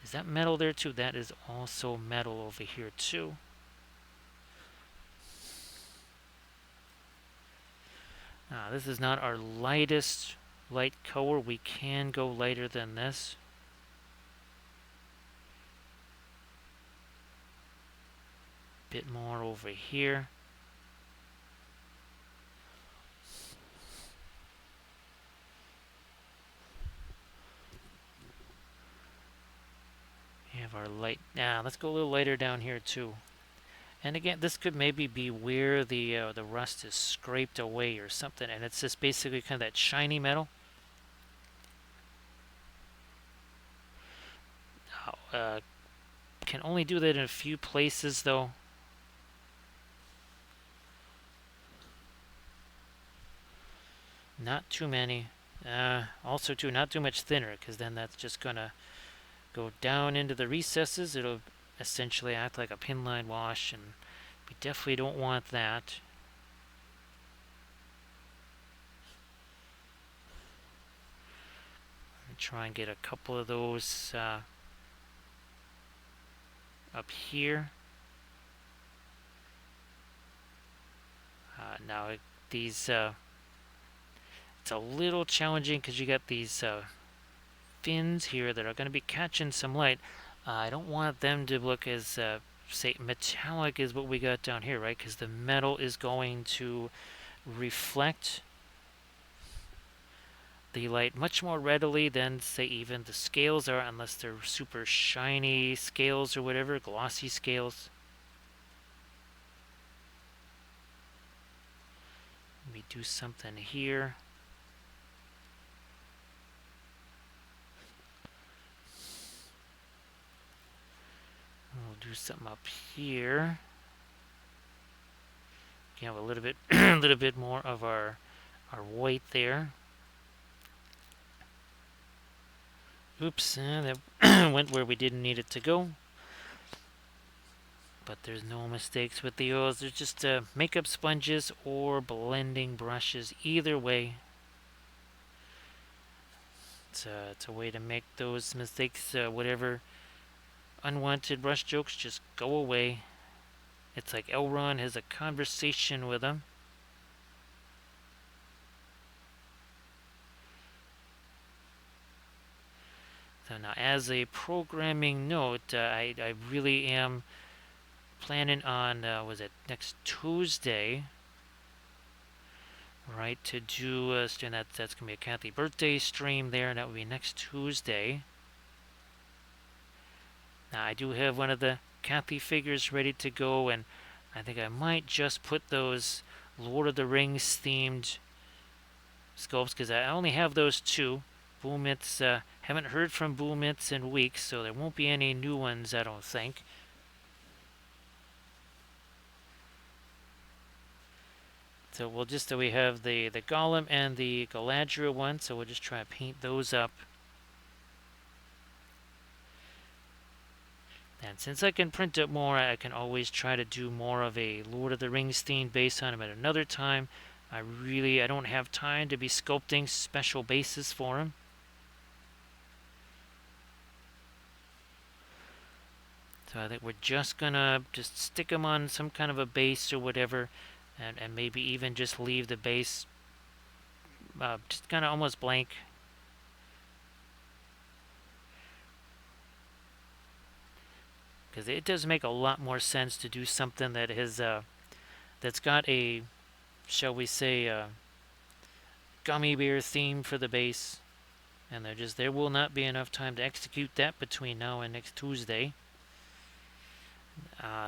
Is that metal there too? That is also metal over here too. This is not our lightest light color. We can go lighter than this. Bit more over here. We have our light. Now let's go a little lighter down here too. And again, this could maybe be where the rust is scraped away or something, and it's just basically kind of that shiny metal. Can only do that in a few places though. Not too many. Also too, not too much thinner, because then that's just gonna go down into the recesses. It'll essentially act like a pinline wash, and we definitely don't want that. Try and get a couple of those up here. Now these it's a little challenging because you got these fins here that are going to be catching some light. I don't want them to look as say metallic as what we got down here, right? Because the metal is going to reflect the light much more readily than, say, even the scales are, unless they're super shiny scales or whatever, glossy scales. Let me do something here. We'll do something up here. You have a little bit, a little bit more of our white there. Oops, that went where we didn't need it to go. But there's no mistakes with the oils. They're just makeup sponges or blending brushes. Either way, it's a way to make those mistakes, whatever unwanted brush strokes, just go away. It's like Elrond has a conversation with them. So now, as a programming note, I really am planning on, was it next Tuesday, right, to do, that's going to be a Kathy birthday stream there, and that will be next Tuesday. Now, I do have one of the Kathy figures ready to go, and I think I might just put those Lord of the Rings themed sculpts, because I only have those two. Boomits Haven't heard from Boomits in weeks, so there won't be any new ones, I don't think. So we'll just, we have the Golem and the Galadriel one, so we'll just try to paint those up. And since I can print up more, I can always try to do more of a Lord of the Rings theme based on them at another time. I don't have time to be sculpting special bases for them. So I think we're just gonna just stick them on some kind of a base or whatever, and maybe even just leave the base just kind of almost blank. Because it does make a lot more sense to do something that has that's got a, shall we say, gummy bear theme for the base, and there will not be enough time to execute that between now and next Tuesday.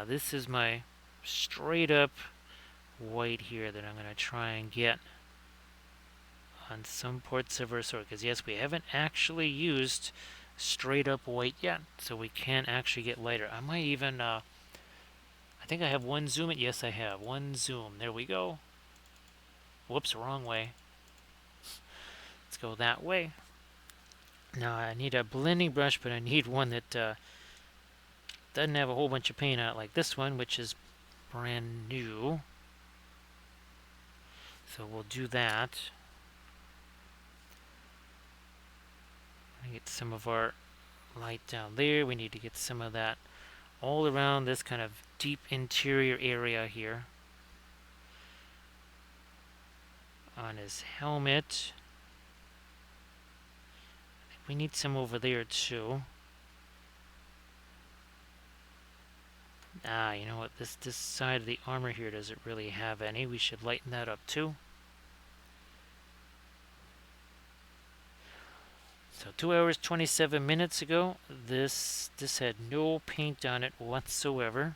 This is my straight up white here that I'm going to try and get on some parts of our sword, because yes, we haven't actually used straight up white yet, so we can actually get lighter. I might even I think I have one zoom it. Yes, I have one zoom. There we go. Whoops, wrong way. Let's go that way. Now I need a blending brush, but I need one that doesn't have a whole bunch of paint on it like this one, which is brand new. So we'll do that. Get some of our light down there. We need to get some of that all around this kind of deep interior area here. On his helmet. We need some over there too. You know what? This side of the armor here doesn't really have any. We should lighten that up too. So 2 hours 27 minutes ago, this had no paint on it whatsoever.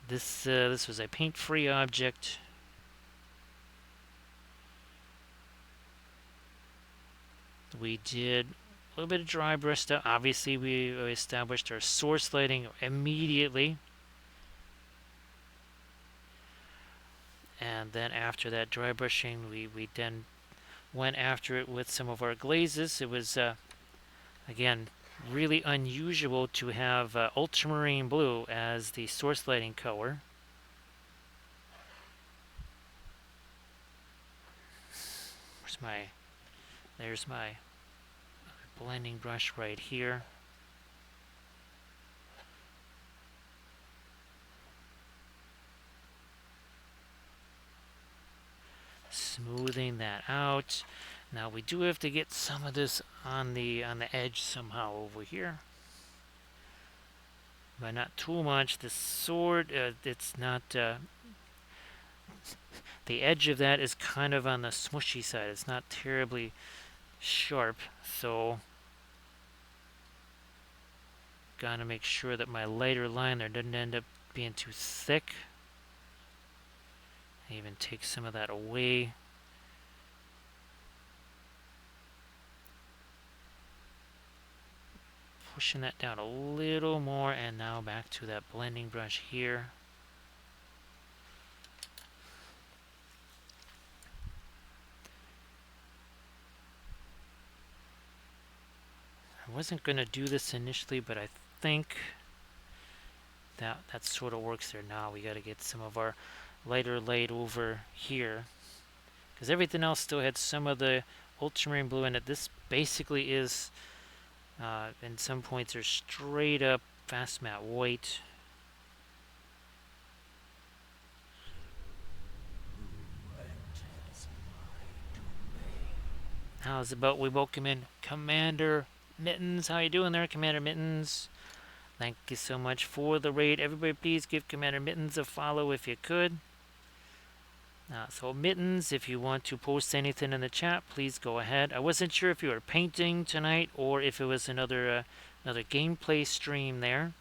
This was a paint-free object. We did a little bit of dry brush stuff. Obviously, we established our source lighting immediately. And then after that dry brushing, we then went after it with some of our glazes. It was, again, really unusual to have ultramarine blue as the source lighting color. There's my blending brush right here. Smoothing that out. Now we do have to get some of this on the edge somehow over here, but not too much. The sword, it's not. The edge of that is kind of on the smushy side. It's not terribly sharp, so gotta make sure that my lighter line there doesn't end up being too thick. I even take some of that away. Pushing that down a little more, and now back to that blending brush here. I wasn't going to do this initially, but I think that sort of works there. Now we got to get some of our lighter light over here, because everything else still had some of the ultramarine blue in it. This basically is, in some points, are straight up fast matte white. How's about we welcome in Commander Mittens? How you doing there, Commander Mittens? Thank you so much for the raid. Everybody please give Commander Mittens a follow if you could. So Mittens, if you want to post anything in the chat, please go ahead. I wasn't sure if you were painting tonight or if it was another gameplay stream there.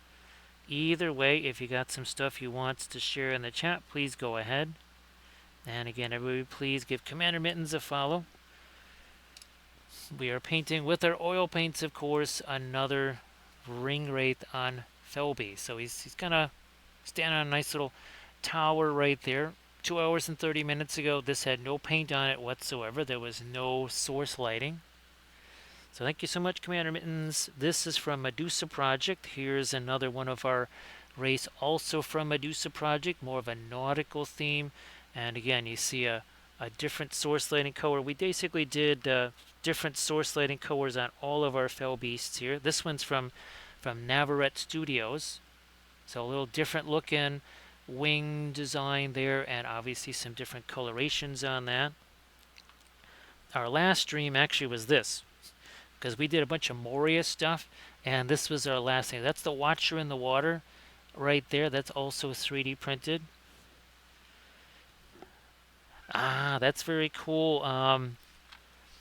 Either way, if you got some stuff you want to share in the chat, please go ahead. And again, everybody please give Commander Mittens a follow. we are painting with our oil paints, of course, another ring wraith on Fell Beast. So he's kind of standing on a nice little tower right there. 2 hours and 30 minutes ago, this had no paint on it whatsoever. There was no source lighting. So thank you so much, Commander Mittens. This is from Medusa Project. Here's another one of our race, also from Medusa Project, more of a nautical theme. And again, you see a different source lighting color. We basically did different source lighting colors on all of our Fell Beasts here. This one's from Navarrete Studios. So a little different looking wing design there, and obviously some different colorations on that. Our last stream actually was this, because we did a bunch of Moria stuff, and this was our last thing. That's the Watcher in the water right there. That's also 3D printed. Ah, that's very cool.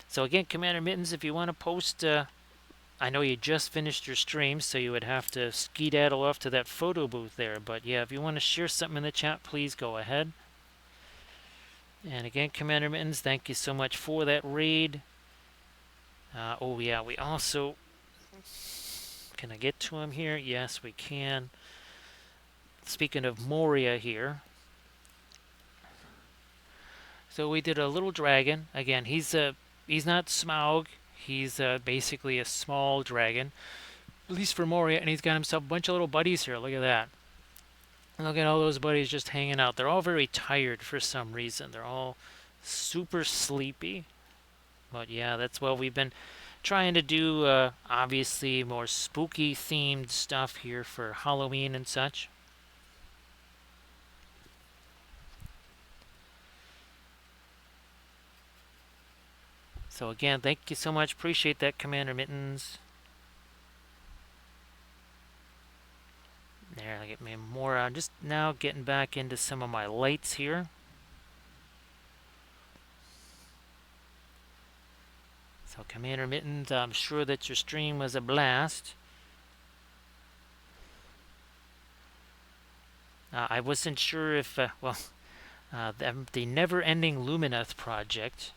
So again, Commander Mittens, if you want to post, I know you just finished your stream, so you would have to skedaddle off to that photo booth there. But yeah, if you want to share something in the chat, please go ahead. And again, Commander Mittens, thank you so much for that raid. Oh yeah, we also... Can I get to him here? Yes, we can. Speaking of Moria here. So we did a little dragon. Again, he's not Smaug. He's basically a small dragon, at least for Moria, and he's got himself a bunch of little buddies here. Look at that. Look at all those buddies just hanging out. They're all very tired for some reason. They're all super sleepy. But yeah, that's what we've been trying to do. Obviously, more spooky themed stuff here for Halloween and such. So again, thank you so much. Appreciate that, Commander Mittens. There, I get me more. I'm just now getting back into some of my lights here. So Commander Mittens, I'm sure that your stream was a blast. I wasn't sure if, the never-ending Lumineth project.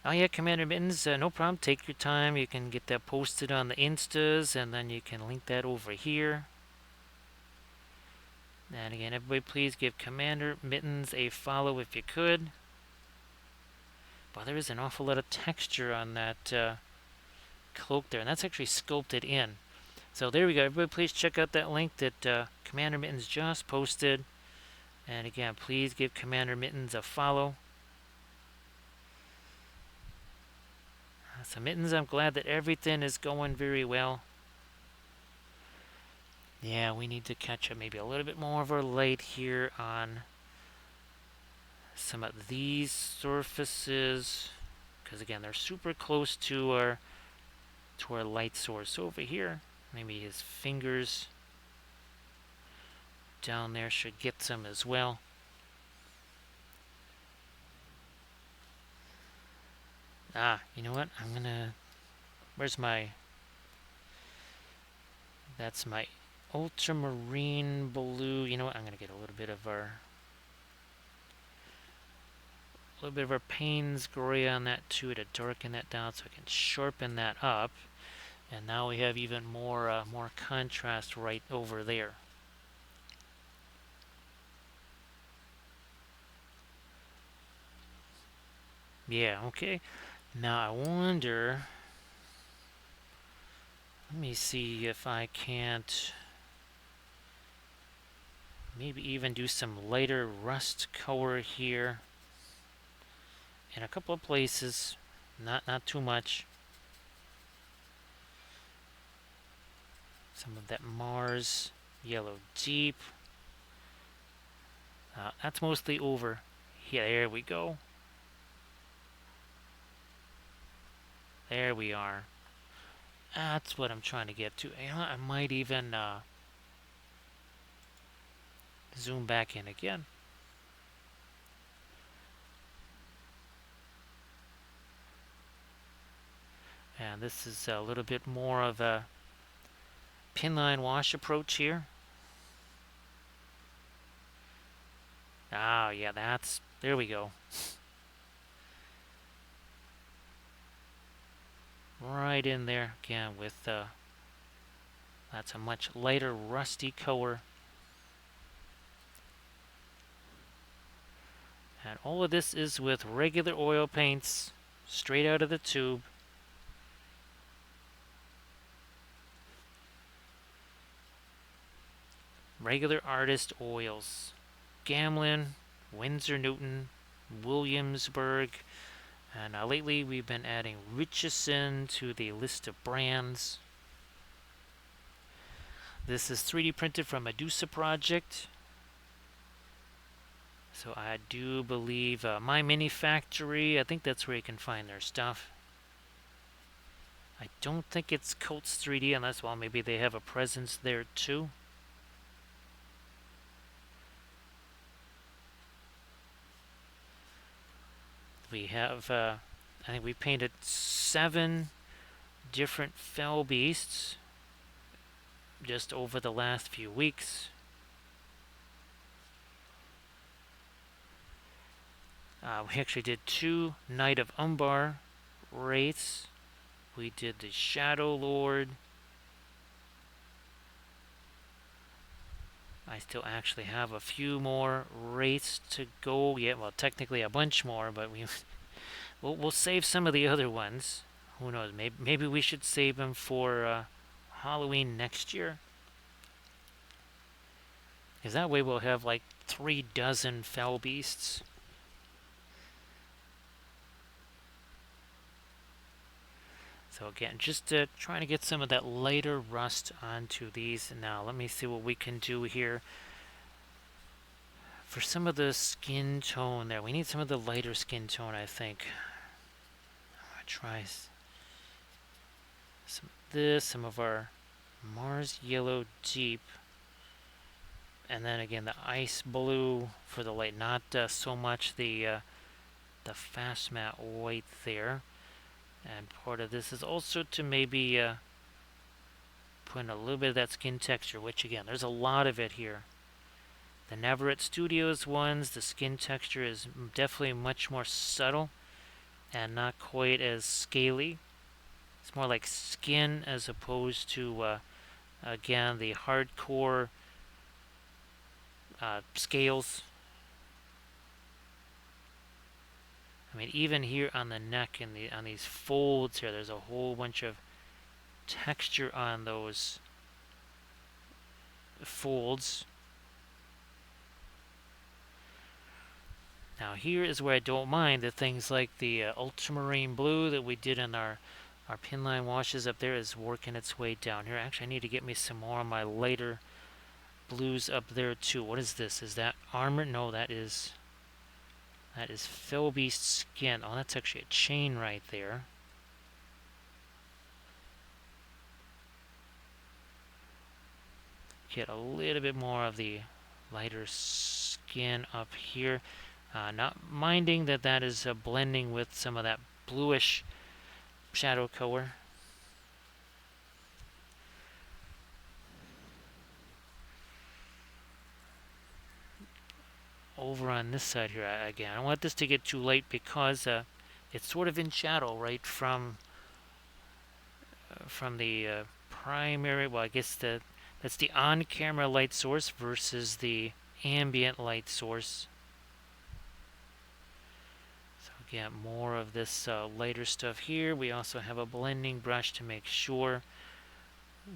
Oh yeah, Commander Mittens, no problem. Take your time. You can get that posted on the Instas, and then you can link that over here. And again, everybody please give Commander Mittens a follow if you could. Well, there is an awful lot of texture on that cloak there, and that's actually sculpted in. So there we go. Everybody please check out that link that Commander Mittens just posted. And again, please give Commander Mittens a follow. So Mittens, I'm glad that everything is going very well. Yeah, we need to catch up maybe a little bit more of our light here on some of these surfaces, because again, they're super close to our light source over here. Maybe his fingers down there should get some as well. Ah, you know what? I'm gonna... Where's my... That's my ultramarine blue. You know what? I'm gonna get a little bit of our... Payne's gray on that too to darken that down so I can sharpen that up. And now we have even more contrast right over there. Yeah, okay. Now I wonder... Let me see if I can't... Maybe even do some lighter rust color here. In a couple of places. Not too much. Some of that Mars yellow deep. That's mostly over. Yeah, there we go. There we are. That's what I'm trying to get to. You know, I might even zoom back in again. And this is a little bit more of a pinline wash approach here. Ah, yeah, there we go. right in there again with that's a much lighter rusty color. And all of this is with regular oil paints, straight out of the tube. Regular artist oils. Gamlin, Winsor Newton, Williamsburg, and lately we've been adding Richardson to the list of brands. This is 3D printed from Medusa Project. So I do believe My Mini Factory, I think that's where you can find their stuff. I don't think it's Coats 3D unless, well, maybe they have a presence there too. We have, I think we painted 7 different Fell Beasts just over the last few weeks. We actually did 2 Knight of Umbar wraiths. We did the Shadow Lord. I still actually have a few more wraiths to go. Yeah, well, technically a bunch more, but we'll save some of the other ones. Who knows? Maybe we should save them for Halloween next year. Because that way we'll have like 3 dozen Fell Beasts. So again, just trying to get some of that lighter rust onto these. Now, let me see what we can do here. For some of the skin tone there, we need some of the lighter skin tone, I think. I'm going to try some of this, some of our Mars Yellow Deep. And then again, the Ice Blue for the light, not so much the Fast Matte White there. And part of this is also to maybe put in a little bit of that skin texture, which again, there's a lot of it here. The Navarrete Studios ones, the skin texture is definitely much more subtle and not quite as scaly. It's more like skin as opposed to, again, the hardcore scales. I mean, even here on the neck and on these folds here, there's a whole bunch of texture on those folds. Now here is where I don't mind the things like the ultramarine blue that we did in our pinline washes up there is working its way down here. Actually, I need to get me some more of my lighter blues up there too. What is this? Is that armor? No, that is Fell Beast skin. Oh, that's actually a chain right there. Get a little bit more of the lighter skin up here. Not minding that is blending with some of that bluish shadow color. Over on this side here, again, I don't want this to get too light because it's sort of in shadow right from the primary, well, I guess that's the on-camera light source versus the ambient light source. So again, more of this lighter stuff here. We also have a blending brush to make sure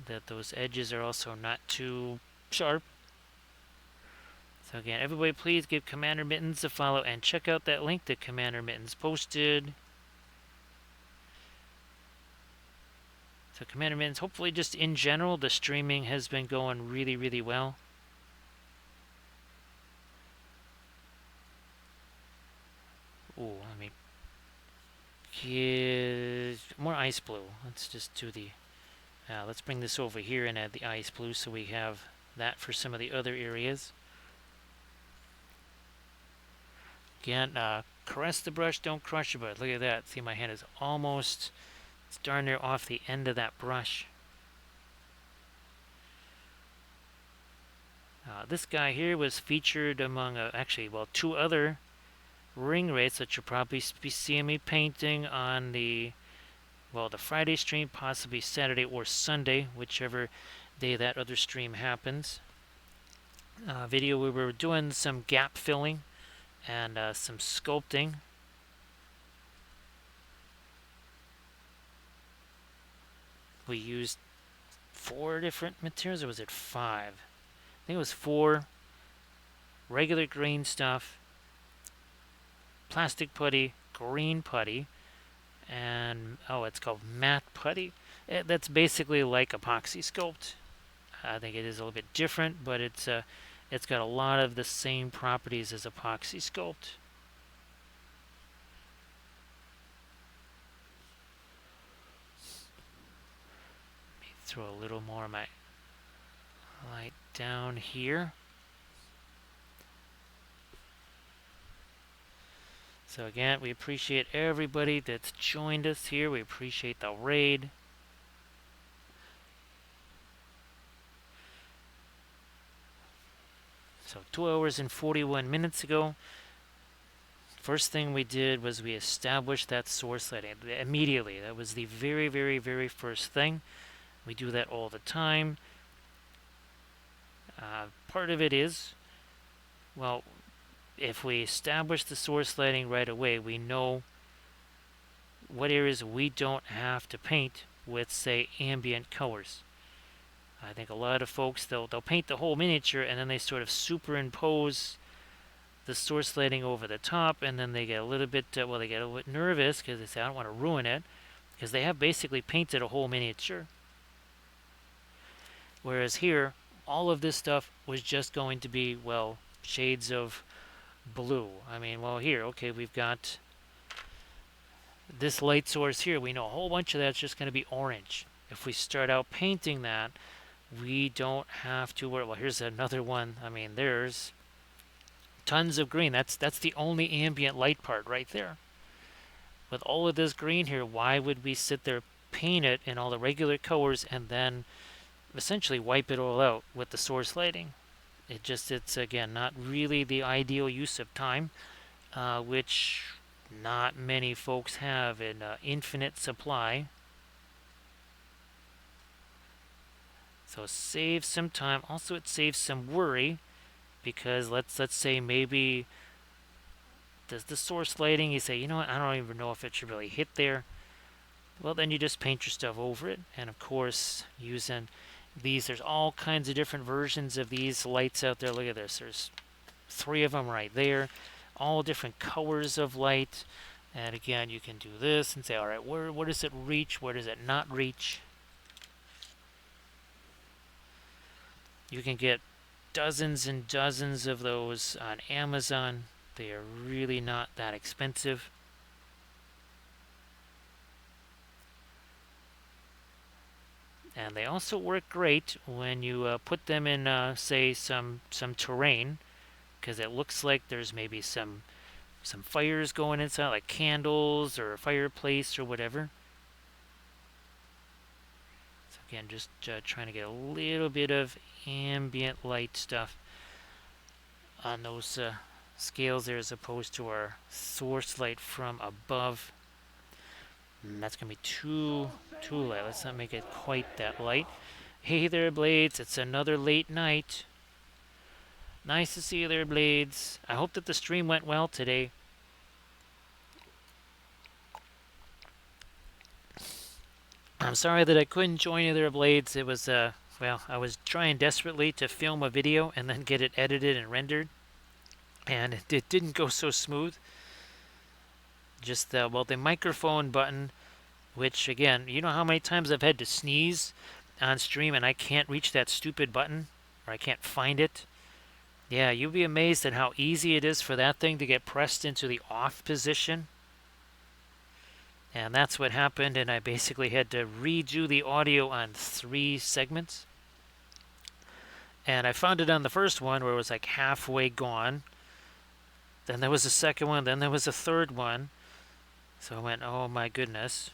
that those edges are also not too sharp. So again, everybody please give Commander Mittens a follow and check out that link that Commander Mittens posted. So Commander Mittens, hopefully just in general, the streaming has been going really, really well. Ooh, let me get more ice blue. Let's just do the, let's bring this over here and add the ice blue so we have that for some of the other areas. Again, caress the brush, don't crush the brush. Look at that. See, my hand is almost, it's darn near off the end of that brush. This guy here was featured among, actually, well, 2 other ring wraiths that you'll probably be seeing me painting on the well, the Friday stream, possibly Saturday or Sunday, whichever day that other stream happens. Video we were doing some gap filling and some sculpting. We used 4 different materials, or was it 5? I think it was 4. Regular green stuff, plastic putty, green putty, and it's called matte putty. That's basically like epoxy sculpt. I think it is a little bit different, but it's got a lot of the same properties as epoxy sculpt. Let me throw a little more of my light down here. So again, we appreciate everybody that's joined us here. We appreciate the raid. So 2 hours and 41 minutes ago, first thing we did was we established that source lighting immediately. That was the very, very, very first thing. We do that all the time. Part of it is, well, if we establish the source lighting right away, we know what areas we don't have to paint with, say, ambient colors. I think a lot of folks, they'll paint the whole miniature and then they sort of superimpose the source lighting over the top, and then they get a little bit, they get a little bit nervous because they say, I don't want to ruin it, because they have basically painted a whole miniature. Whereas here, all of this stuff was just going to be, well, shades of blue. I mean, well, here, okay, we've got this light source here. We know a whole bunch of that's just going to be orange. If we start out painting that, we don't have to worry. Well, here's another one. I mean, there's tons of green. That's the only ambient light part right there. With all of this green here, why would we sit there, paint it in all the regular colors, and then essentially wipe it all out with the source lighting? It's again not really the ideal use of time, which not many folks have in infinite supply. So save some time. Also, it saves some worry, because let's say maybe does the source lighting, you say, you know what, I don't even know if it should really hit there. Well, then you just paint your stuff over it. And of course, using these, there's all kinds of different versions of these lights out there. Look at this. There's 3 of them right there. All different colors of light. And again, you can do this and say, all right, where does it reach? Where does it not reach? You can get dozens and dozens of those on Amazon. They are really not that expensive. And they also work great when you put them in, say, some terrain, because it looks like there's maybe some fires going inside, like candles or a fireplace or whatever. So again, just trying to get a little bit of ambient light stuff on those scales there, as opposed to our source light from above. And that's going to be too light. Let's not make it quite that light. Hey there, Blades. It's another late night. Nice to see you there, Blades. I hope that the stream went well today. I'm sorry that I couldn't join you there, Blades. It was, well, I was trying desperately to film a video and then get it edited and rendered, and it didn't go so smooth. Just, well, the microphone button, which, again, you know how many times I've had to sneeze on stream and I can't reach that stupid button, or I can't find it? Yeah, you'll be amazed at how easy it is for that thing to get pressed into the off position. And that's what happened, and I basically had to redo the audio on 3 segments. And I found it on the first one where it was like halfway gone. Then there was a second one, then there was a third one. So I went, oh my goodness.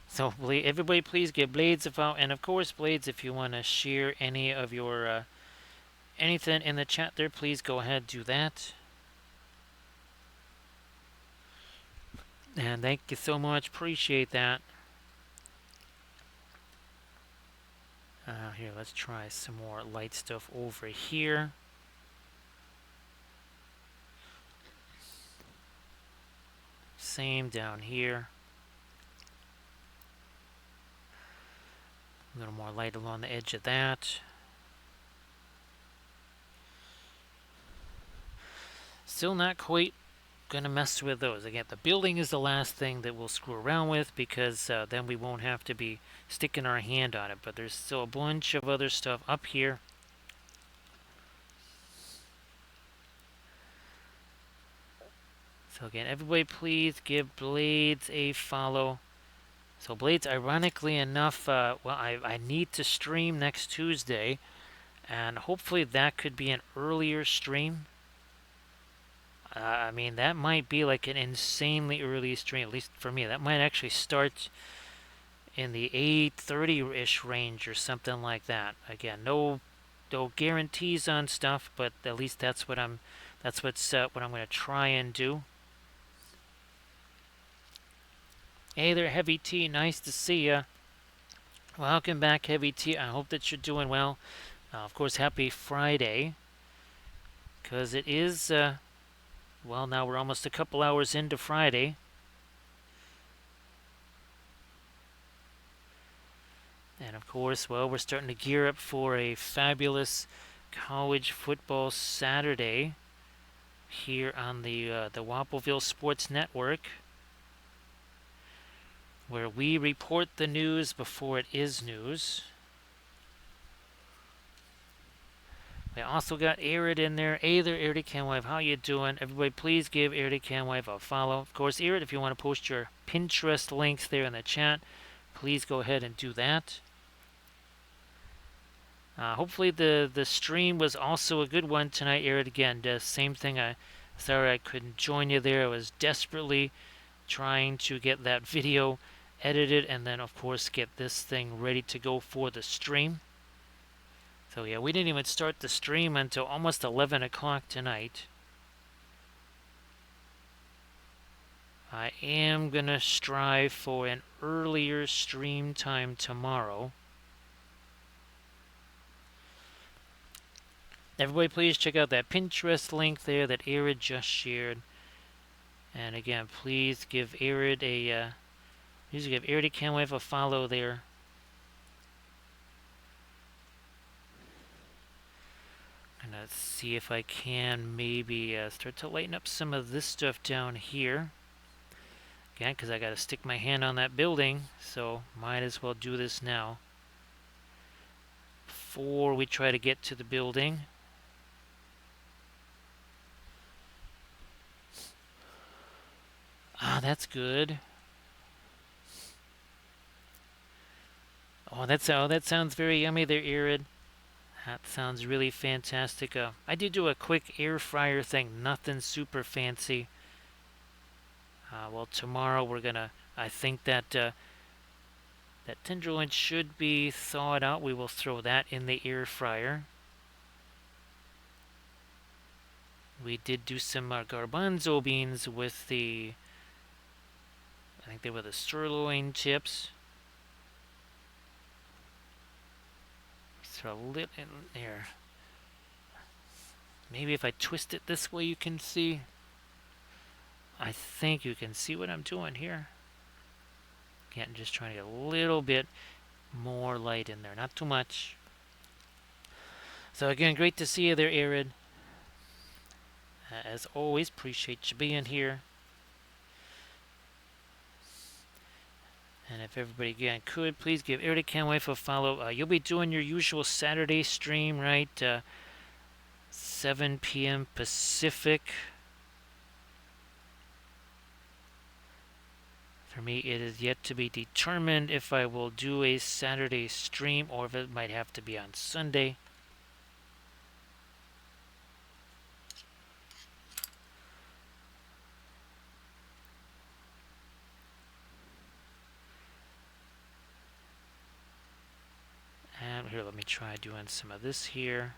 So everybody please give Blades a follow. And of course, Blades, if you want to share any of your anything in the chat there, please go ahead, do that. And thank you so much. Appreciate that. Here, let's try some more light stuff over here. Same down here. A little more light along the edge of that. Still not quite gonna mess with those. Again, the building is the last thing that we'll screw around with, because then we won't have to be sticking our hand on it. But there's still a bunch of other stuff up here. So again, everybody please give Blades a follow. So Blades, ironically enough, well, I need to stream next Tuesday, and hopefully that could be an earlier stream. I mean, that might be like an insanely early stream, at least for me. That might actually start in the 8:30-ish range or something like that. Again, no guarantees on stuff, but at least that's what I'm going to try and do. Hey there, Heavy T. Nice to see ya. Welcome back, Heavy T. I hope that you're doing well. Of course, happy Friday, because it is, well, now we're almost a couple hours into Friday. And of course, well, we're starting to gear up for a fabulous college football Saturday here on the Wappleville Sports Network, where we report the news before it is news. We also got Arid in there. Hey there, Arid Canwife. How you doing? Everybody, please give Arid Canwife a follow. Of course, Arid, if you want to post your Pinterest links there in the chat, please go ahead and do that. Hopefully the stream was also a good one tonight, Arid. Again, the same thing. Sorry I couldn't join you there. I was desperately trying to get that video edited and then, of course, get this thing ready to go for the stream. So yeah, we didn't even start the stream until almost 11 o'clock tonight. I am going to strive for an earlier stream time tomorrow. Everybody please check out that Pinterest link there that Arid just shared. And again, please give Arid a Canwife a follow there. And let's see if I can maybe start to lighten up some of this stuff down here. Again, because I got to stick my hand on that building, so might as well do this now before we try to get to the building. Ah, that's good. Oh, that sounds very yummy there, Arid. That sounds really fantastic. I did do a quick air fryer thing, nothing super fancy. Well, tomorrow we're gonna. I think that that tenderloin should be thawed out. We will throw that in the air fryer. We did do some garbanzo beans with the. I think they were the sirloin chips. Throw a little in there. Maybe if I twist it this way, you can see. I think you can see what I'm doing here. Again, just trying to get a little bit more light in there, not too much. So again, great to see you there, Arid. As always, appreciate you being here. And if everybody again could, please give Arid Canwife a follow. You'll be doing your usual Saturday stream, right? 7 p.m. Pacific. For me, it is yet to be determined if I will do a Saturday stream or if it might have to be on Sunday. And here, let me try doing some of this here.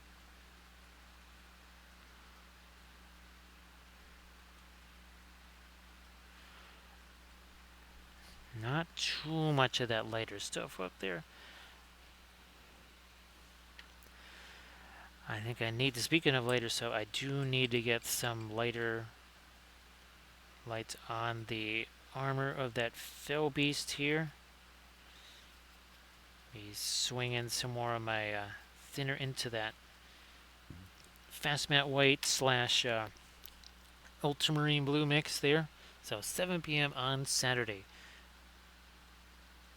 Not too much of that lighter stuff up there. I think I need to, speaking of lighter stuff, I do need to get some lighter lights on the armor of that Fell Beast here. Be swinging some more of my thinner into that fast matte white slash ultramarine blue mix there. So 7 p.m. on Saturday.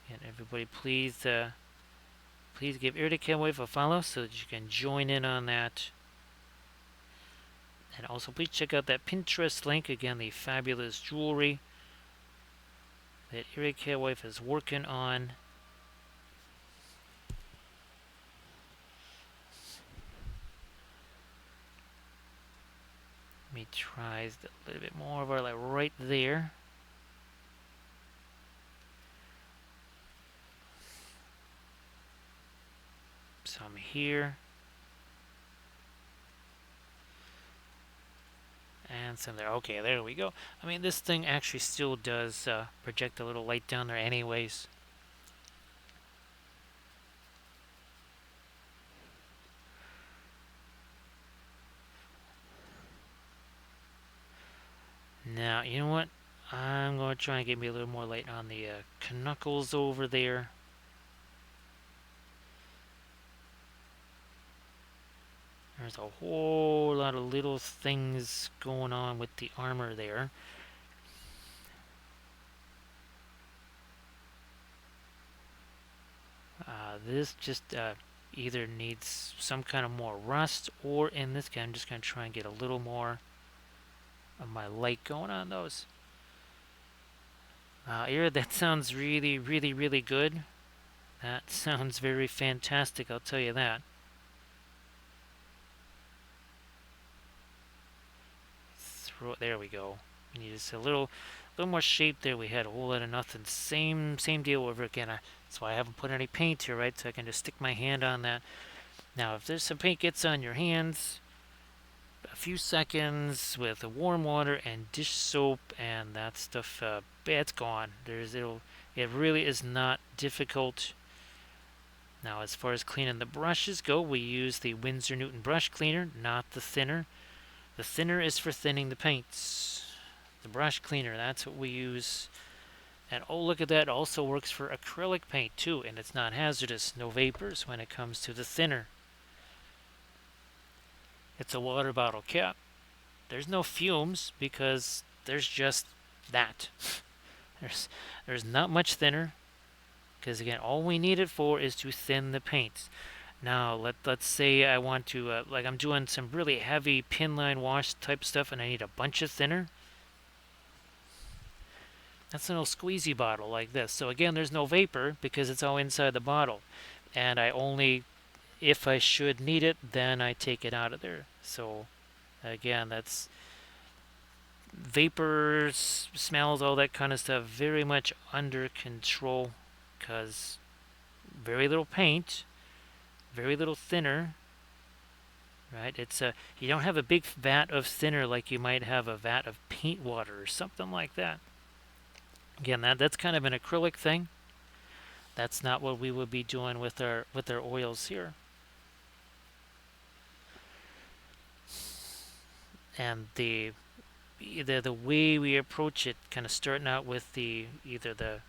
And everybody, please give Irradicated Wave a follow so that you can join in on that. And also, please check out that Pinterest link. Again, the fabulous jewelry that Irradicated Wave is working on. Let me try a little bit more of our, like, right there. Some here. And some there. Okay, there we go. I mean, this thing actually still does project a little light down there anyways. Now, you know what? I'm going to try and get me a little more light on the knuckles over there. There's a whole lot of little things going on with the armor there. This just either needs some kind of more rust, or in this case, I'm just going to try and get a little more of my light going on those. Here, that sounds really, really, really good. That sounds very fantastic, I'll tell you that. There we go. We need just a little more shape there. We had a whole lot of nothing. Same deal over again. That's why I haven't put any paint here, right? So I can just stick my hand on that. Now, if there's some paint gets on your hands, a few seconds with warm water and dish soap and that stuff, it's gone. It really is not difficult. Now, as far as cleaning the brushes go, we use the Winsor Newton brush cleaner, not the thinner. The thinner is for thinning the paints. The brush cleaner, that's what we use. And oh, look at that, it also works for acrylic paint too, and it's not hazardous. No vapors when it comes to the thinner. It's a water bottle cap. There's no fumes because there's just that. There's not much thinner, because again, all we need it for is to thin the paints. Now, let's say I want to, like I'm doing some really heavy pin line wash type stuff and I need a bunch of thinner. That's an old squeezy bottle like this. So again, there's no vapor because it's all inside the bottle. And I only, if I should need it, then I take it out of there. So again, that's vapors, smells, all that kind of stuff, very much under control because very little paint, very little thinner, right? It's you don't have a big vat of thinner like you might have a vat of paint water or something like that. Again, that's kind of an acrylic thing. That's not what we would be doing with our oils here. And the way we approach it, kind of starting out with either the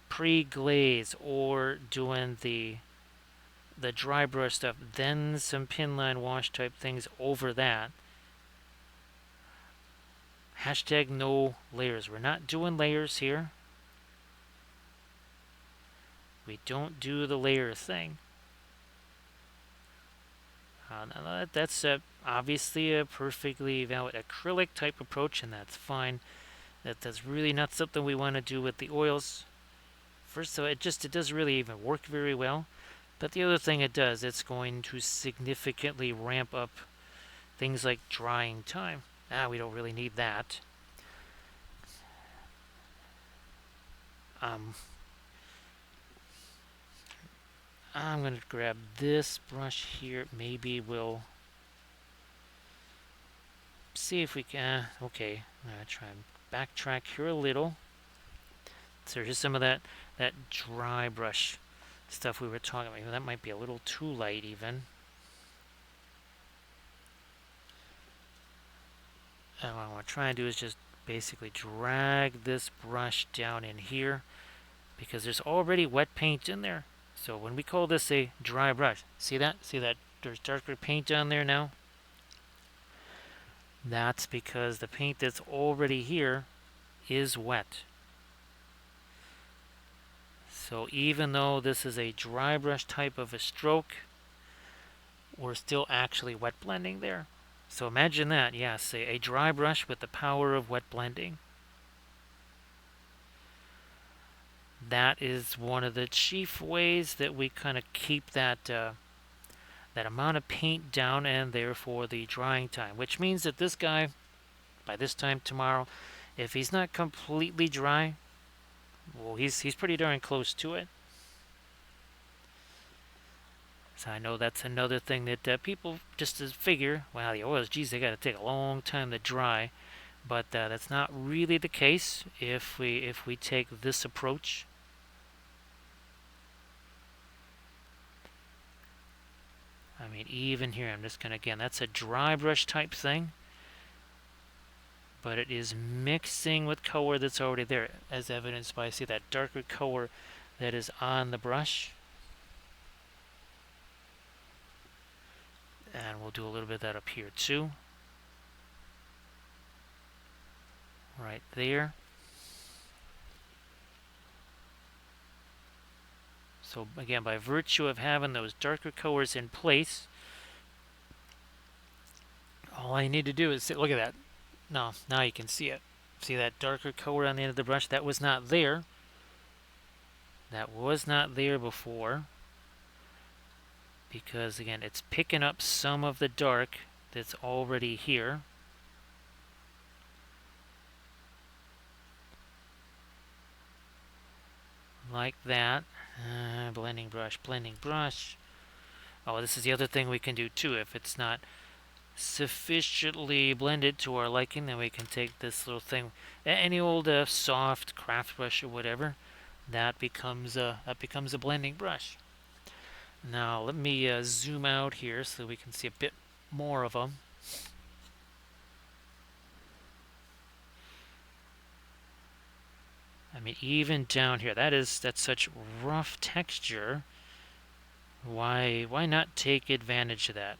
pre-glaze or doing the dry brush stuff, then some pin line wash type things over that. Hashtag no layers. We're not doing layers here. We don't do the layer thing. Now that's obviously a perfectly valid acrylic type approach, and that's fine. That's really not something we want to do with the oils. First of all, it doesn't really even work very well. But the other thing it does, it's going to significantly ramp up things like drying time. We don't really need that. I'm going to grab this brush here. Maybe we'll see if we can. Okay, I'm going to try and backtrack here a little. So here's some of that dry brush stuff we were talking about. That might be a little too light even. And what I want to try and do is just basically drag this brush down in here because there's already wet paint in there. So when we call this a dry brush, see that? See that there's darker paint on there now? That's because the paint that's already here is wet. So even though this is a dry brush type of a stroke, we're still actually wet blending there. So imagine that, yes, a dry brush with the power of wet blending. That is one of the chief ways that we kind of keep that that amount of paint down and therefore the drying time, which means that this guy, by this time tomorrow, if he's not completely dry, well, he's pretty darn close to it. So I know that's another thing that people just figure, wow, the oils, geez, they got to take a long time to dry, but that's not really the case if we take this approach. I mean, even here, I'm just going to, again, that's a dry brush type thing, but it is mixing with color that's already there, as evidenced by, see that darker color that is on the brush. And we'll do a little bit of that up here too. Right there. So again, by virtue of having those darker colors in place, all I need to do is look at that. No, now you can see it. See that darker color on the end of the brush? That was not there. That was not there before. Because again, it's picking up some of the dark that's already here. Like that. Blending brush, blending brush. Oh, this is the other thing we can do too. If it's not sufficiently blended to our liking, then we can take this little thing, any old soft craft brush or whatever, that becomes a blending brush. Now let me zoom out here so we can see a bit more of them. I mean, even down here, that's such rough texture. Why not take advantage of that?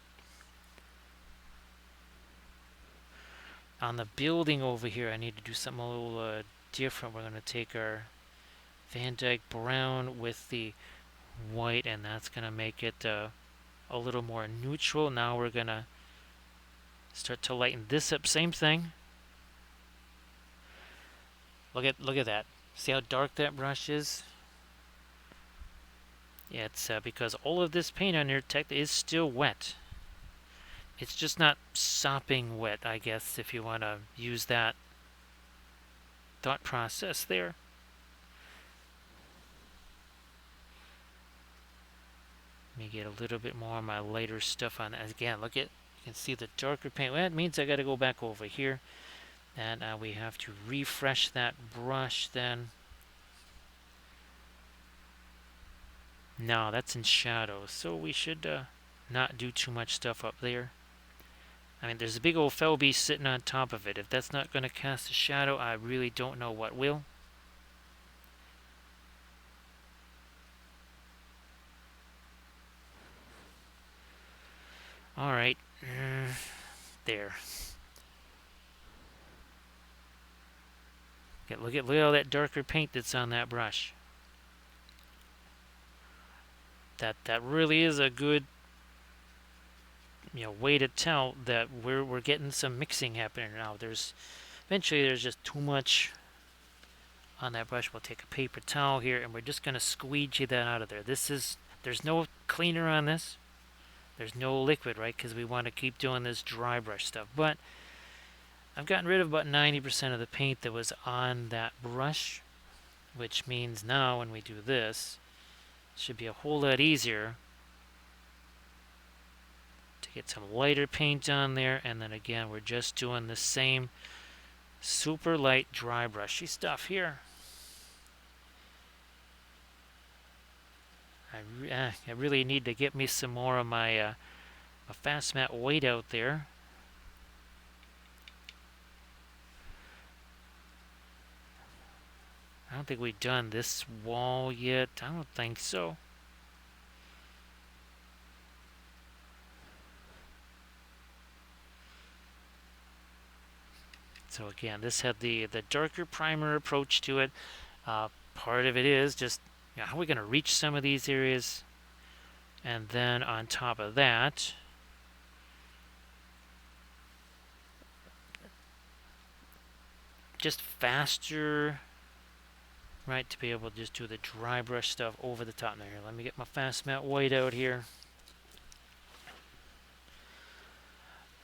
On the building over here, I need to do something a little different. We're going to take our Van Dyke brown with the white, and that's going to make it a little more neutral. Now we're going to start to lighten this up. Same thing. Look at that. See how dark that brush is? Yeah, it's because all of this paint on here is still wet. It's just not sopping wet, I guess, if you want to use that thought process there. Let me get a little bit more of my lighter stuff on that. Again, look at, you can see the darker paint. Well, that means I got to go back over here, and we have to refresh that brush then. No, that's in shadow, so we should not do too much stuff up there. I mean, there's a big old Fell Beast sitting on top of it. If that's not going to cast a shadow, I really don't know what will. Alright, there. Look at all that darker paint that's on that brush. That really is a good way to tell that we're getting some mixing happening now. Eventually there's just too much on that brush. We'll take a paper towel here and we're just going to squeegee that out of there. There's no cleaner on this. There's no liquid, right? Because we want to keep doing this dry brush stuff. But I've gotten rid of about 90% of the paint that was on that brush, which means now when we do this, it should be a whole lot easier to get some lighter paint on there. And then again, we're just doing the same super light dry brushy stuff here. I really need to get me some more of my fast mat weight out there. I don't think we've done this wall yet. I don't think so. So again, this had the darker primer approach to it. Part of it is just how are we going to reach some of these areas, and then on top of that, just faster, right, to be able to just do the dry brush stuff over the top. Now here, let me get my fast mat white out here,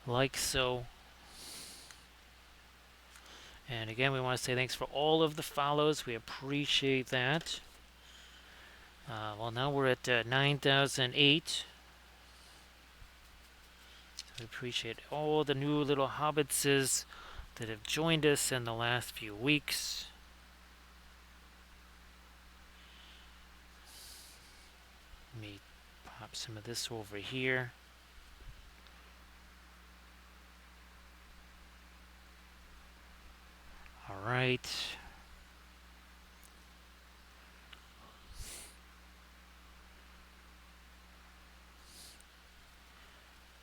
like so. And again, we want to say thanks for all of the follows. We appreciate that. Well, now we're at 9,008. So we appreciate all the new little hobbitses that have joined us in the last few weeks. Let me pop some of this over here. All right.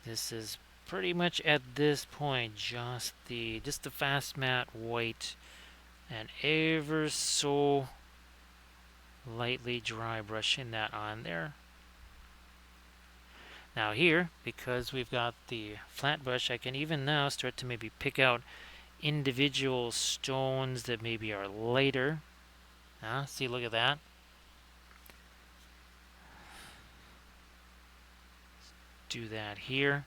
This is pretty much at this point just the fast mat white and ever so lightly dry brushing that on there. Now here, because we've got the flat brush, I can even now start to maybe pick out individual stones that maybe are lighter. See, look at that. Do that here.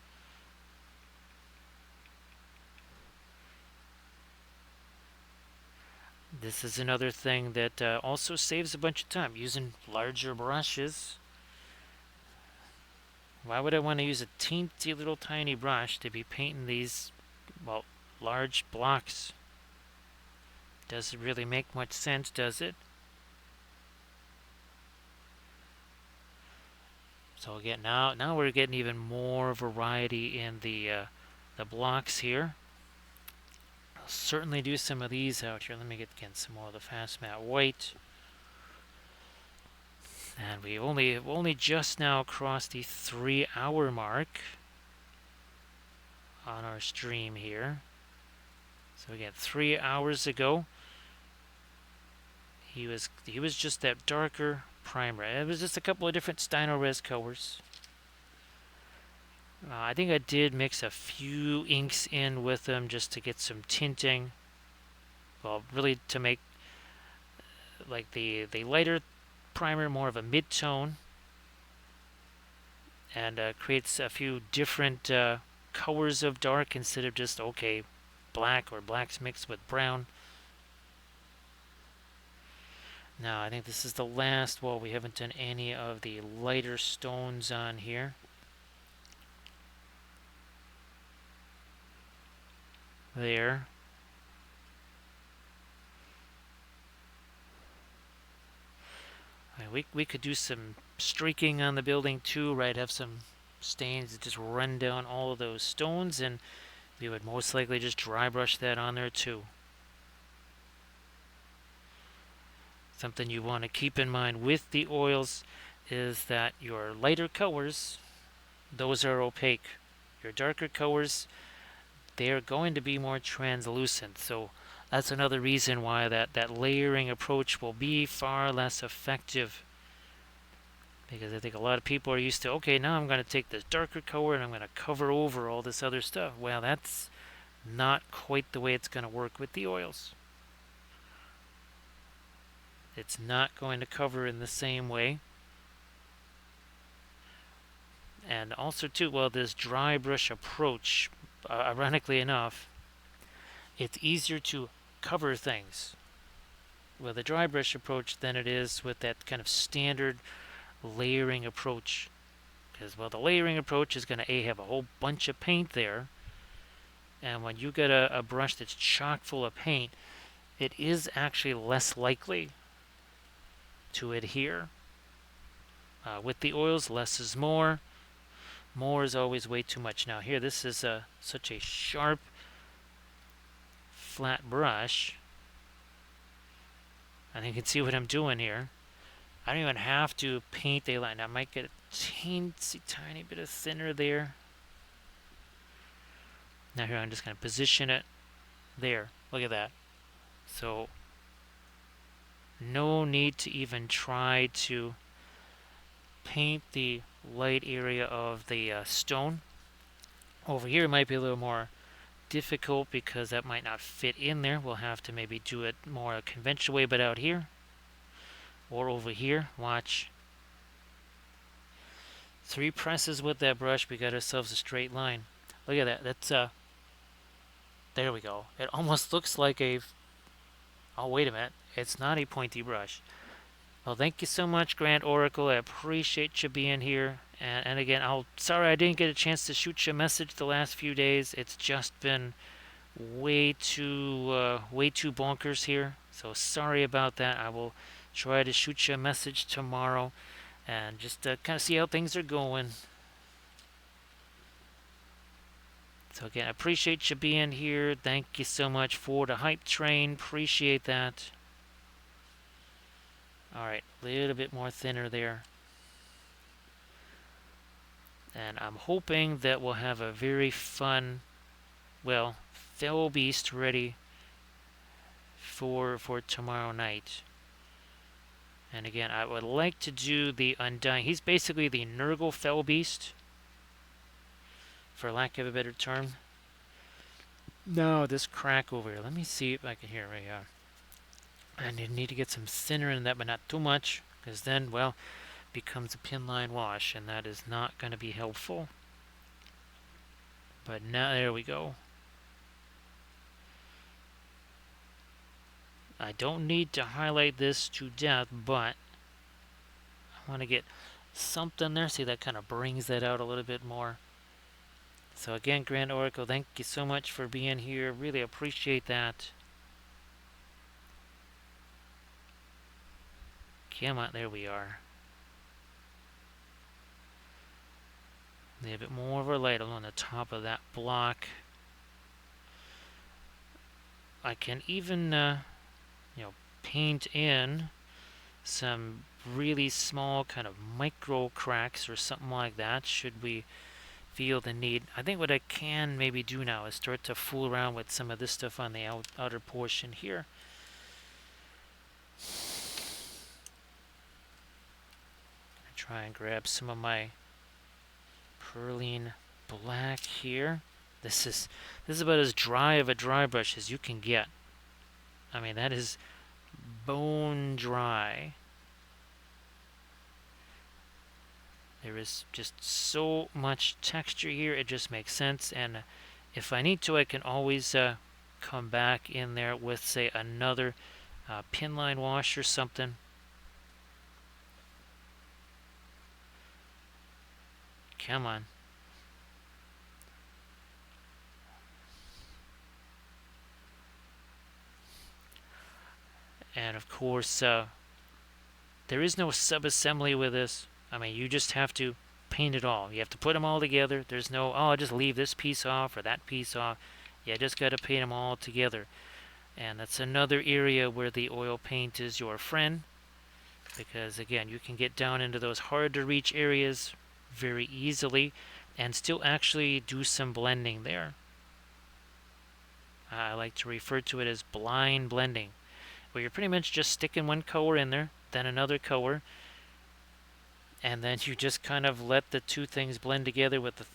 This is another thing that also saves a bunch of time, using larger brushes. Why would I want to use a teensy little tiny brush to be painting these, well, large blocks? Doesn't really make much sense, does it? So again, now we're getting even more variety in the blocks here. I'll certainly do some of these out here. Let me get again some more of the fast mat white. And we've only just now crossed the 3-hour mark on our stream here. So again, 3 hours ago, he was just that darker primer. It was just a couple of different Stynylrez colors. I think I did mix a few inks in with them just to get some tinting. Well, really to make like the lighter primer more of a mid-tone, and creates a few different colors of dark instead of just black or blacks mixed with brown. Now I think this is the last wall. We haven't done any of the lighter stones on here. There. We could do some streaking on the building too, right? Have some stains that just run down all of those stones, and we would most likely just dry brush that on there too. Something you want to keep in mind with the oils is that your lighter colors, those are opaque. Your darker colors, they're going to be more translucent. So that's another reason why that layering approach will be far less effective. Because I think a lot of people are used to, now I'm going to take this darker color and I'm going to cover over all this other stuff. Well, that's not quite the way it's going to work with the oils. It's not going to cover in the same way. And also too, well, this dry brush approach, ironically enough, it's easier to cover things with a dry brush approach than it is with that kind of standard layering approach. Because, well, the layering approach is going to have a whole bunch of paint there, and when you get a brush that's chock full of paint, it is actually less likely to adhere. With the oils, less is more. More is always way too much. Now here, this is such a sharp, flat brush. And you can see what I'm doing here. I don't even have to paint a line. I might get a teensy tiny bit of thinner there. Now here, I'm just going to position it there. Look at that. So no need to even try to paint the light area of the stone. Over here it might be a little more difficult because that might not fit in there. We'll have to maybe do it more a conventional way, but out here or over here, watch. 3 presses with that brush, we got ourselves a straight line. Look at that. That's there we go. It almost looks like a, oh wait a minute, it's not a pointy brush. Well, thank you so much, Grand Oracle. I appreciate you being here. And again, sorry I didn't get a chance to shoot you a message the last few days. It's just been way too bonkers here. So sorry about that. I will try to shoot you a message tomorrow and just kind of see how things are going. So again, I appreciate you being here. Thank you so much for the hype train. Appreciate that. Alright, a little bit more thinner there. And I'm hoping that we'll have a very fun, well, Fell Beast ready for tomorrow night. And again, I would like to do the Undying. He's basically the Nurgle Fell Beast, for lack of a better term. No, this crack over here. Let me see if I can hear it right here. I need to get some thinner in that, but not too much, because then, well, becomes a pin line wash, and that is not going to be helpful. But now, there we go. I don't need to highlight this to death, but I want to get something there. See, that kind of brings that out a little bit more. So again, Grand Oracle, thank you so much for being here. Really appreciate that. Come on, there we are. A little bit more of a light along the top of that block. I can even, paint in some really small kind of micro cracks or something like that, should we feel the need. I think what I can maybe do now is start to fool around with some of this stuff on the outer portion here. Try and grab some of my Perlene black here. This is about as dry of a dry brush as you can get. I mean, that is bone dry. There is just so much texture here, it just makes sense. And if I need to, I can always come back in there with, say, another pin line wash or something. Come on. And of course, there is no sub-assembly with this. I mean, you just have to paint it all. You have to put them all together. There's no, oh, I'll just leave this piece off or that piece off. You just got to paint them all together. And that's another area where the oil paint is your friend. Because, again, you can get down into those hard-to-reach areas very easily and still actually do some blending there. I like to refer to it as blind blending, where you're pretty much just sticking one color in there, then another color, and then you just kind of let the two things blend together with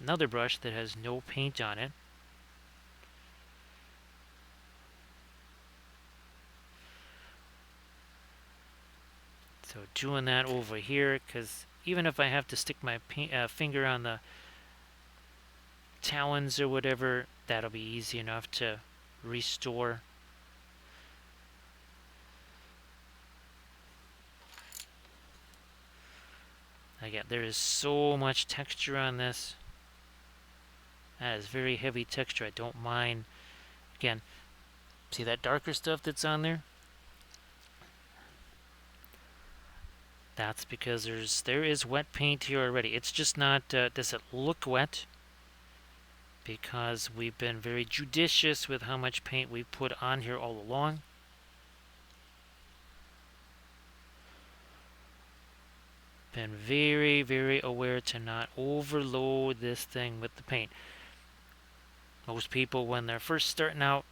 another brush that has no paint on it. So doing that over here, because even if I have to stick my finger on the talons or whatever, that'll be easy enough to restore. Again, there is so much texture on this. That is very heavy texture. I don't mind. Again, see that darker stuff that's on there? That's because there is wet paint here already. It's just not, does it look wet? Because we've been very judicious with how much paint we put on here all along. Been very, very aware to not overload this thing with the paint. Most people, when they're first starting out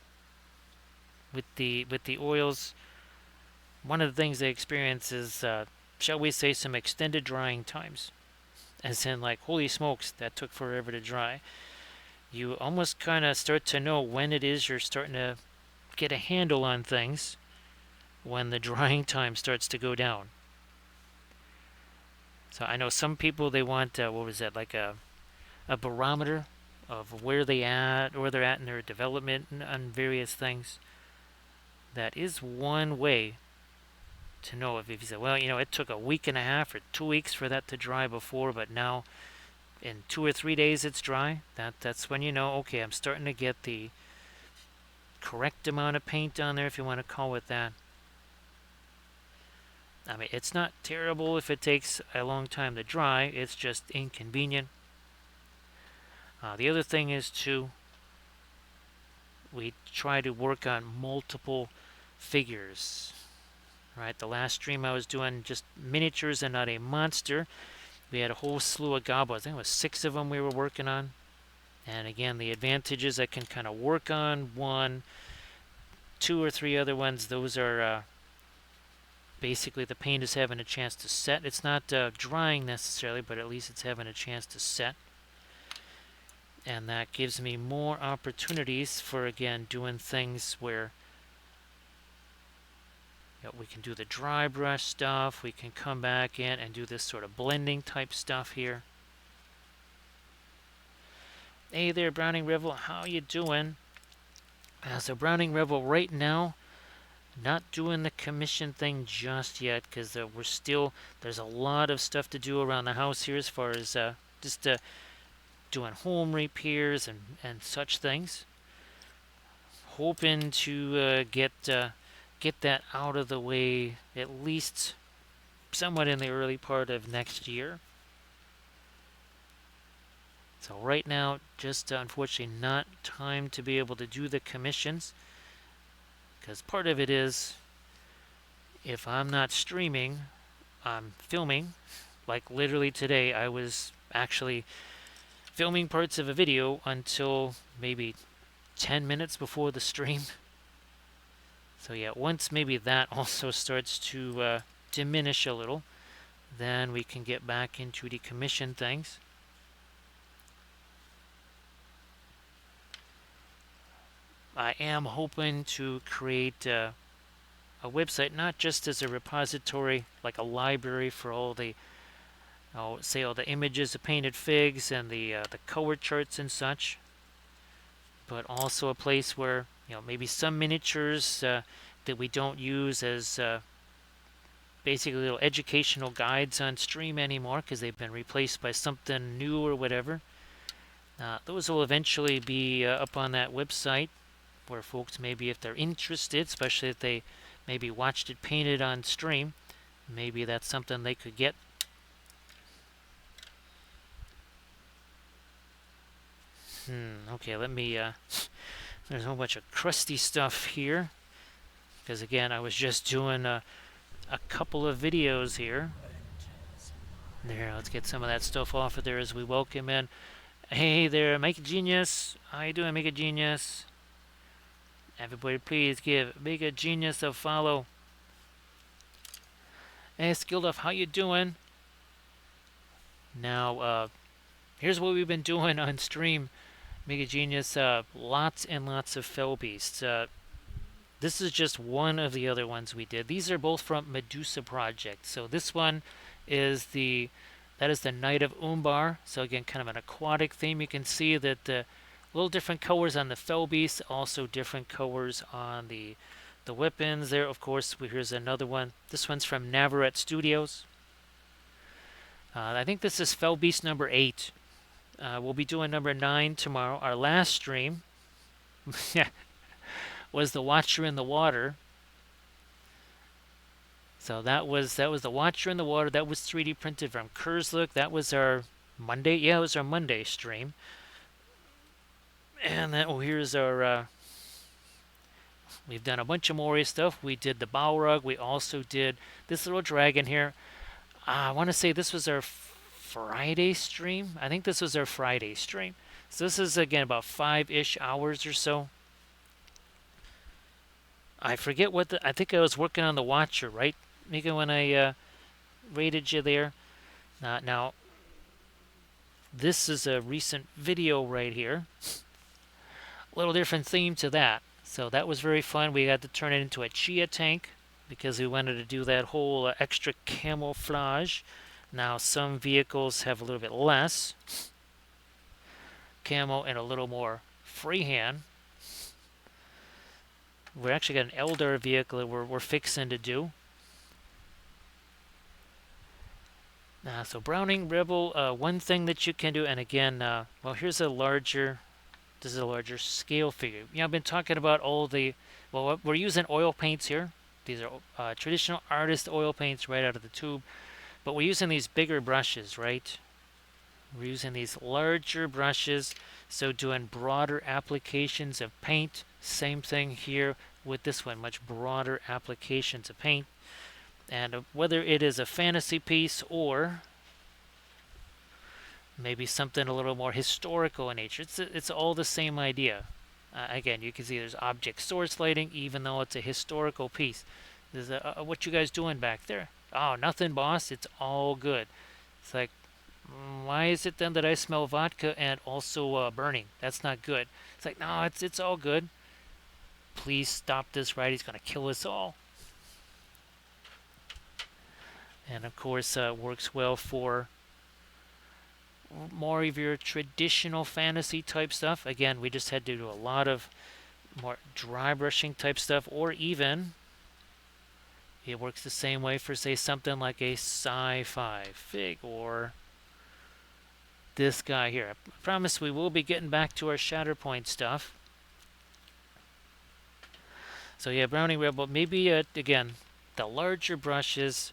with the oils, one of the things they experience is, shall we say, some extended drying times. As in, like, holy smokes, that took forever to dry. You almost kind of start to know when it is you're starting to get a handle on things when the drying time starts to go down. So I know some people, they want, what was that, like a barometer of where they're at in their development on various things. That is one way to know. If you say, well, it took a week and a half or 2 weeks for that to dry before, but now in 2 or 3 days it's dry, that's when you know, okay, I'm starting to get the correct amount of paint on there, if you want to call it that. I mean, it's not terrible if it takes a long time to dry, it's just inconvenient. The other thing is, too, we try to work on multiple figures. Right, the last stream I was doing just miniatures and not a monster. We had a whole slew of goblins. I think it was 6 of them we were working on. And again, the advantages, I can kind of work on 1, 2 or 3 other ones. Those are basically the paint is having a chance to set. It's not drying necessarily, but at least it's having a chance to set. And that gives me more opportunities for, again, doing things where we can do the dry brush stuff. We can come back in and do this sort of blending type stuff here. Hey there, Browning Revel. How you doing? So Browning Revel, right now, not doing the commission thing just yet because there's a lot of stuff to do around the house here as far as just doing home repairs and such things. Hoping to get that out of the way at least somewhat in the early part of next year. So right now, just unfortunately not time to be able to do the commissions, because part of it is, if I'm not streaming, I'm filming. Like literally today, I was actually filming parts of a video until maybe 10 minutes before the stream. So yeah, once maybe that also starts to diminish a little, then we can get back into the commission things. I am hoping to create a website, not just as a repository, like a library for all the, say, all the images of painted figs and the color charts and such, but also a place where maybe some miniatures that we don't use as basically little educational guides on stream anymore because they've been replaced by something new or whatever. Those will eventually be up on that website where folks, maybe if they're interested, especially if they maybe watched it painted on stream, maybe that's something they could get. Okay, let me, there's a whole bunch of crusty stuff here, because again, I was just doing a couple of videos here. There, let's get some of that stuff off of there as we welcome in. Hey there, Make a Genius. How you doing, Make a Genius? Everybody, please give Make a Genius a follow. Hey, Skilduff, how you doing? Now, here's what we've been doing on stream. Make a Genius, lots and lots of Fell Beasts. This is just one of the other ones we did. These are both from Medusa Project. So this one is the Knight of Umbar. So again, kind of an aquatic theme. You can see that the little different colors on the Fell Beasts, also different colors on the weapons there. Of course, here's another one. This one's from Navarrete Studios. I think this is Fell Beast number 8. We'll be doing number 9 tomorrow. Our last stream was the Watcher in the Water. So that was the Watcher in the Water. That was 3D printed from Kurzlook. That was our Monday. Yeah, it was our Monday stream. And then here's our. We've done a bunch of Mori stuff. We did the Balrog. We also did this little dragon here. I want to say this was our Friday stream. I think this was our Friday stream. So this is again about 5-ish hours or so. I forget what I think I was working on the Watcher, right, Mika, when I rated you there. Now, this is a recent video right here. A little different theme to that. So that was very fun. We had to turn it into a Chia tank because we wanted to do that whole extra camouflage. Now, some vehicles have a little bit less camo and a little more freehand. We actually got an Eldar vehicle that we're fixing to do. So Browning Rebel, one thing that you can do, and again, well, here's a larger, this is a larger scale figure. I've been talking about all the, well, we're using oil paints here. These are traditional artist oil paints right out of the tube, but we're using these bigger brushes, right? We're using these larger brushes, so doing broader applications of paint. Same thing here with this one, much broader applications of paint. And whether it is a fantasy piece or maybe something a little more historical in nature, it's all the same idea. Again, you can see there's object source lighting, even though it's a historical piece. There's what you guys doing back there? Oh, nothing, boss. It's all good. It's like, why is it then that I smell vodka and also burning? That's not good. It's like, no, it's all good. Please stop this, right? He's going to kill us all. And of course, works well for more of your traditional fantasy type stuff. Again, we just had to do a lot of more dry brushing type stuff, or even it works the same way for, say, something like a sci-fi fig or this guy here. I promise we will be getting back to our Shatterpoint stuff. So yeah, Browning Rebel, maybe again, the larger brushes,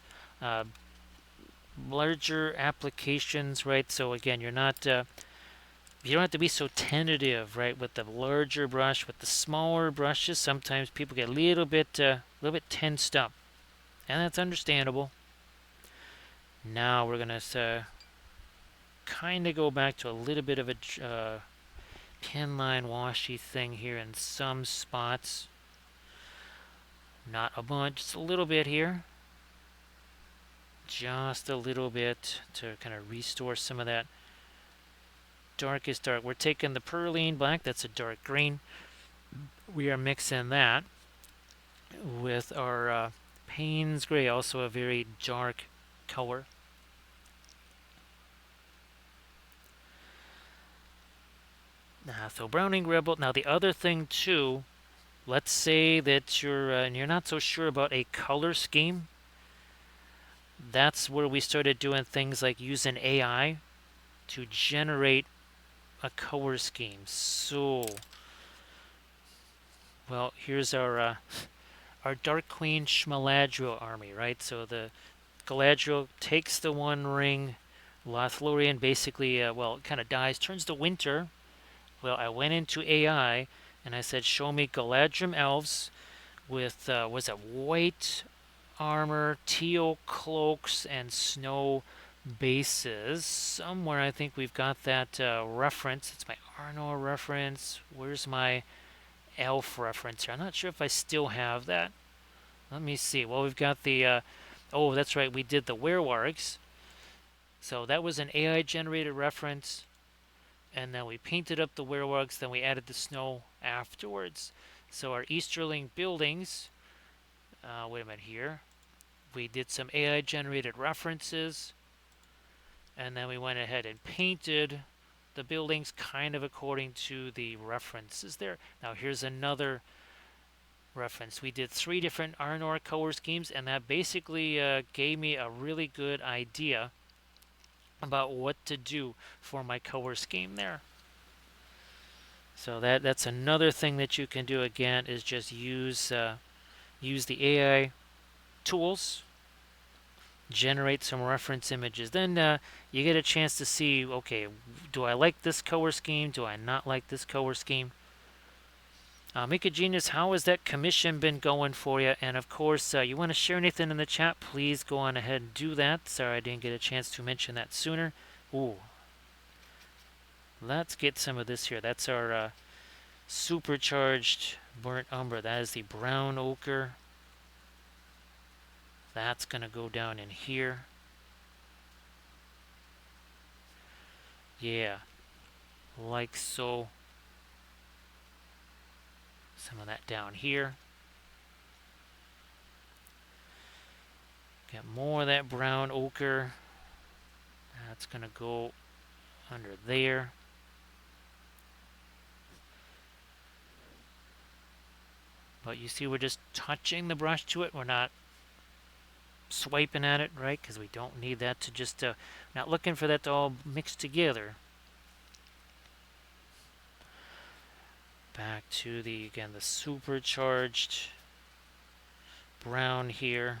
larger applications, right? So again, you're not, you don't have to be so tentative, right? With the larger brush, with the smaller brushes, sometimes people get a little bit tensed up, and that's understandable. Now we're gonna kind of go back to a little bit of a pen line washy thing here in some spots. Not a bunch, just a little bit here. Just a little bit to kind of restore some of that darkest dark. We're taking the Perline Black, that's a dark green. We are mixing that with our Payne's Gray, also a very dark color. So Browning Rebel. Now the other thing too, let's say that you're not so sure about a color scheme. That's where we started doing things like using AI to generate a color scheme. So, well, here's our Dark Queen Schmaladriel army, right? So the Galadriel takes the One Ring. Lothlorien basically, well, it kind of dies, turns to winter. Well, I went into AI and I said, show me Galadrim elves with, was it white armor, teal cloaks, and snow bases. Somewhere I think we've got that reference. It's my Arnor reference. Where's my elf reference here? I'm not sure if I still have that. Let me see. Well, we've got the, oh, that's right, we did the werewolves. So that was an AI generated reference. And then we painted up the werewolves, then we added the snow afterwards. So our Easterling buildings, wait a minute here. We did some AI generated references, and then we went ahead and painted the buildings kind of according to the references there. Now here's another reference. We did 3 different Arnor color schemes, and that basically gave me a really good idea about what to do for my color scheme there. So that's another thing that you can do, again, is just use the AI tools generate some reference images. Then you get a chance to see, okay, do I like this color scheme? Do I not like this color scheme? Make a Genius, how has that commission been going for you? And of course, you want to share anything in the chat, please go on ahead and do that. Sorry I didn't get a chance to mention that sooner. Ooh. Let's get some of this here. That's our supercharged burnt umber. That is the brown ochre. That's going to go down in here. Yeah, like so. Some of that down here. Got more of that brown ochre. That's going to go under there. But you see, we're just touching the brush to it. We're not swiping at it, right? Because we don't need that to just, not looking for that to all mix together. Back to the, again, the supercharged brown here.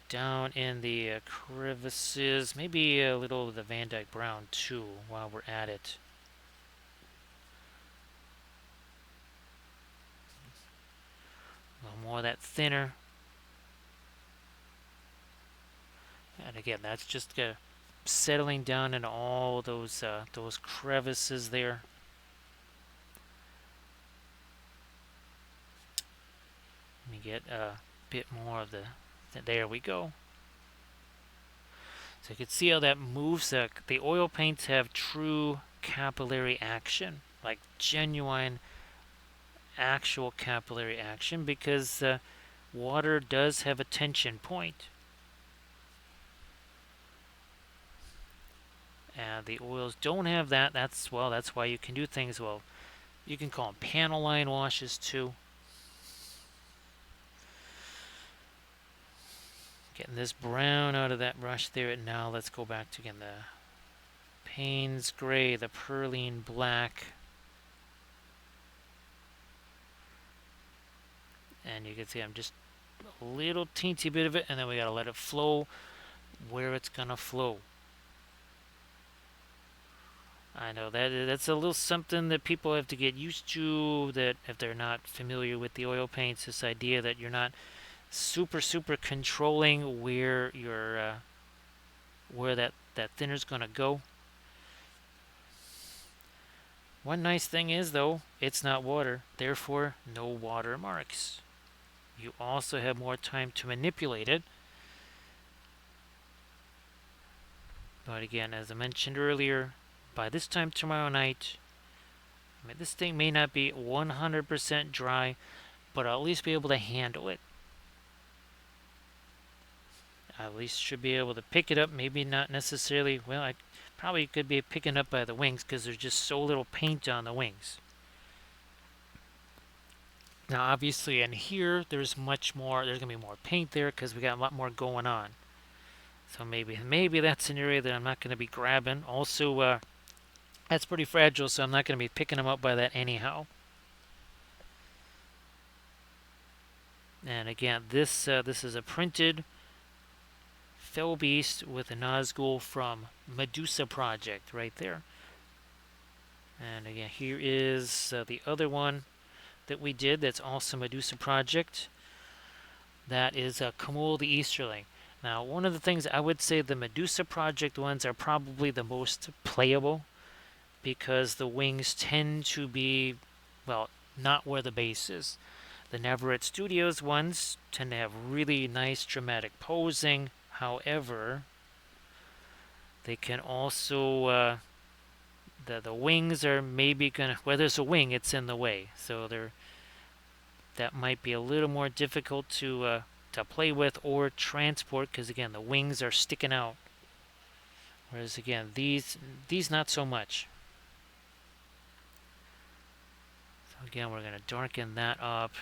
Down in the crevices, maybe a little of the Van Dyke brown too while we're at it. A little more of that thinner. And again, that's just settling down into all those crevices there. Let me get a bit more of the, there we go. So you can see how that moves. The oil paints have true capillary action, like genuine actual capillary action, because water does have a tension point. And the oils don't have that. That's why you can do things, well, you can call them panel line washes too. Getting this brown out of that brush there. And now let's go back to, again, the Payne's gray, the Perline black. And you can see I'm just a little teensy bit of it, and then we gotta let it flow where it's gonna flow. I know that's a little something that people have to get used to, that if they're not familiar with the oil paints, this idea that you're not super controlling where your where that thinner's gonna go. One nice thing is, though, it's not water, therefore no watermarks. You also have more time to manipulate it. But again, as I mentioned earlier, by this time tomorrow night, I mean, this thing may not be 100% dry, but I'll at least be able to handle it. I at least should be able to pick it up, maybe not necessarily, well, I probably could be picking up by the wings because there's just so little paint on the wings. Now, obviously, in here, there's much more, there's going to be more paint there because we got a lot more going on. So maybe that's an area that I'm not going to be grabbing. Also, that's pretty fragile, so I'm not going to be picking them up by that anyhow. And again, this is a printed Fell Beast with a Zazgul from Medusa Project right there. And again, here is the other one that we did that's also Medusa Project. That is Kamul the Easterling. Now, one of the things I would say, the Medusa Project ones are probably the most playable because the wings tend to be, well, not where the base is. The Navarrete Studios ones tend to have really nice dramatic posing. However, they can also, the wings are maybe going to, where there's a wing, it's in the way. So that might be a little more difficult to play with or transport because, again, the wings are sticking out. Whereas, again, these not so much. So, again, we're going to darken that up,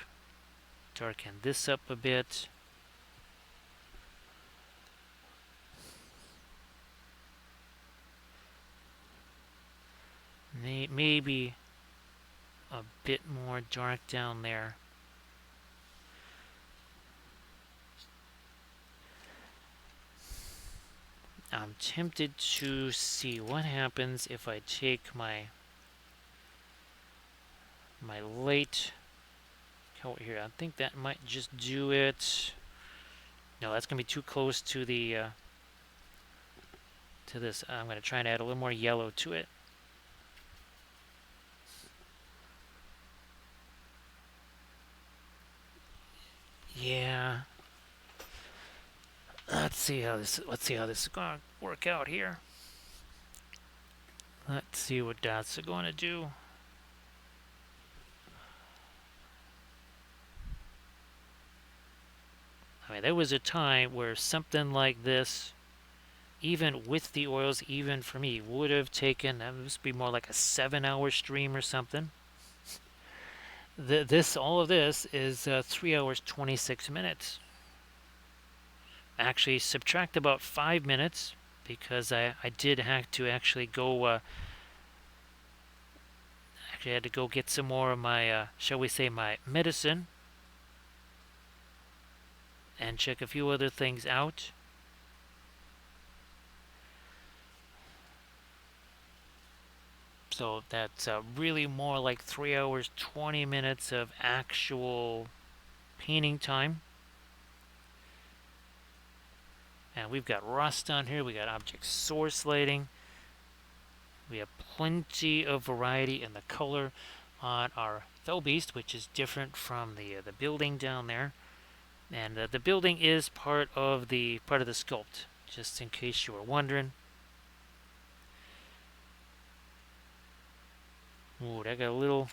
darken this up a bit. Maybe a bit more dark down there. I'm tempted to see what happens if I take my light color here. I think that might just do it. No, that's gonna be too close to the to this. I'm gonna try and add a little more yellow to it. Yeah. Let's see how this is gonna work out here. Let's see what that's going to do. I mean, there was a time where something like this, even with the oils, even for me, would have taken, that must be more like a 7-hour stream or something. All of this is 3 hours, 26 minutes. Actually, subtract about 5 minutes because I did have to actually go, actually had to go get some more of my, shall we say, my medicine and check a few other things out. So that's really more like 3 hours, 20 minutes of actual painting time. And we've got rust on here. We got object source lighting. We have plenty of variety in the color on our Fell Beast, which is different from the building down there. And the building is part of the sculpt, just in case you were wondering. Ooh, that got a little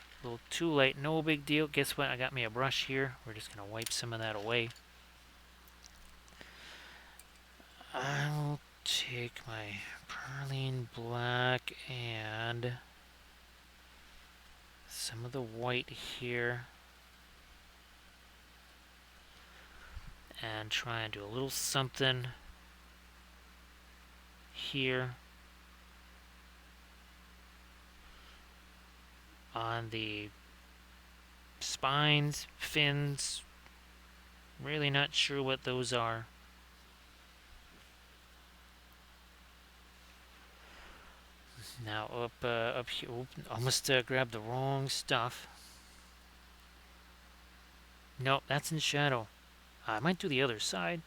too light. No big deal. Guess what? I got me a brush here. We're just gonna wipe some of that away. I'll take my perline black and some of the white here and try and do a little something here on the spines, fins. Really not sure what those are. Now up here, almost grabbed the wrong stuff. Nope, that's in shadow. I might do the other side.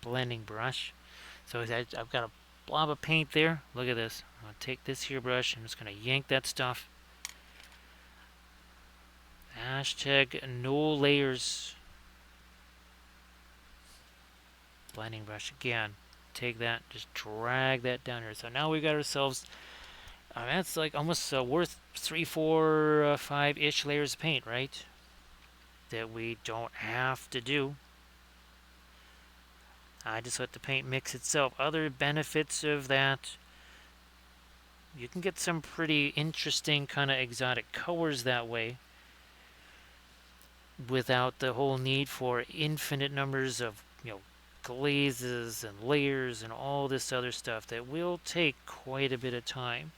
Blending brush. So I've got a blob of paint there. Look at this. I'm going to take this here brush. I'm just going to yank that stuff. Hashtag no layers. Blending brush again. Take that, just drag that down here. So now we've got ourselves, that's like almost worth 3, 4, 5-ish layers of paint, right? That we don't have to do. I just let the paint mix itself. Other benefits of that, you can get some pretty interesting kind of exotic colors that way without the whole need for infinite numbers of, glazes and layers and all this other stuff that will take quite a bit of time.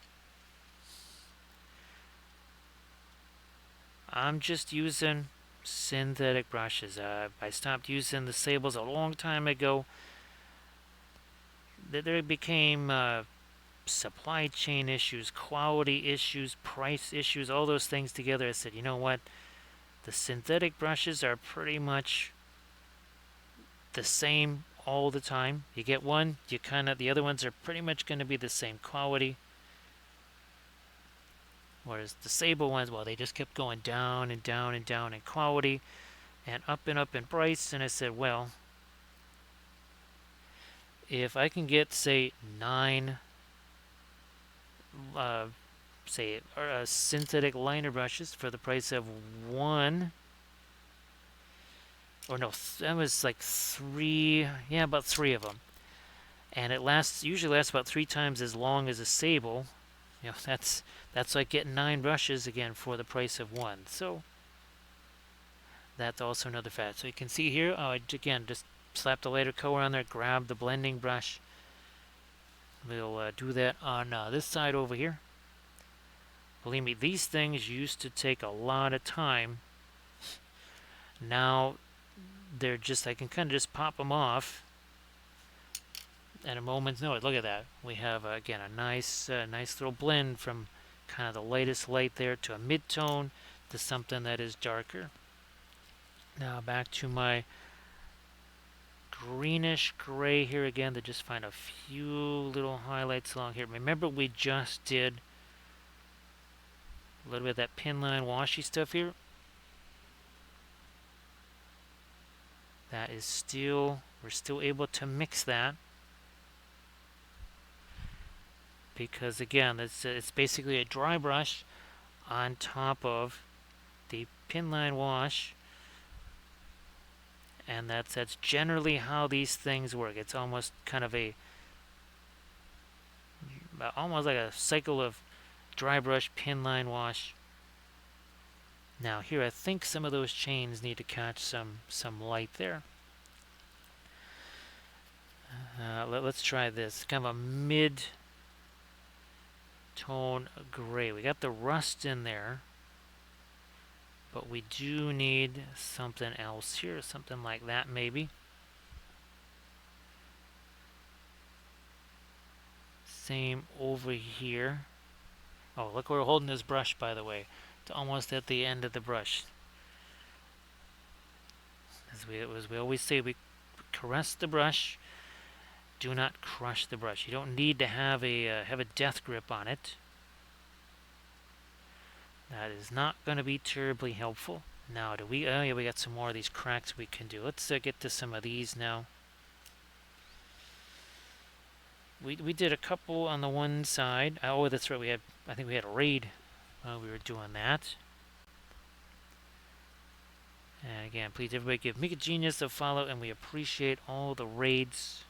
I'm just using synthetic brushes. I stopped using the sables a long time ago. There became supply chain issues, quality issues, price issues, all those things together. I said, you know what? The synthetic brushes are pretty much the same all the time. You get one, the other ones are pretty much going to be the same quality. Whereas the sable ones, well, they just kept going down and down and down in quality and up in price. And I said, well, if I can get, say, 9 synthetic liner brushes for the price of 1, or no, that was like 3, yeah, about 3 of them, and it usually lasts about 3 times as long as a sable. That's like getting 9 brushes again for the price of 1. So that's also another fact. So you can see here, I again just slap the lighter color on there, grab the blending brush. We'll do that on this side over here. Believe me, these things used to take a lot of time Now they're just, I can kind of just pop them off at a moment's notice. Look at that. We have, again, a nice little blend from kind of the lightest light there to a mid-tone to something that is darker. Now back to my greenish gray here again to just find a few little highlights along here. Remember, we just did a little bit of that pin line washy stuff here. That is still, we're still able to mix that. Because again, it's basically a dry brush on top of the pin line wash. And that's generally how these things work. It's almost kind of almost like a cycle of dry brush, pin line wash. Now here, I think some of those chains need to catch some light there. Let's try this. Kind of a mid-tone gray. We got the rust in there, but we do need something else here, something like that maybe. Same over here. Oh, look where we're holding this brush, by the way. It's almost at the end of the brush. As we always say, we caress the brush. Do not crush the brush. You don't need to have a death grip on it. That is not going to be terribly helpful. Now, do we? Oh yeah, we got some more of these cracks we can do. Let's get to some of these now. We did a couple on the one side. Oh, that's right. I think we had a raid while we were doing that. And again, please everybody give Mika Genius a follow, and we appreciate all the raids.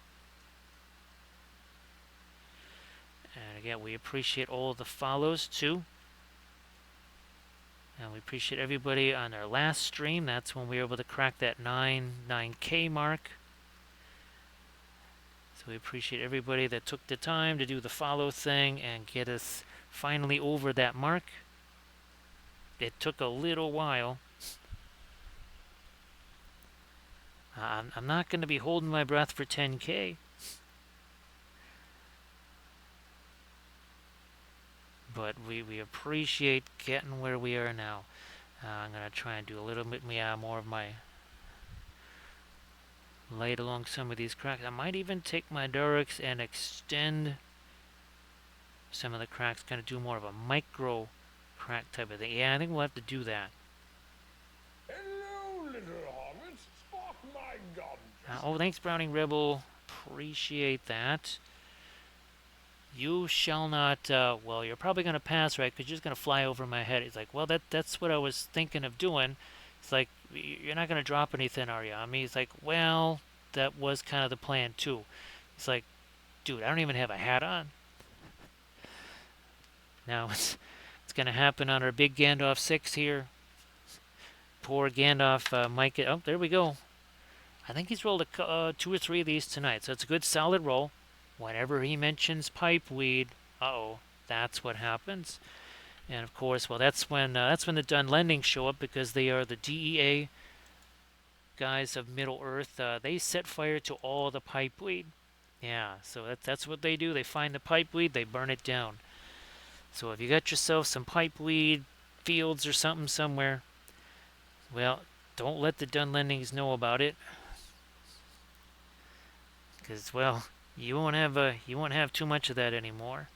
And again, we appreciate all the follows too. And we appreciate everybody on our last stream. That's when we were able to crack that 9K mark. So we appreciate everybody that took the time to do the follow thing and get us finally over that mark. It took a little while. I'm not going to be holding my breath for 10K. But we appreciate getting where we are now. I'm going to try and do a little bit more of my light along some of these cracks. I might even take my Durex and extend some of the cracks, kind of do more of a micro crack type of thing. Yeah, I think we'll have to do that. Hello, little hobbits. Spark my gum. Oh, thanks, Browning Rebel. Appreciate that. You shall not, well, you're probably going to pass, right? Because you're just going to fly over my head. He's like, well, that's what I was thinking of doing. It's like, you're not going to drop anything, are you, on me? He's like, well, that was kind of the plan, too. He's like, dude, I don't even have a hat on. Now, it's going to happen on our big Gandalf 6 here. Poor Gandalf might get, oh, there we go. I think he's rolled 2 or 3 of these tonight, so it's a good solid roll. Whenever he mentions pipeweed, uh-oh, that's what happens. And of course, well, that's when the Dunlending show up, because they are the DEA guys of Middle Earth. They set fire to all the pipeweed. Yeah, so that's what they do. They find the pipeweed, they burn it down. So if you got yourself some pipeweed fields or something somewhere, well, don't let the Dunlendings know about it, because, well, you won't have too much of that anymore.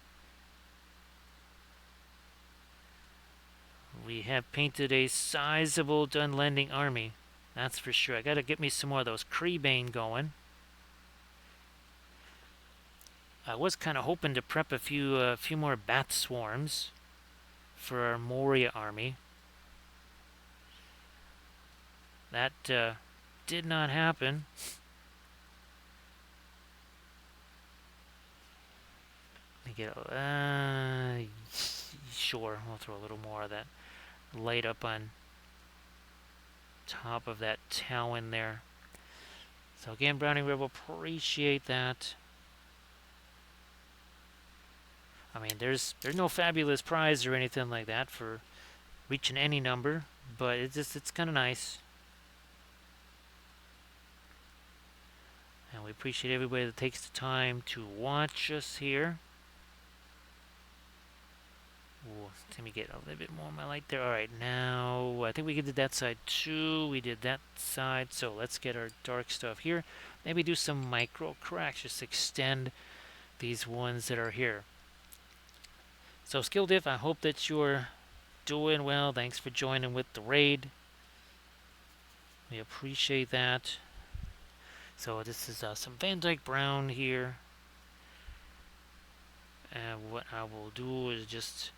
We have painted a sizable Dunlending army, that's for sure. I gotta get me some more of those Creebane going. I was kind of hoping to prep a few more bat swarms for our Moria army. That did not happen. Get sure, we'll throw a little more of that light up on top of that talon there. So again, Browning Rebel, appreciate that. I mean, there's no fabulous prize or anything like that for reaching any number, but it's kind of nice. And we appreciate everybody that takes the time to watch us here. Ooh, let me get a little bit more of my light there. Alright, now I think we did that side too. We did that side. So let's get our dark stuff here. Maybe do some micro cracks. Just extend these ones that are here. So Skill Diff, I hope that you're doing well. Thanks for joining with the raid. We appreciate that. So this is some Van Dyke Brown here. And what I will do is just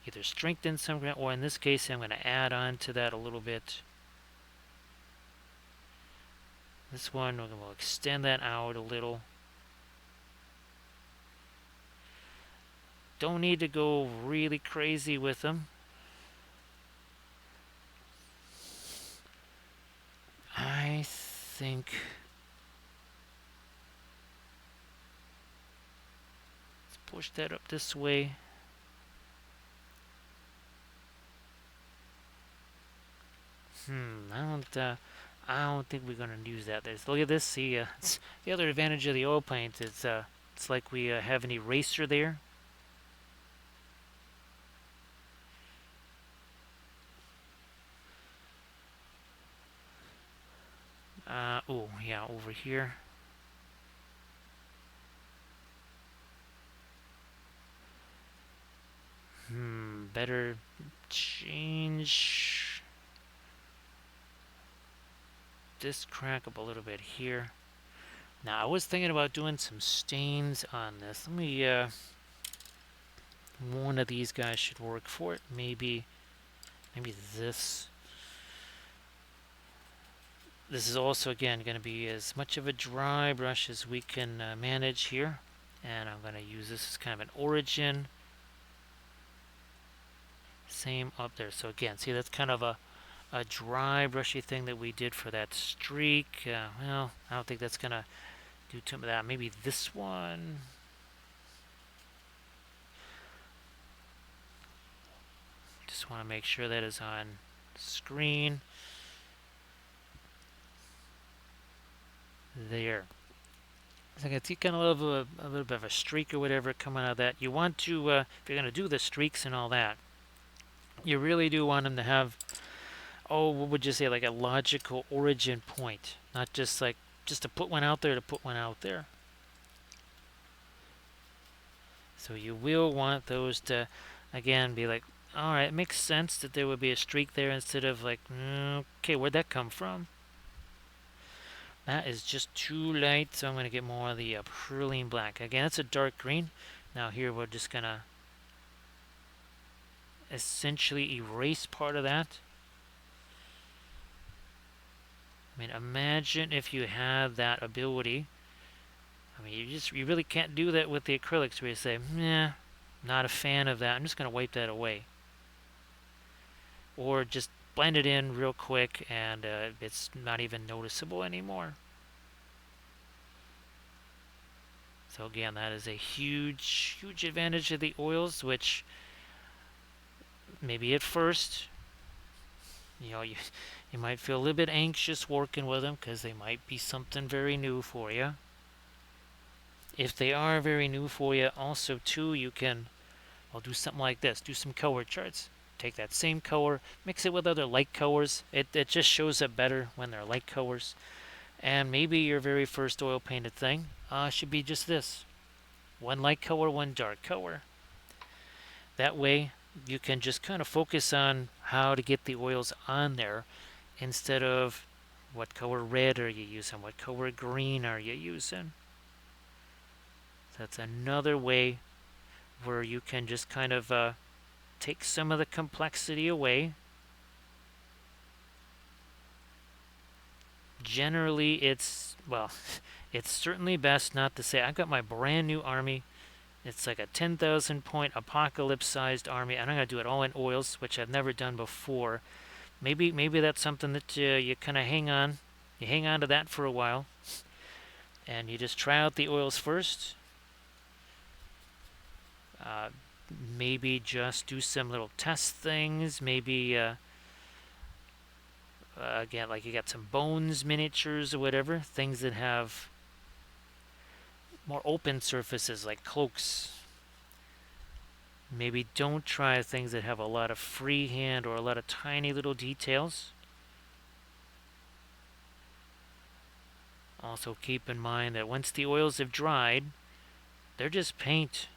either strengthen some, or in this case, I'm going to add on to that a little bit. This one, we'll extend that out a little. Don't need to go really crazy with them. I think let's push that up this way. I don't think we're gonna use that. Look at this. See, it's the other advantage of the oil paint is it's like we have an eraser there. Oh yeah, over here. Better change this crack up a little bit here. Now I was thinking about doing some stains on this. Let me one of these guys should work for it. Maybe this. This is also again going to be as much of a dry brush as we can manage here, and I'm going to use this as kind of an origin. Same up there. So again, see, that's kind of a dry brushy thing that we did for that streak. Well, I don't think that's going to do too much of that. Maybe this one. Just want to make sure that is on screen. There. So I can see kind of a little bit of a streak or whatever coming out of that. You want to, if you're going to do the streaks and all that, you really do want them to have, oh, what would you say, like a logical origin point. Not just like, just to put one out there to put one out there. So you will want those to, again, be like, all right, it makes sense that there would be a streak there instead of like, okay, where'd that come from? That is just too light, so I'm going to get more of the Perlene black. Again, it's a dark green. Now here we're just going to essentially erase part of that. I mean, imagine if you had that ability. I mean, you really can't do that with the acrylics where you say, nah, not a fan of that. I'm just going to wipe that away. Or just blend it in real quick and it's not even noticeable anymore. So again, that is a huge advantage of the oils, which maybe at first, you might feel a little bit anxious working with them because they might be something very new for you. If they are very new for you, also too, you can, well, do something like this. Do some color charts. Take that same color, mix it with other light colors. It just shows up better when they're light colors. And maybe your very first oil painted thing should be just this. One light color, one dark color. That way you can just kind of focus on how to get the oils on there instead of what color red are you using, what color green are you using. That's another way where you can just kind of take some of the complexity away. Generally, it's certainly best not to say, I've got my brand new army. It's like a 10,000 point apocalypse-sized army, and I'm going to do it all in oils, which I've never done before. Maybe that's something that you kind of hang on. You hang on to that for a while, and you just try out the oils first. Maybe just do some little test things. Maybe again, like you got some bones miniatures or whatever, things that have more open surfaces like cloaks. Maybe don't try things that have a lot of freehand or a lot of tiny little details. Also keep in mind that once the oils have dried, they're just paint.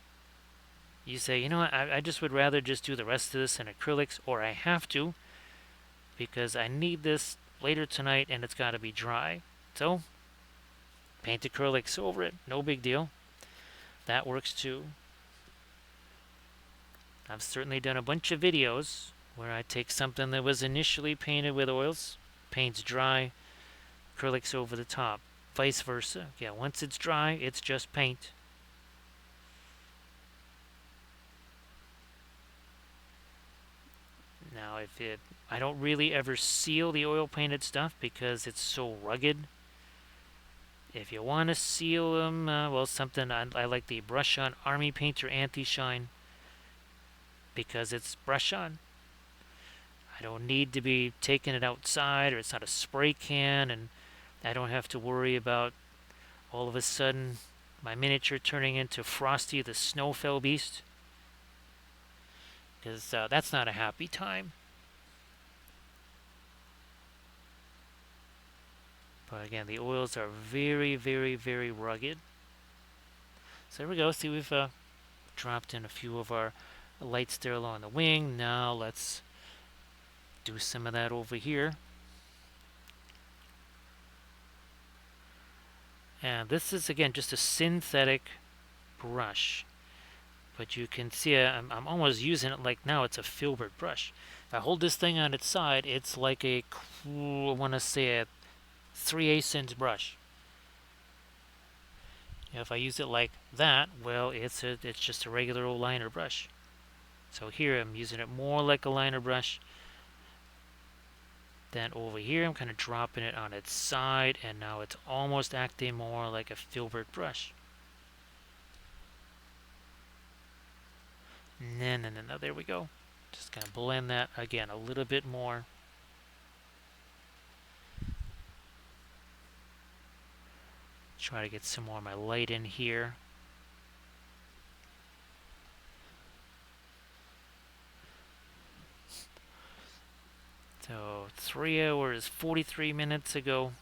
You say, you know what, I just would rather just do the rest of this in acrylics, or I have to because I need this later tonight and it's got to be dry. So, paint acrylics over it, no big deal. That works too. I've certainly done a bunch of videos where I take something that was initially painted with oils, paint's dry, acrylics over the top. Vice versa. Yeah, once it's dry, it's just paint. Now, I don't really ever seal the oil painted stuff because it's so rugged. If you want to seal them, well, something I like the Brush On Army Painter Anti-Shine because it's brush on. I don't need to be taking it outside, or it's not a spray can, and I don't have to worry about all of a sudden my miniature turning into Frosty the Snow Fell Beast, because that's not a happy time. But again, the oils are very, very, very rugged. So there we go. See, we've dropped in a few of our lights there along the wing. Now let's do some of that over here. And this is, again, just a synthetic brush. But you can see I'm almost using it like now it's a filbert brush. If I hold this thing on its side, it's like I want to say a 3/8 inch brush. If I use it like that, well, it's just a regular old liner brush. So here I'm using it more like a liner brush. Then over here I'm kind of dropping it on its side, and now it's almost acting more like a filbert brush. No, there we go. Just gonna blend that again a little bit more. Try to get some more of my light in here. So 3 hours, 43 minutes ago,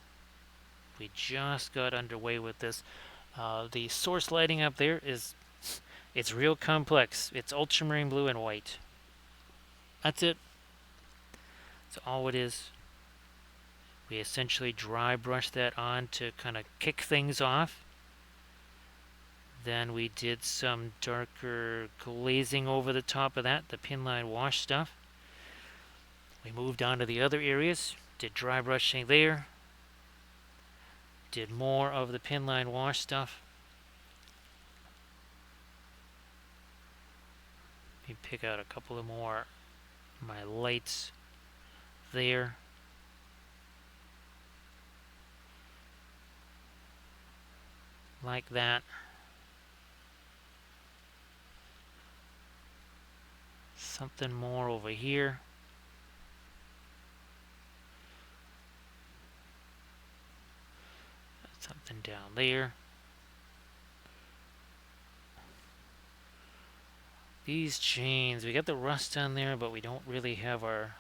we just got underway with this. The source lighting up there it's real complex. It's ultramarine blue and white. That's it. That's all it is. We essentially dry brush that on to kind of kick things off. Then we did some darker glazing over the top of that, the pinline wash stuff. We moved on to the other areas, did dry brushing there, did more of the pinline wash stuff. Let me pick out a couple of more of my lights there. Like that. Something more over here. Something down there. These chains, we got the rust on there, but we don't really have our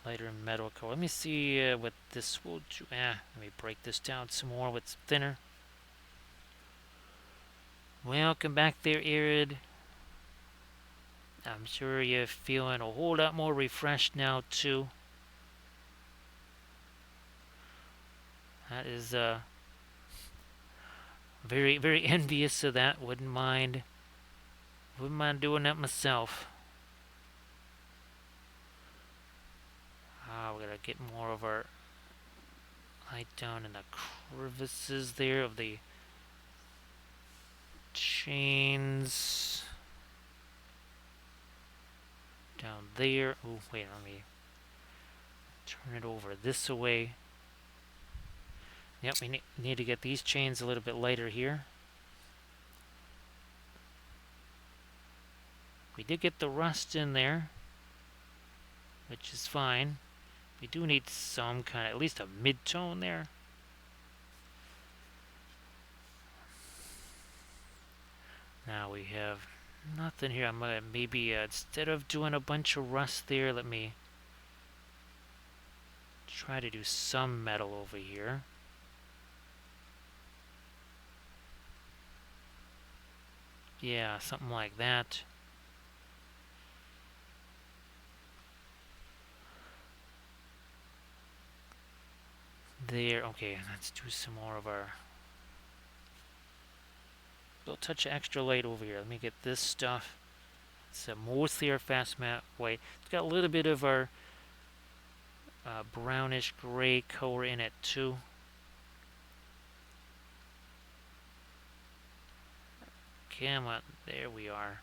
lighter metal color. Let me see what this will do. Let me break this down some more. What's thinner? Welcome back there, Arid. I'm sure you're feeling a whole lot more refreshed now, too. That is very, very envious of that. Wouldn't mind doing that myself. We're gonna get more of our light down in the crevices there of the chains. Down there. Oh, wait, let me turn it over this way. Yep, we need to get these chains a little bit lighter here. We did get the rust in there, which is fine. We do need some kind of, at least a mid-tone there. Now we have nothing here. I'm gonna maybe, instead of doing a bunch of rust there, let me try to do some metal over here. Yeah, something like that. There, okay, let's do some more of our... A little touch of extra light over here. Let me get this stuff. It's mostly our fast matte white. It's got a little bit of our brownish gray color in it too. Come on, there we are.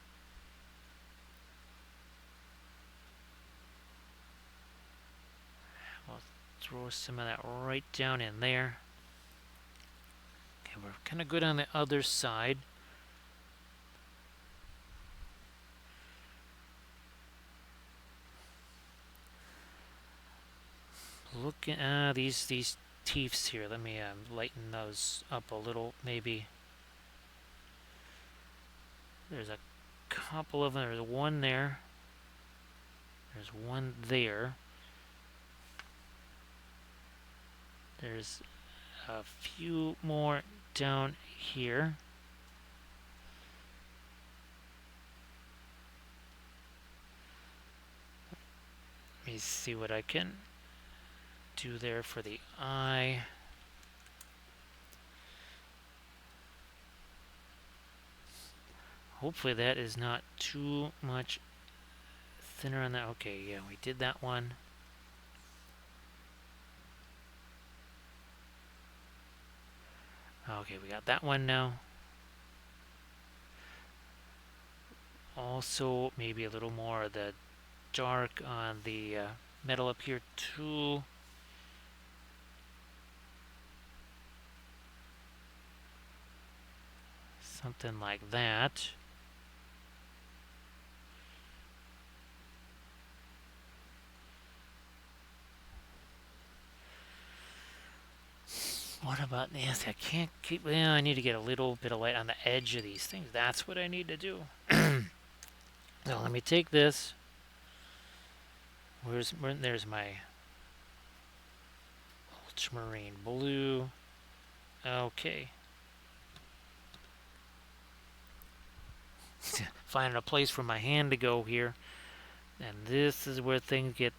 I'll throw some of that right down in there. Okay, we're kind of good on the other side. Look at these teeths here. Let me lighten those up a little, maybe. There's a couple of them. There's one there. There's one there. There's a few more down here. Let me see what I can do there for the eye. Hopefully that is not too much thinner on that. Okay, yeah, we did that one. Okay, we got that one now. Also, maybe a little more of the dark on the metal up here too. Something like that. What about this? I can't keep... Well, I need to get a little bit of light on the edge of these things. That's what I need to do. So let me take this. There's my ultramarine blue. Okay. Finding a place for my hand to go here. And this is where things get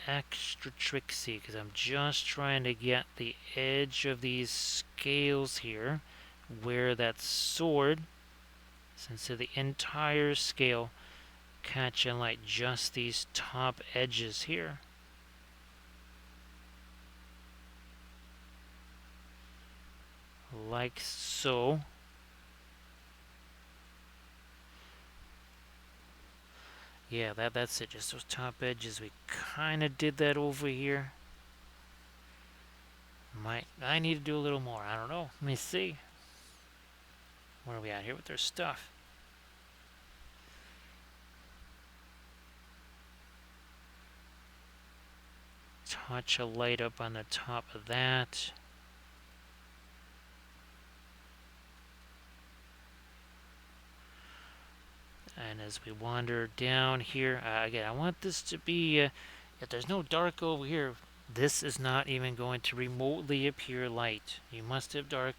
extra tricksy, because I'm just trying to get the edge of these scales here where that sword, since the entire scale catching light, just these top edges here. Like so. Yeah, that's it, just those top edges. We kind of did that over here. I need to do a little more. I don't know. Let me see. Where are we at here with their stuff? Touch a light up on the top of that. And as we wander down here, again, I want this to be, if there's no dark over here, this is not even going to remotely appear light. You must have dark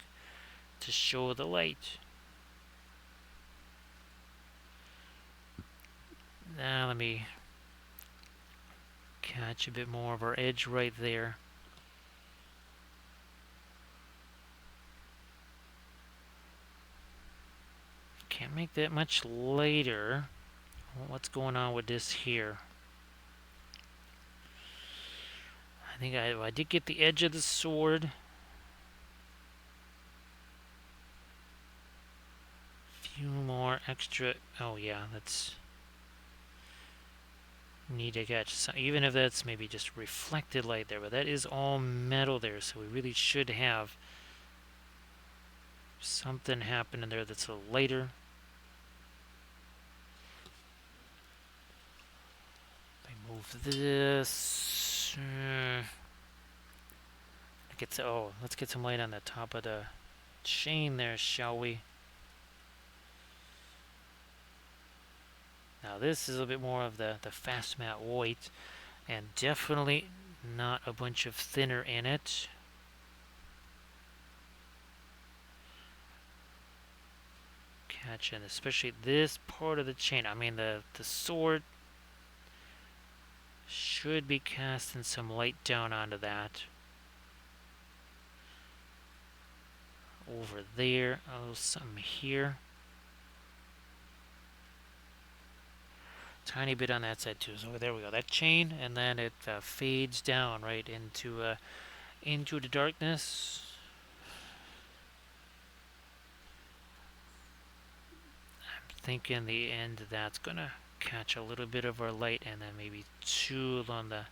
to show the light. Now let me catch a bit more of our edge right there. Can't make that much lighter. What's going on with this here? I think I did get the edge of the sword. Few more extra. Oh yeah, that's need to catch some, even if that's maybe just reflected light there, but that is all metal there, so we really should have something happening there that's a little lighter. I move of this. Let's get some light on the top of the chain there, shall we? Now this is a bit more of the fast matte white, and definitely not a bunch of thinner in it. Catching especially this part of the chain. I mean the sword should be casting some light down onto that. Over there, oh, something here. Tiny bit on that side too. So there we go. That chain, and then it fades down right into the darkness. I'm thinking the end of that's gonna catch a little bit of our light, and then maybe two on the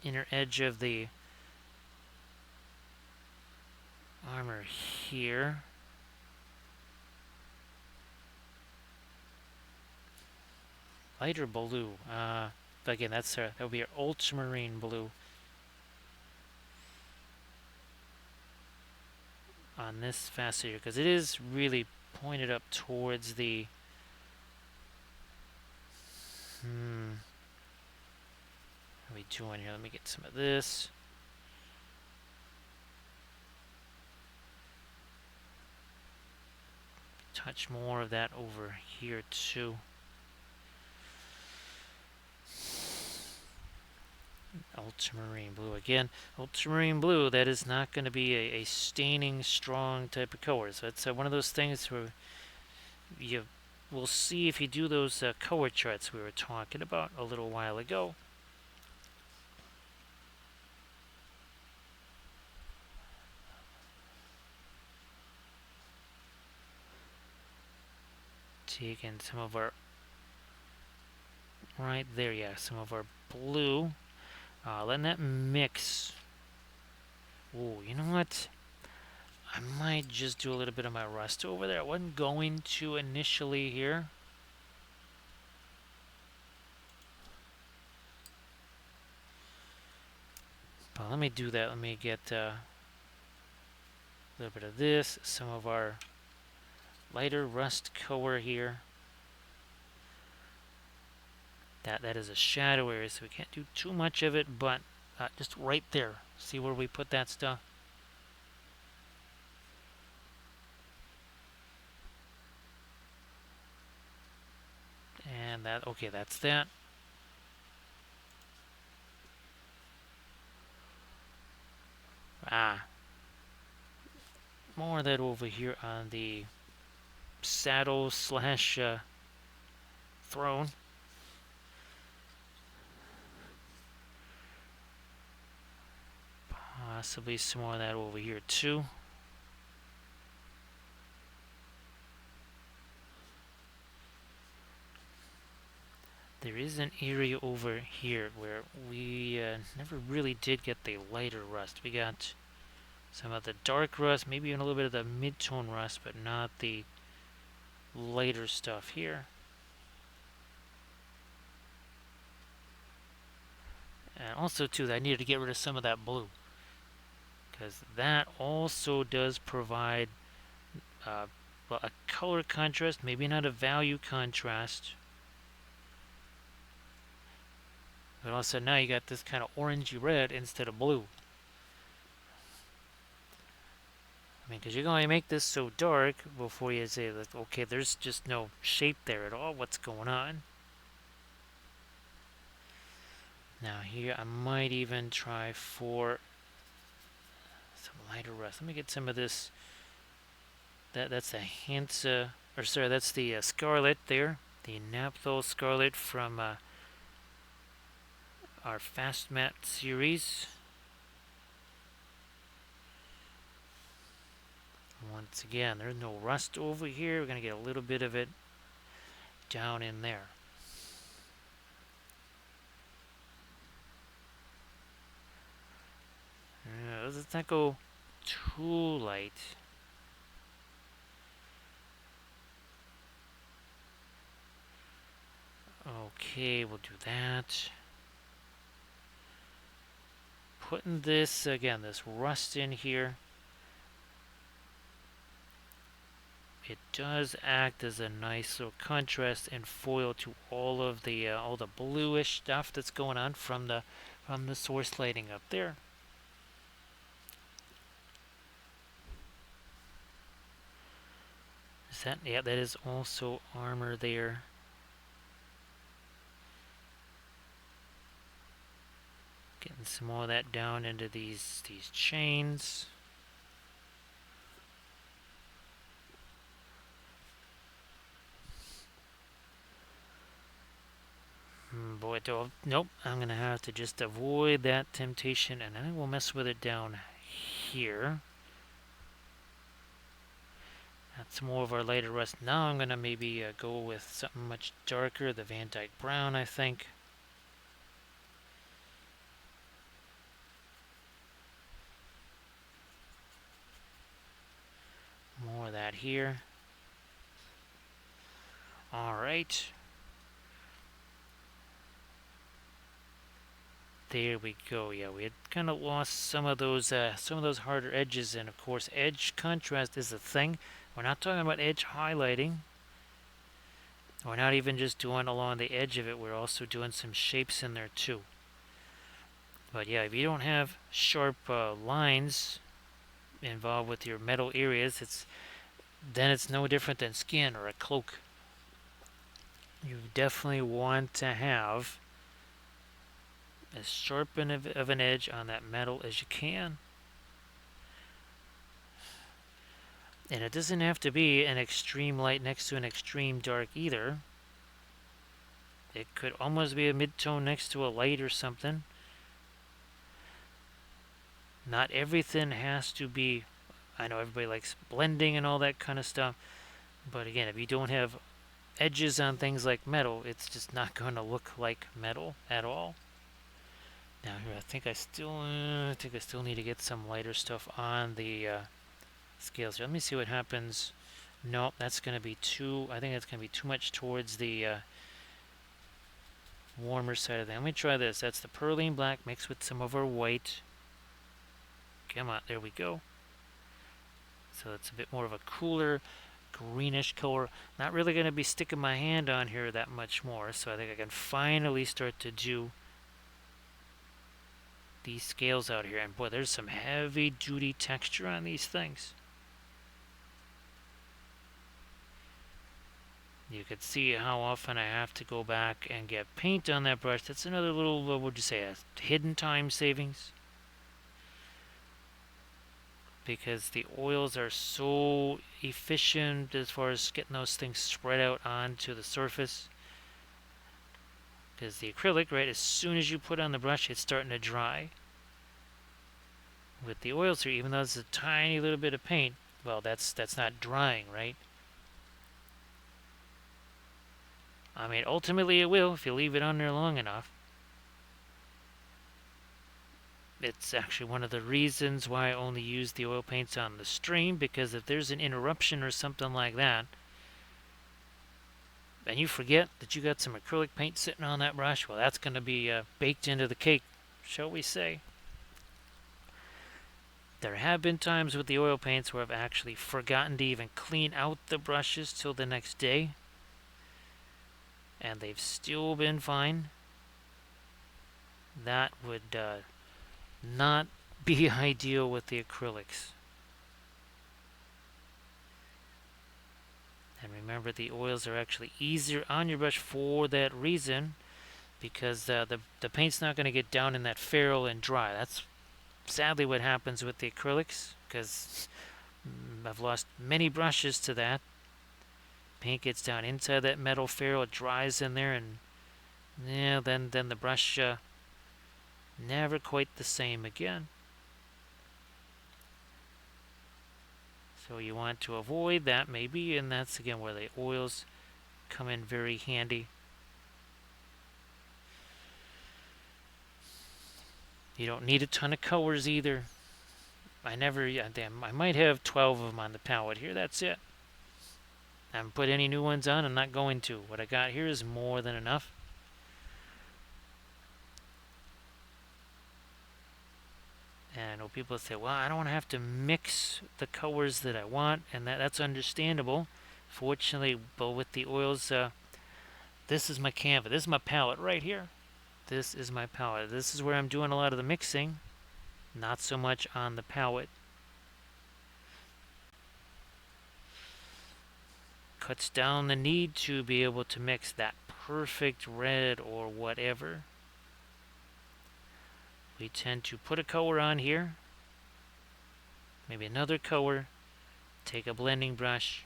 inner edge of the armor here. Lighter blue. Again, that would be our ultramarine blue on this facet here, because it is really pointed up towards the. What are we doing here? Let me get some of this. Touch more of that over here too. Ultramarine blue again. Ultramarine blue, that is not going to be a staining strong type of color. So it's one of those things where we'll see if you do those color charts we were talking about a little while ago. Taking some of our right there, yeah, some of our blue. Letting that mix. Oh, you know what? I might just do a little bit of my rust over there. I wasn't going to initially here. But let me do that. Let me get a little bit of this. Some of our lighter rust color here. That is a shadow area, so we can't do too much of it, but just right there. See where we put that stuff? And that, okay, that's that. More of that over here on the saddle slash throne. Possibly some more of that over here too. There is an area over here where we never really did get the lighter rust. We got some of the dark rust, maybe even a little bit of the mid-tone rust, but not the lighter stuff here. And also too, I needed to get rid of some of that blue, because that also does provide well, a color contrast, maybe not a value contrast. But also now you got this kind of orangey red instead of blue. I mean, because you're going to make this so dark before you say, like, okay, there's just no shape there at all. What's going on? Now here, I might even try for some lighter rust. Let me get some of this. That's the Hansa, or sorry, that's the Scarlet there. The Naphthol Scarlet from our Fast Matte series. Once again, there's no rust over here. We're going to get a little bit of it down in there. Let's not go too light. Okay, we'll do that. Putting this, again, this rust in here. It does act as a nice little contrast and foil to all the bluish stuff that's going on from the source lighting up there. Is that, yeah, that is also armor there. Getting some more of that down into these chains. Boy, nope, I'm going to have to just avoid that temptation, and I will mess with it down here. That's more of our lighter rust. Now I'm going to maybe go with something much darker, the Van Dyke Brown, I think. More of that here. All right. There we go. Yeah, we had kind of lost some of those harder edges, and of course, edge contrast is a thing. We're not talking about edge highlighting. We're not even just doing along the edge of it. We're also doing some shapes in there too. But yeah, if you don't have sharp lines involved with your metal areas, then it's no different than skin or a cloak. You definitely want to have as sharp of an edge on that metal as you can. And it doesn't have to be an extreme light next to an extreme dark either. It could almost be a mid-tone next to a light or something. Not everything has to be, I know everybody likes blending and all that kind of stuff, but again, if you don't have edges on things like metal, it's just not going to look like metal at all. Now here, I think I still need to get some lighter stuff on the scales. Let me see what happens. Nope, that's going to be too, I think that's going to be too much towards the warmer side of that. Let me try this. That's the Perlene Black mixed with some of our white. Come on, there we go. So it's a bit more of a cooler greenish color. Not really going to be sticking my hand on here that much more, so I think I can finally start to do these scales out here. And boy, there's some heavy duty texture on these things. You could see how often I have to go back and get paint on that brush. That's another little, what would you say, a hidden time savings. Because the oils are so efficient as far as getting those things spread out onto the surface. Because the acrylic, right, as soon as you put on the brush, it's starting to dry. With the oils here, even though it's a tiny little bit of paint, well, that's not drying, right? I mean, ultimately it will if you leave it on there long enough. It's actually one of the reasons why I only use the oil paints on the stream, because if there's an interruption or something like that, and you forget that you got some acrylic paint sitting on that brush, well, that's going to be baked into the cake, shall we say. There have been times with the oil paints where I've actually forgotten to even clean out the brushes till the next day, and they've still been fine. That would not be ideal with the acrylics. And remember, the oils are actually easier on your brush for that reason, because the paint's not going to get down in that ferrule and dry. That's sadly what happens with the acrylics, because I've lost many brushes to that. Paint gets down inside that metal ferrule, it dries in there, and yeah, then the brush never quite the same again. So you want to avoid that maybe, and that's again where the oils come in very handy. You don't need a ton of colors either. I might have 12 of them on the palette here, that's it. I haven't put any new ones on, I'm not going to. What I got here is more than enough. And I know people say, well, I don't have to mix the colors that I want, and that's understandable. Fortunately, but with the oils, this is my canvas. This is my palette right here. This is my palette. This is where I'm doing a lot of the mixing, not so much on the palette. Cuts down the need to be able to mix that perfect red or whatever. We tend to put a color on here, maybe another color, take a blending brush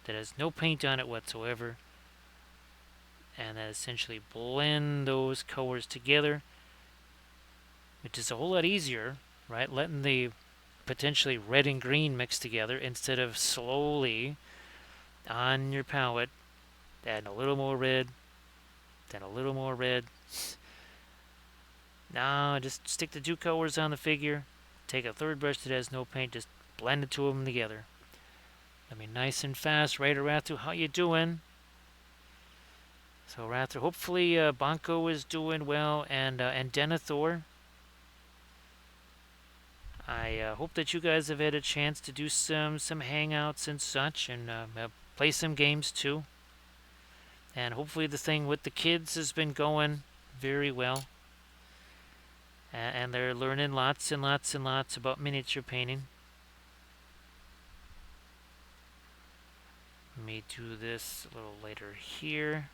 that has no paint on it whatsoever, and then essentially blend those colors together, which is a whole lot easier, right? Letting the potentially red and green mix together instead of slowly on your palette adding a little more red, then a little more red. No, just stick the two colors on the figure, take a third brush that has no paint, just blend the two of them together. I mean, nice and fast. Right, Rathu, how you doing? So Rathu, hopefully Bonko is doing well, and Denethor. I hope that you guys have had a chance to do some hangouts and such, and play some games too. And hopefully the thing with the kids has been going very well. And they're learning lots and lots and lots about miniature painting. Let me do this a little later here.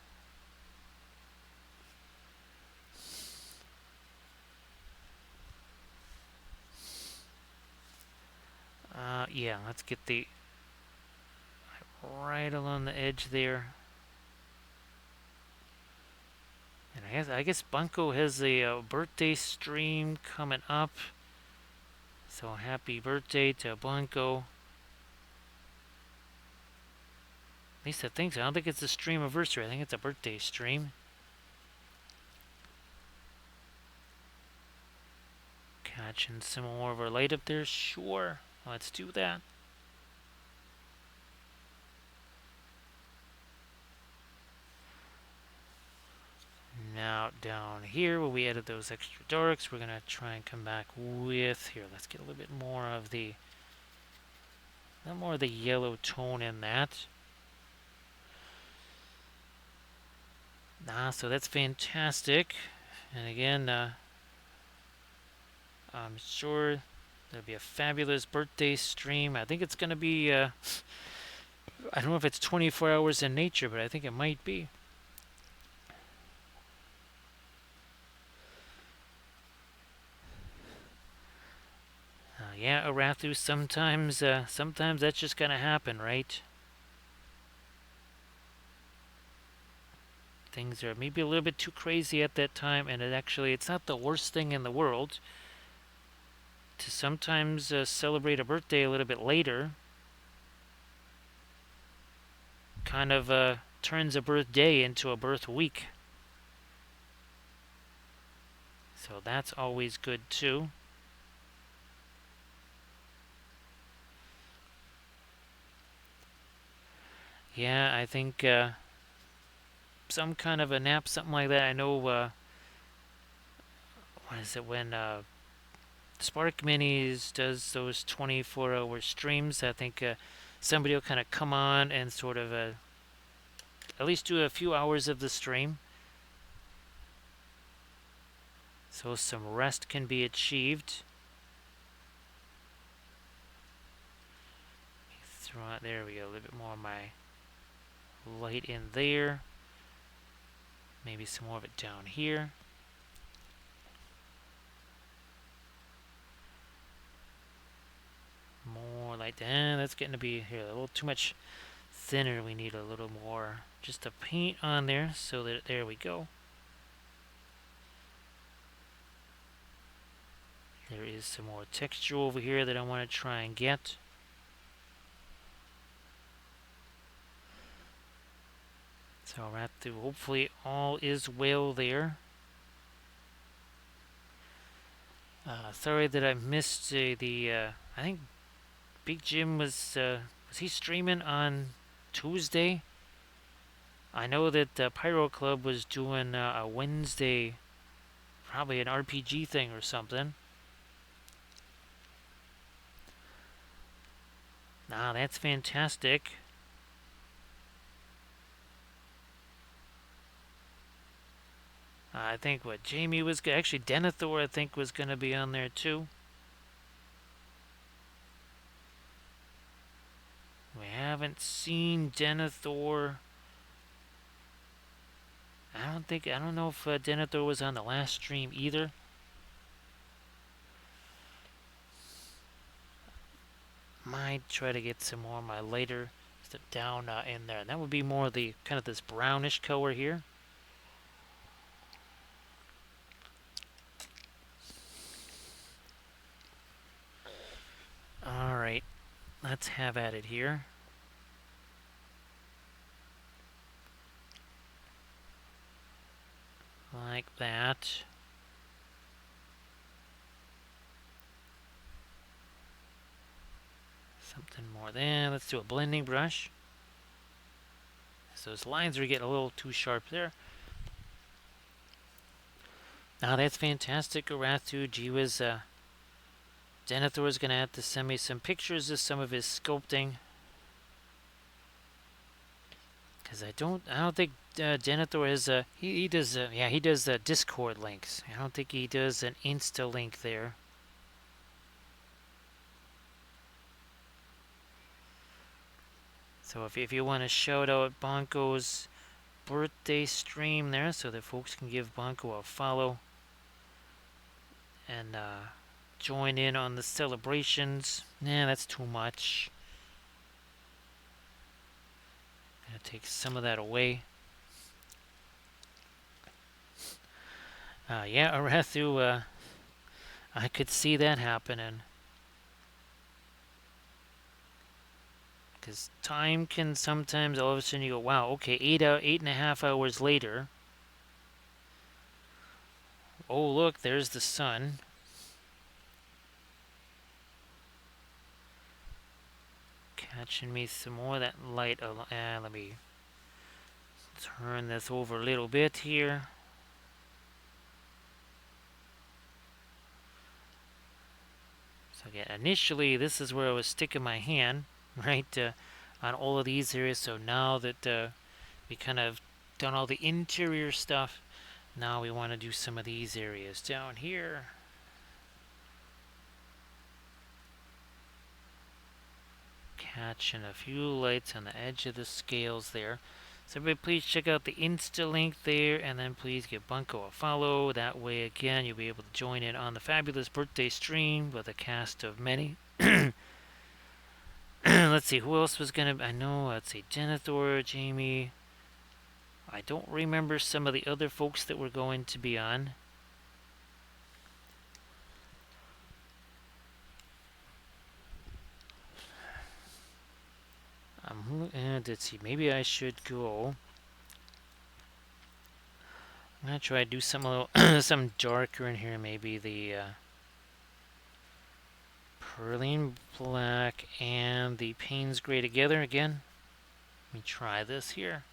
Yeah, let's get the right along the edge there. And I guess Bunko has a birthday stream coming up. So happy birthday to Bunko. At least I think so. I don't think it's a stream anniversary. I think it's a birthday stream. Catching some more of our light up there? Sure. Let's do that. Now down here where we added those extra darks, we're going to try and come back with, here, let's get a little bit more of the yellow tone in that. So that's fantastic. And again, I'm sure there'll be a fabulous birthday stream. I think it's going to be, I don't know if it's 24 hours in nature, but I think it might be. Yeah, Arathu, sometimes that's just going to happen, right? Things are maybe a little bit too crazy at that time, and it's not the worst thing in the world to sometimes celebrate a birthday a little bit later. Kind of turns a birthday into a birth week. So that's always good too. Yeah, I think some kind of a nap, something like that. I know, what is it, when Spark Minis does those 24-hour streams, I think somebody will kind of come on and sort of at least do a few hours of the stream. So some rest can be achieved. Throw out, there we go, a little bit more of my light in there. Maybe some more of it down here. More light, and that's getting to be here a little too much thinner. We need a little more, just a paint on there, so that, there we go. There is some more texture over here that I want to try and get. So right through, hopefully all is well there. Sorry that I missed I think Big Jim was he streaming on Tuesday? I know that Pyro Club was doing a Wednesday, probably an RPG thing or something. Now that's fantastic. I think what Jamie was actually Denethor I think was going to be on there too. We haven't seen Denethor. I don't know if Denethor was on the last stream either. Might try to get some more of my lighter stuff down in there. And that would be more the kind of this brownish color here. Alright, let's have at it here. Like that. Something more there. Let's do a blending brush. So those lines are getting a little too sharp there. Now that's fantastic, Arathu. Gee whiz, Denethor is going to have to send me some pictures of some of his sculpting. Because I don't think Denethor has he does he does Discord links. I don't think he does an Insta link there. So if you want to shout out Bonko's birthday stream there, so that folks can give Bonko a follow and join in on the celebrations. Nah, that's too much. Gonna take some of that away. Yeah, Arathu, I could see that happening. Because time can sometimes, all of a sudden you go, wow, okay, 8.5 hours later. Oh, look, there's the sun. Catching me some more of that light. Let me turn this over a little bit here. So again, initially, this is where I was sticking my hand, right, on all of these areas. So now that we kind of done all the interior stuff, now we want to do some of these areas down here. Catching a few lights on the edge of the scales there. So everybody please check out the Insta link there, and then please give Bunko a follow. That way, again, you'll be able to join in on the fabulous birthday stream with a cast of many. Let's see, who else was going to... I know, let's see, Denethor, Jamie. I don't remember some of the other folks that were going to be on. Let's see, maybe I should go... I'm going to try to do some little some darker in here, maybe the Perline Black and the Payne's Gray together again. Let me try this here.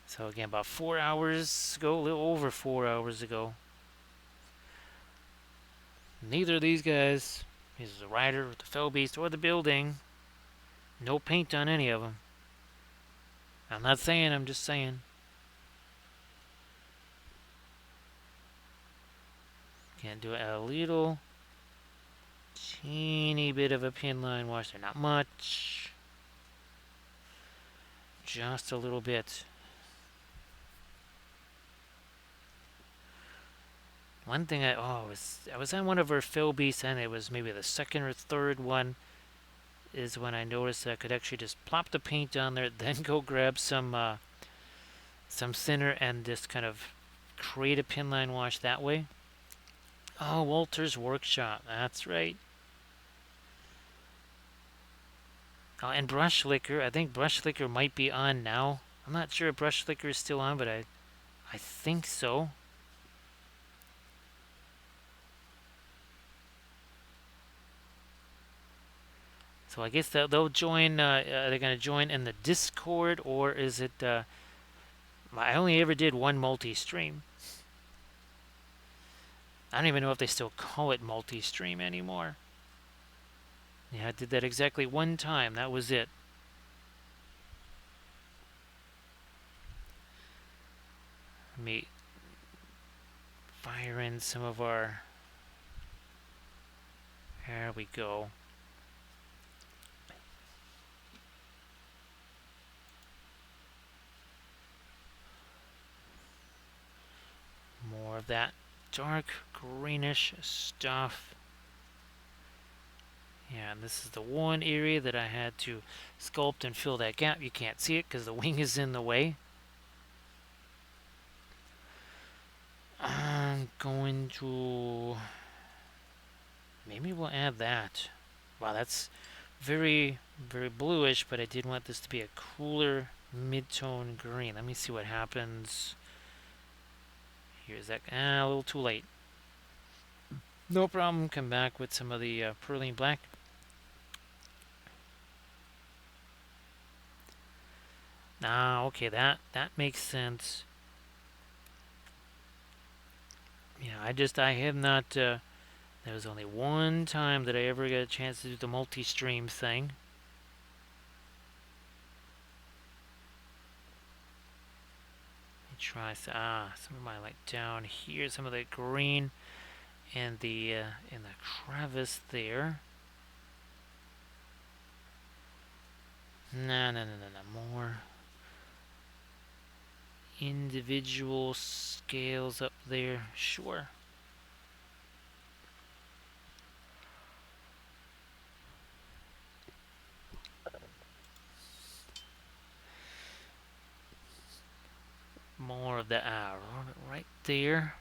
So again, about 4 hours ago, a little over 4 hours ago. Neither of these guys is the rider, the Fell Beast, or the building. No paint on any of them. I'm not saying, I'm just saying. Can't do a little teeny bit of a pin line wash there. Not much. Just a little bit. One thing I was on one of her Fell Beasts, and it was maybe the second or third one, is when I noticed that I could actually just plop the paint on there, then go grab some thinner and just kind of create a pin line wash that way. Oh, Walter's Workshop. That's right. Oh, and Brush Liquor. I think Brush Liquor might be on now. I'm not sure if Brush Liquor is still on, but I think so. So I guess they'll join. They're going to join in the Discord, or is it? I only ever did one multi-stream. I don't even know if they still call it multi-stream anymore. Yeah, I did that exactly one time. That was it. Let me fire in some of our... There we go. More of that dark greenish stuff. Yeah, and this is the one area that I had to sculpt and fill that gap. You can't see it because the wing is in the way. I'm going to... Maybe we'll add that. Wow, that's very, very bluish, but I did want this to be a cooler mid-tone green. Let me see what happens. Here's that. A little too late. No problem. Come back with some of the perlene black. Okay, that makes sense. Yeah, I have not. There was only one time that I ever got a chance to do the multi-stream thing. Let me try some of my like down here, some of the green and the in the crevice there. No, more individual scales up there. Sure. More of that right there.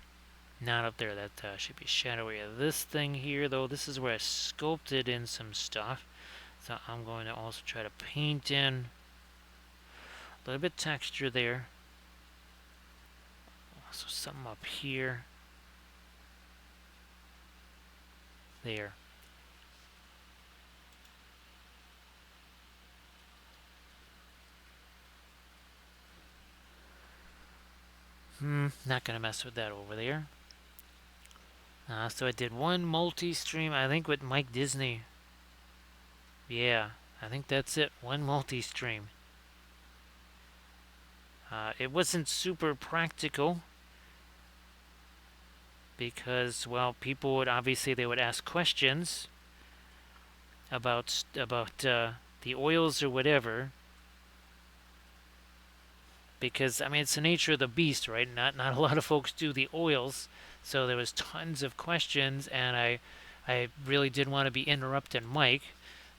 Not up there. That should be shadowy. This thing here, though, this is where I sculpted in some stuff. So I'm going to also try to paint in a little bit of texture there. Also something up here. There. Not gonna mess with that over there. So I did one multi-stream, I think with Mike Disney. Yeah, I think that's it. One multi-stream. It wasn't super practical because, well, people would obviously they would ask questions about the oils or whatever. Because I mean, it's the nature of the beast, right? Not a lot of folks do the oils, so there was tons of questions, and I really didn't want to be interrupting Mike,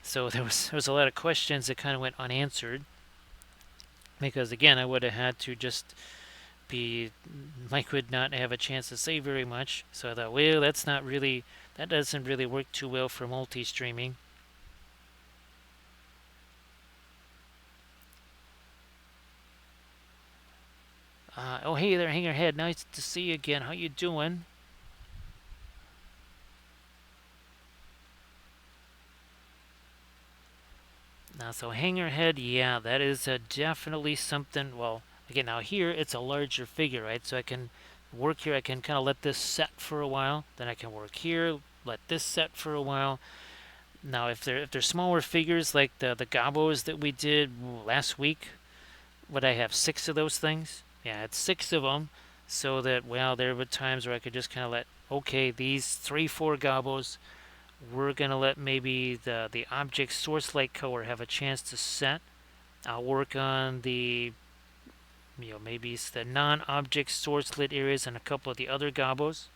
so there was a lot of questions that kind of went unanswered. Because again, I would have had to just be Mike would not have a chance to say very much. So I thought, well, that doesn't really work too well for multi-streaming. Oh, hey there, Hangerhead. Nice to see you again. How you doing? So Hangerhead, yeah, that is definitely something. Well, again, now here it's a larger figure, right? So I can work here. I can kind of let this set for a while. Then I can work here, let this set for a while. Now, if they're smaller figures like the gobos that we did last week, would I have 6 of those things? Yeah, it's 6 of them. So that, well, there were times where I could just kind of let, okay, these 3, 4 gobos, we're gonna let maybe the object source light color have a chance to set. I'll work on the maybe it's the non-object source lit areas and a couple of the other gobos.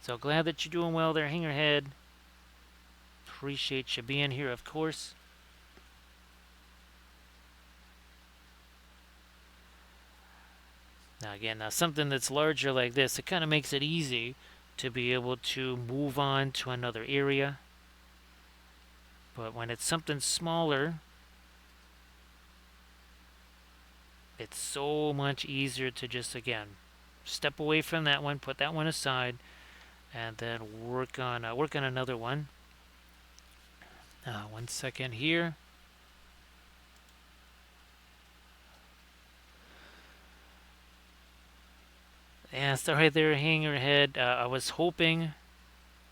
So glad that you're doing well there, Hangerhead. Appreciate you being here, of course. Now again, something that's larger like this, it kind of makes it easy to be able to move on to another area. But when it's something smaller, it's so much easier to just, again, step away from that one, put that one aside, and then work on another one. 1 second here. Yeah, sorry there, Hangerhead. I was hoping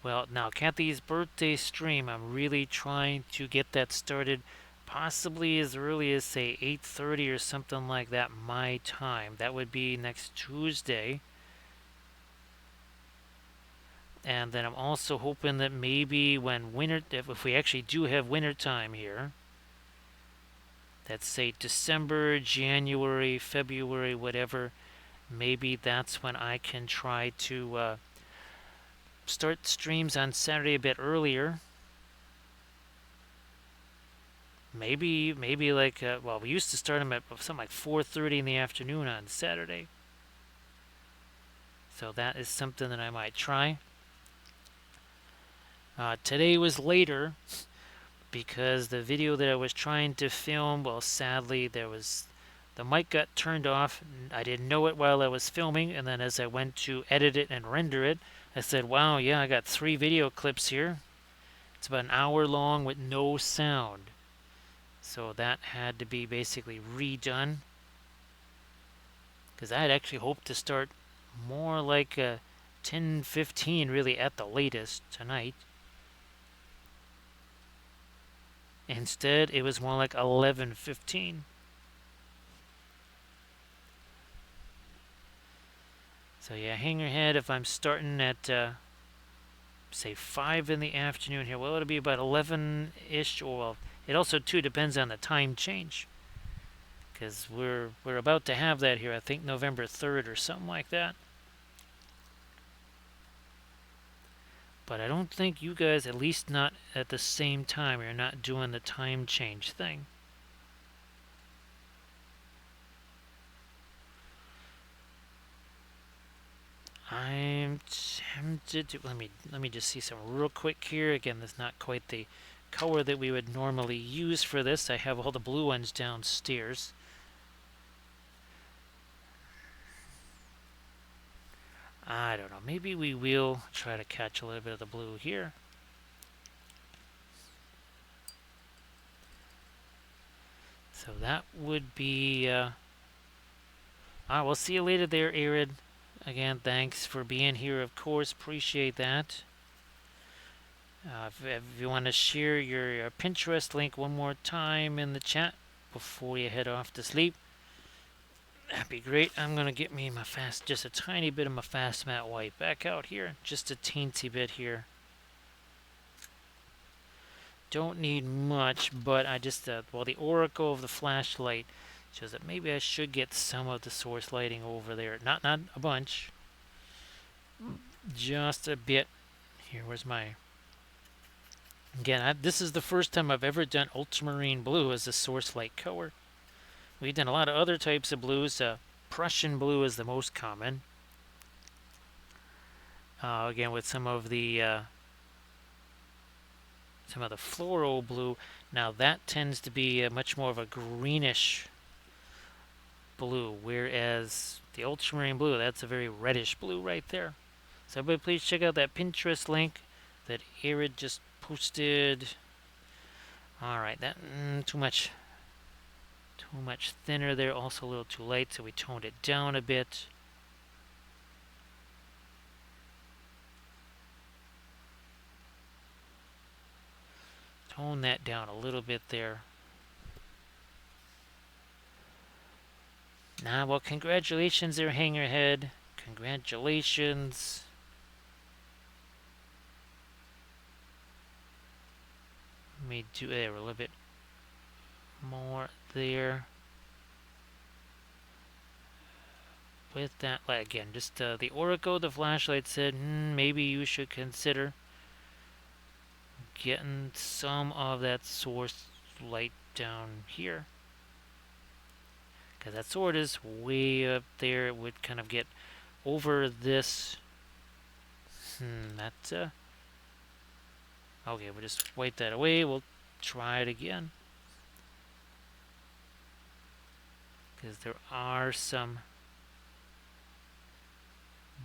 Well, now Kathy's birthday stream, I'm really trying to get that started possibly as early as say 8:30 or something like that my time. That would be next Tuesday. And then I'm also hoping that maybe when if we actually do have winter time here, let's say December, January, February, whatever, maybe that's when I can try to start streams on Saturday a bit earlier. Maybe like well, we used to start them at something like 4:30 in the afternoon on Saturday. So that is something that I might try. Today was later because the video that I was trying to film, well, sadly, the mic got turned off. I didn't know it while I was filming, and then as I went to edit it and render it, I said, wow, yeah, I got 3 video clips here. It's about an hour long with no sound. So that had to be basically redone. Because I had actually hoped to start more like 10:15 really at the latest tonight. Instead, it was more like 11:15. So yeah, hang your head if I'm starting at say 5 in the afternoon here. Well, it'll be about 11-ish, or well, it also too depends on the time change. Because we're about to have that here, I think November 3rd or something like that. But I don't think you guys, at least not at the same time, you're not doing the time change thing. I'm tempted to, let me just see some real quick here. Again, that's not quite the color that we would normally use for this. I have all the blue ones downstairs. I don't know. Maybe we will try to catch a little bit of the blue here. So that would be... we'll see you later there, airb. Again, thanks for being here, of course. Appreciate that. If you want to share your Pinterest link one more time in the chat before you head off to sleep, that'd be great. I'm going to get me my just a tiny bit of my fast matte white back out here. Just a teensy bit here. Don't need much, but I just, well, the oracle of the flashlight shows that maybe I should get some of the source lighting over there. Not a bunch. Just a bit. Here, where's my... Again, this is the first time I've ever done ultramarine blue as a source light color. We've done a lot of other types of blues. Prussian blue is the most common. Again, with some of the floral blue. Now that tends to be much more of a greenish blue, whereas the ultramarine blue, that's a very reddish blue right there. So everybody please check out that Pinterest link that airb just posted. Alright, that too much thinner there, also a little too light, so we toned it down a bit. Tone that down a little bit there. Well, congratulations there, Hangerhead. Congratulations. Let me do there a little bit more there. With that, again, just the oracle, the flashlight said, maybe you should consider getting some of that source light down here. Because that sword is way up there. It would kind of get over this. That's okay, we'll just wipe that away. We'll try it again. Because there are some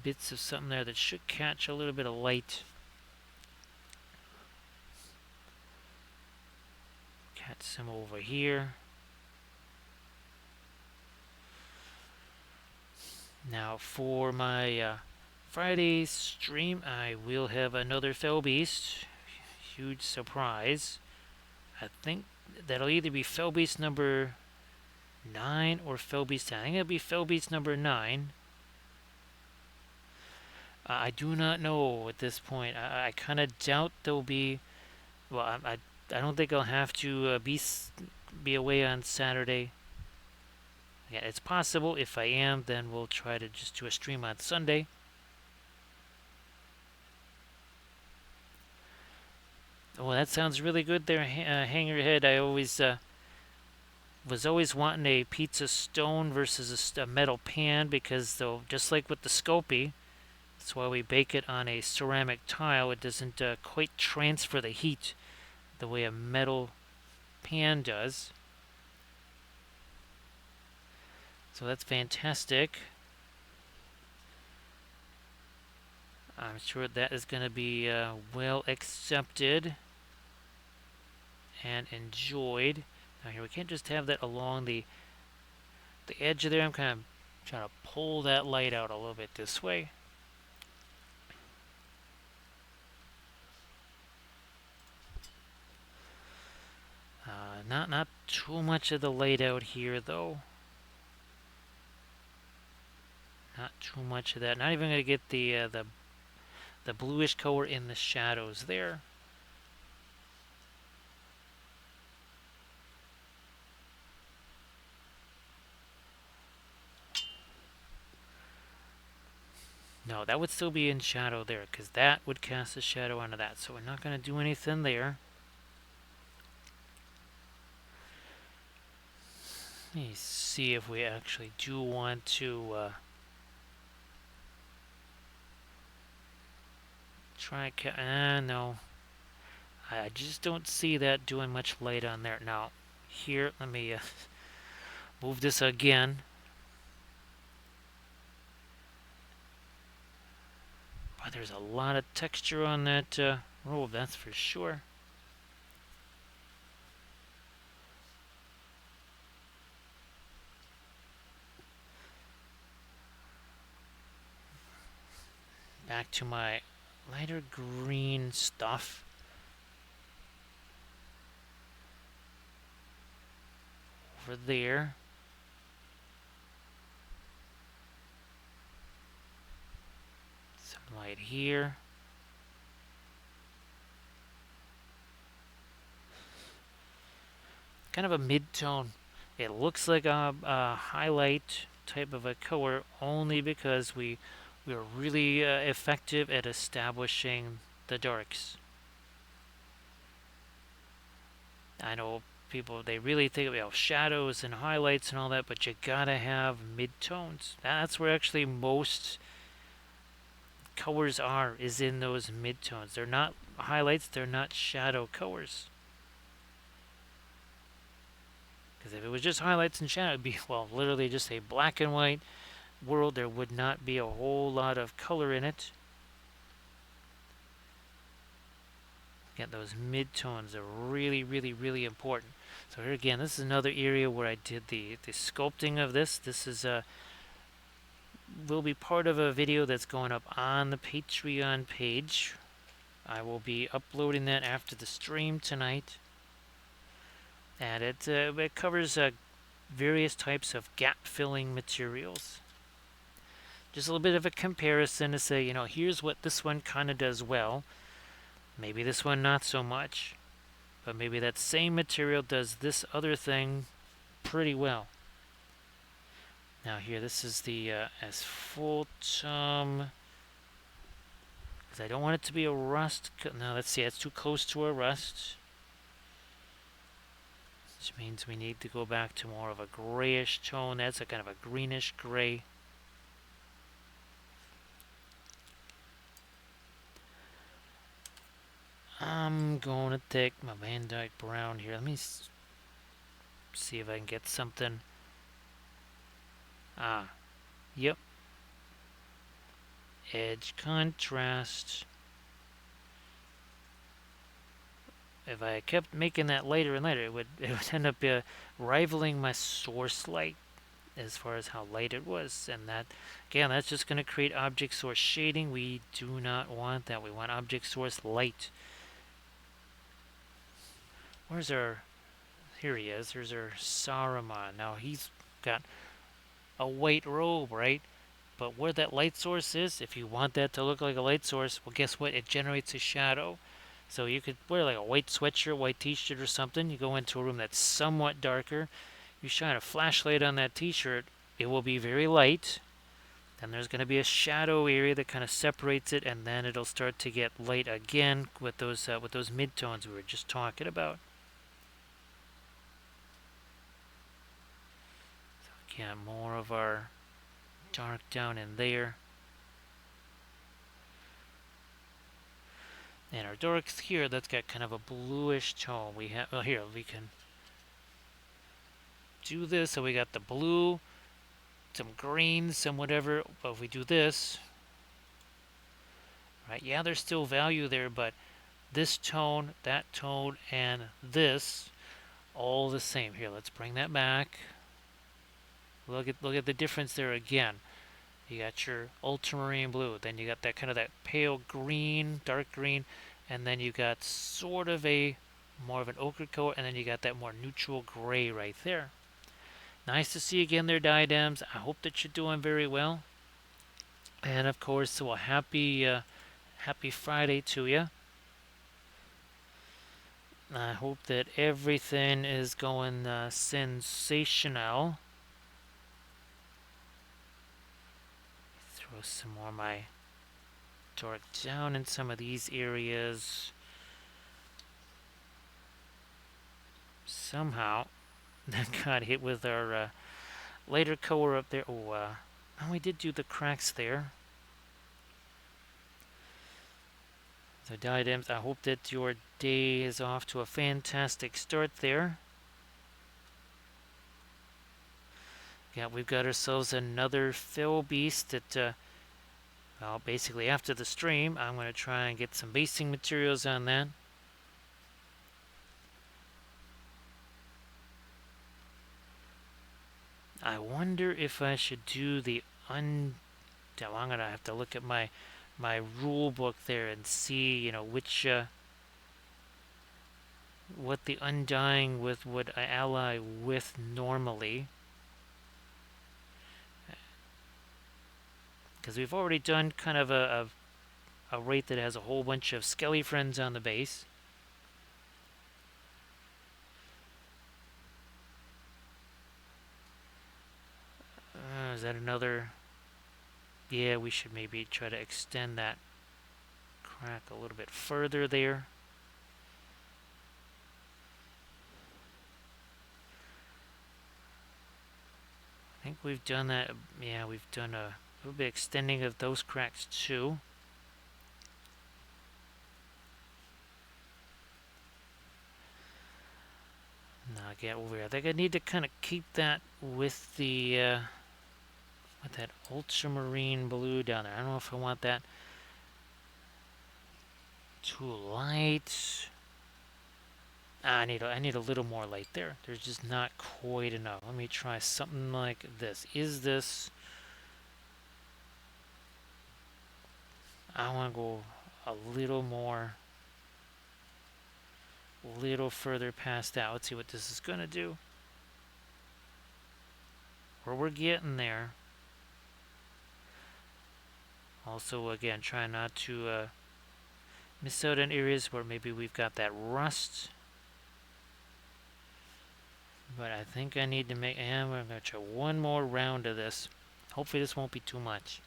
bits of something there that should catch a little bit of light. Catch some over here. Now for my Friday stream, I will have another Fell Beast. Huge surprise. I think that'll either be Fell Beast number 9 or Fell Beast 10. I think it'll be Fell Beast number 9. I do not know at this point. I kind of doubt there'll be. Well, I don't think I'll have to be away on Saturday. Yeah, it's possible. If I am, then we'll try to just do a stream on Sunday. Oh, that sounds really good there, Hangerhead. I was always wanting a pizza stone versus a metal pan because, though, just like with the Sculpey, that's why we bake it on a ceramic tile. It doesn't quite transfer the heat the way a metal pan does. So that's fantastic. I'm sure that is going to be well accepted and enjoyed. Now here, we can't just have that along the edge of there. I'm kind of trying to pull that light out a little bit this way. Not too much of the light out here, though. Not too much of that. Not even going to get the bluish color in the shadows there. No, that would still be in shadow there, because that would cast a shadow onto that. So we're not going to do anything there. Let me see if we actually do want to try. No. I just don't see that doing much light on there. Now, here, let me move this again. But there's a lot of texture on that robe, that's for sure. Back to my lighter green stuff. Over there. Some light here. Kind of a mid-tone. It looks like a highlight type of a color only because we are really effective at establishing the darks. I know people, they really think about shadows and highlights and all that, but you gotta have mid-tones. That's where actually most colors are, is in those mid-tones. They're not highlights, they're not shadow colors. Because if it was just highlights and shadow, it'd be, well, literally just a black and white world. There would not be a whole lot of color in it. Again, those mid-tones are really, really, really important. So here again, this is another area where I did the sculpting of this. This is will be part of a video that's going up on the Patreon page. I will be uploading that after the stream tonight. And it covers various types of gap-filling materials. Just a little bit of a comparison to say, you know, here's what this one kind of does well. Maybe this one not so much. But maybe that same material does this other thing pretty well. Now here, this is the asphaltum. Because I don't want it to be a rust. No, let's see, it's too close to a rust. Which means we need to go back to more of a grayish tone. That's a kind of a greenish gray. I'm going to take my Van Dyke brown here. Let me see if I can get something. Yep. Edge contrast. If I kept making that lighter and lighter, it would end up rivaling my source light as far as how light it was. And that, again, that's just going to create object source shading. We do not want that. We want object source light. Where's our, here he is. There's our Saruman. Now he's got a white robe, right? But where that light source is, if you want that to look like a light source, well, guess what? It generates a shadow. So you could wear like a white sweatshirt, white t-shirt or something. You go into a room that's somewhat darker. You shine a flashlight on that t-shirt. It will be very light. Then there's going to be a shadow area that kind of separates it, and then it'll start to get light again with those midtones we were just talking about. So again, more of our dark down in there. And our darks here, that's got kind of a bluish tone. We have, well, here we can do this. So we got the blue, some green, some whatever. But if we do this, right? Yeah, there's still value there, but this tone, that tone, and this, all the same. Here, let's bring that back. Look at the difference there again. You got your ultramarine blue, then you got that kind of that pale green, dark green, and then you got sort of a more of an ochre color, and then you got that more neutral gray right there. Nice to see again their diadems. I hope that you're doing very well. And of course, so a happy Friday to you. I hope that everything is going sensational. Throw some more of my dark down in some of these areas. Somehow, that got hit with our lighter color up there. Oh, we did do the cracks there. The diadems, I hope that your day is off to a fantastic start there. Yeah, we've got ourselves another Fell Beast that, well, basically after the stream, I'm going to try and get some basing materials on that. I wonder if I should do the I'm going to have to look at my rule book there and see, you know, which what the undying with would I ally with normally. Because we've already done kind of a rate that has a whole bunch of skelly friends on the base. Is that another? Yeah, we should maybe try to extend that crack a little bit further there. I think we've done that. Yeah, we've done a little bit extending of those cracks too. Now get over here. I think I need to kind of keep that with the with that ultramarine blue down there. I don't know if I want that too light. I need a little more light there. There's just not quite enough. Let me try something like this. Is this? I want to go a little more, a little further past that. Let's see what this is going to do. Where we're getting there. Also, again, try not to miss out on areas where maybe we've got that rust. But I think I need to make, and we're going to try one more round of this. Hopefully this won't be too much.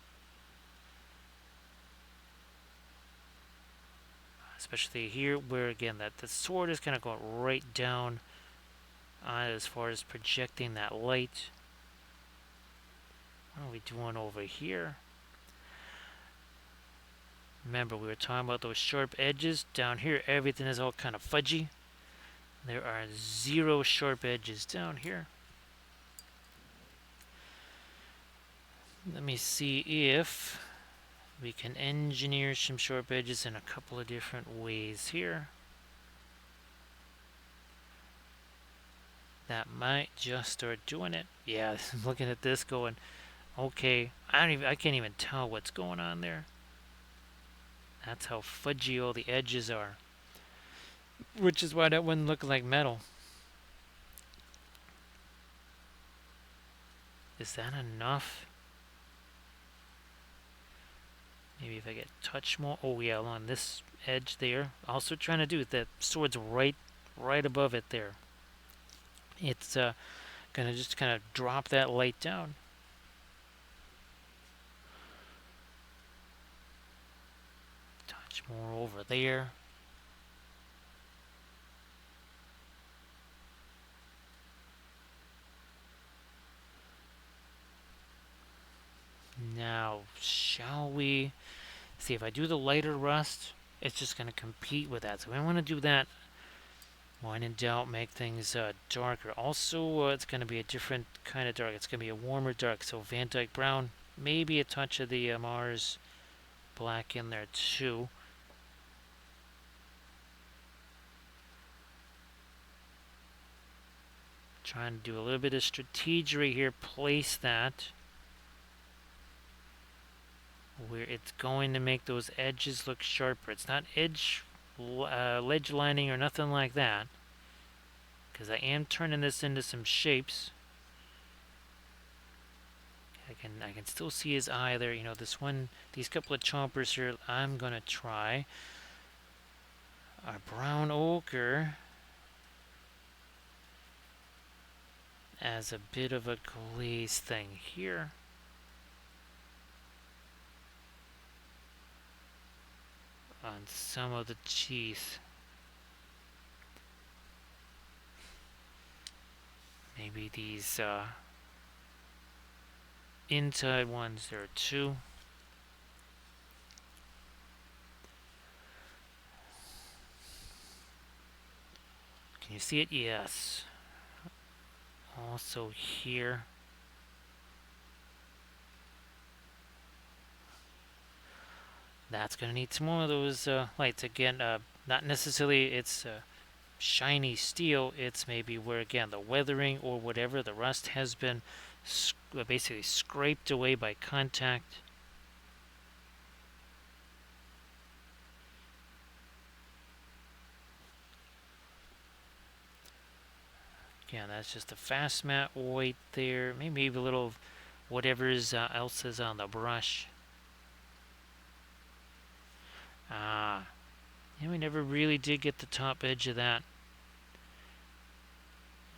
Especially here where, again, that the sword is kind of going right down on it as far as projecting that light. What are we doing over here? Remember, we were talking about those sharp edges. Down here, everything is all kind of fudgy. There are 0 sharp edges down here. Let me see if we can engineer some sharp edges in a couple of different ways here. That might just start doing it. Yeah, I'm looking at this going, okay, I can't even tell what's going on there. That's how fudgy all the edges are. Which is why that wouldn't look like metal. Is that enough? Maybe if I get touch more. Oh yeah, along this edge there. Also trying to do it. That sword's right above it there. It's gonna just kind of drop that light down. Touch more over there. Now, shall we see if I do the lighter rust? It's just going to compete with that. So we want to do that. When in doubt, make things darker. Also, it's going to be a different kind of dark. It's going to be a warmer dark. So Van Dyke Brown, maybe a touch of the Mars black in there too. Trying to do a little bit of strategery here. Place that where it's going to make those edges look sharper. It's not ledge lining or nothing like that, because I am turning this into some shapes. I can still see his eye there. You know, these couple of chompers here. I'm gonna try our brown ochre as a bit of a glaze thing here. On some of the teeth. Maybe these inside ones there too. Can you see it? Yes. Also here. That's going to need some more of those lights. Again, not necessarily it's shiny steel. It's maybe where, again, the weathering or whatever, the rust has been basically scraped away by contact. Again, that's just a fast matte white there. Maybe a little whatever else is on the brush. Ah, and we never really did get the top edge of that.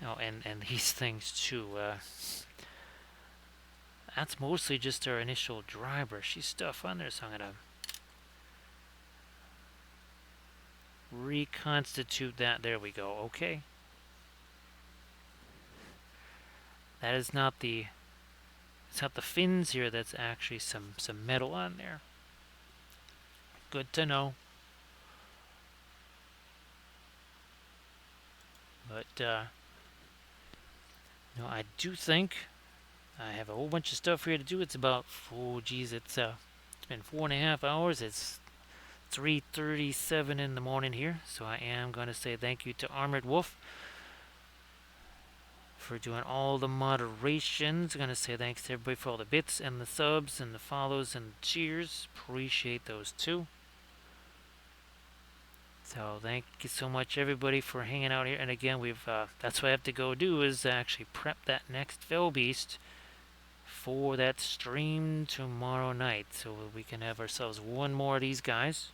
Oh, and these things too. That's mostly just our initial dry brushy stuff on there, so I'm gonna reconstitute that. There we go. Okay. That is not the. It's not the fins here. That's actually some metal on there. Good to know. But no, I do think I have a whole bunch of stuff here to do. It's about it's been 4.5 hours. It's 3:37 in the morning here, so I am going to say thank you to Armored Wolf for doing all the moderations. I'm going to say thanks to everybody for all the bits and the subs and the follows and the cheers. Appreciate those too. So thank you so much everybody for hanging out here. And again, that's what I have to go do is actually prep that next Fell Beast for that stream tomorrow night, so we can have ourselves one more of these guys.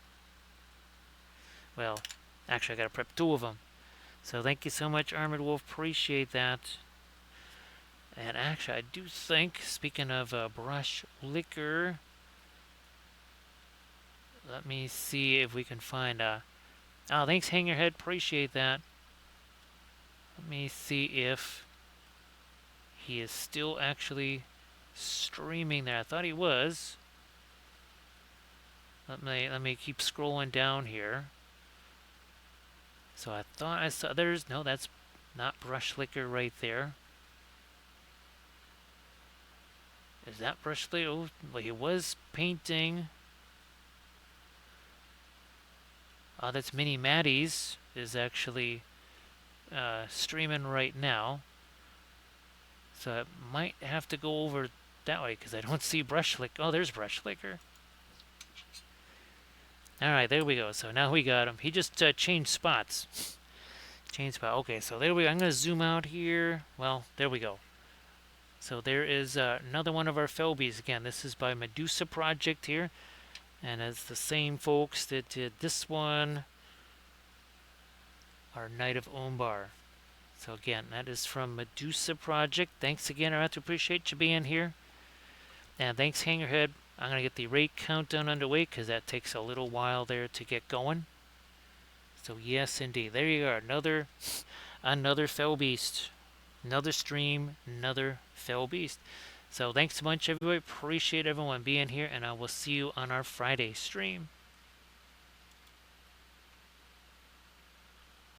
Well, actually I gotta prep 2 of them. So thank you so much, Armored Wolf. Appreciate that. And actually, I do think, speaking of brush liquor, let me see if we can find oh, thanks, Hangerhead. Appreciate that. Let me see if he is still actually streaming there. I thought he was. Let me keep scrolling down here. So I thought I saw no, that's not brush liquor right there. Is that brush liquor? Oh, well, he was painting. Oh, that's Mini Maddie's is actually streaming right now. So I might have to go over that way because I don't see brush flick. Oh, there's brush flicker. Alright, there we go. So now we got him. He just changed spots. Changed spot. Okay, so there we go. I'm going to zoom out here. Well, there we go. So there is another one of our Fell Beasts. Again, this is by Medusa Project here. And it's the same folks that did this one. Our Knight of Umbar. So again, that is from Medusa Project. Thanks again. I have to appreciate you being here. And thanks, Hangerhead. I'm going to get the raid countdown underway because that takes a little while there to get going. So yes, indeed. There you are. Another Fell Beast. Another stream. Another Fell Beast. So thanks a bunch, everybody. Appreciate everyone being here. And I will see you on our Friday stream.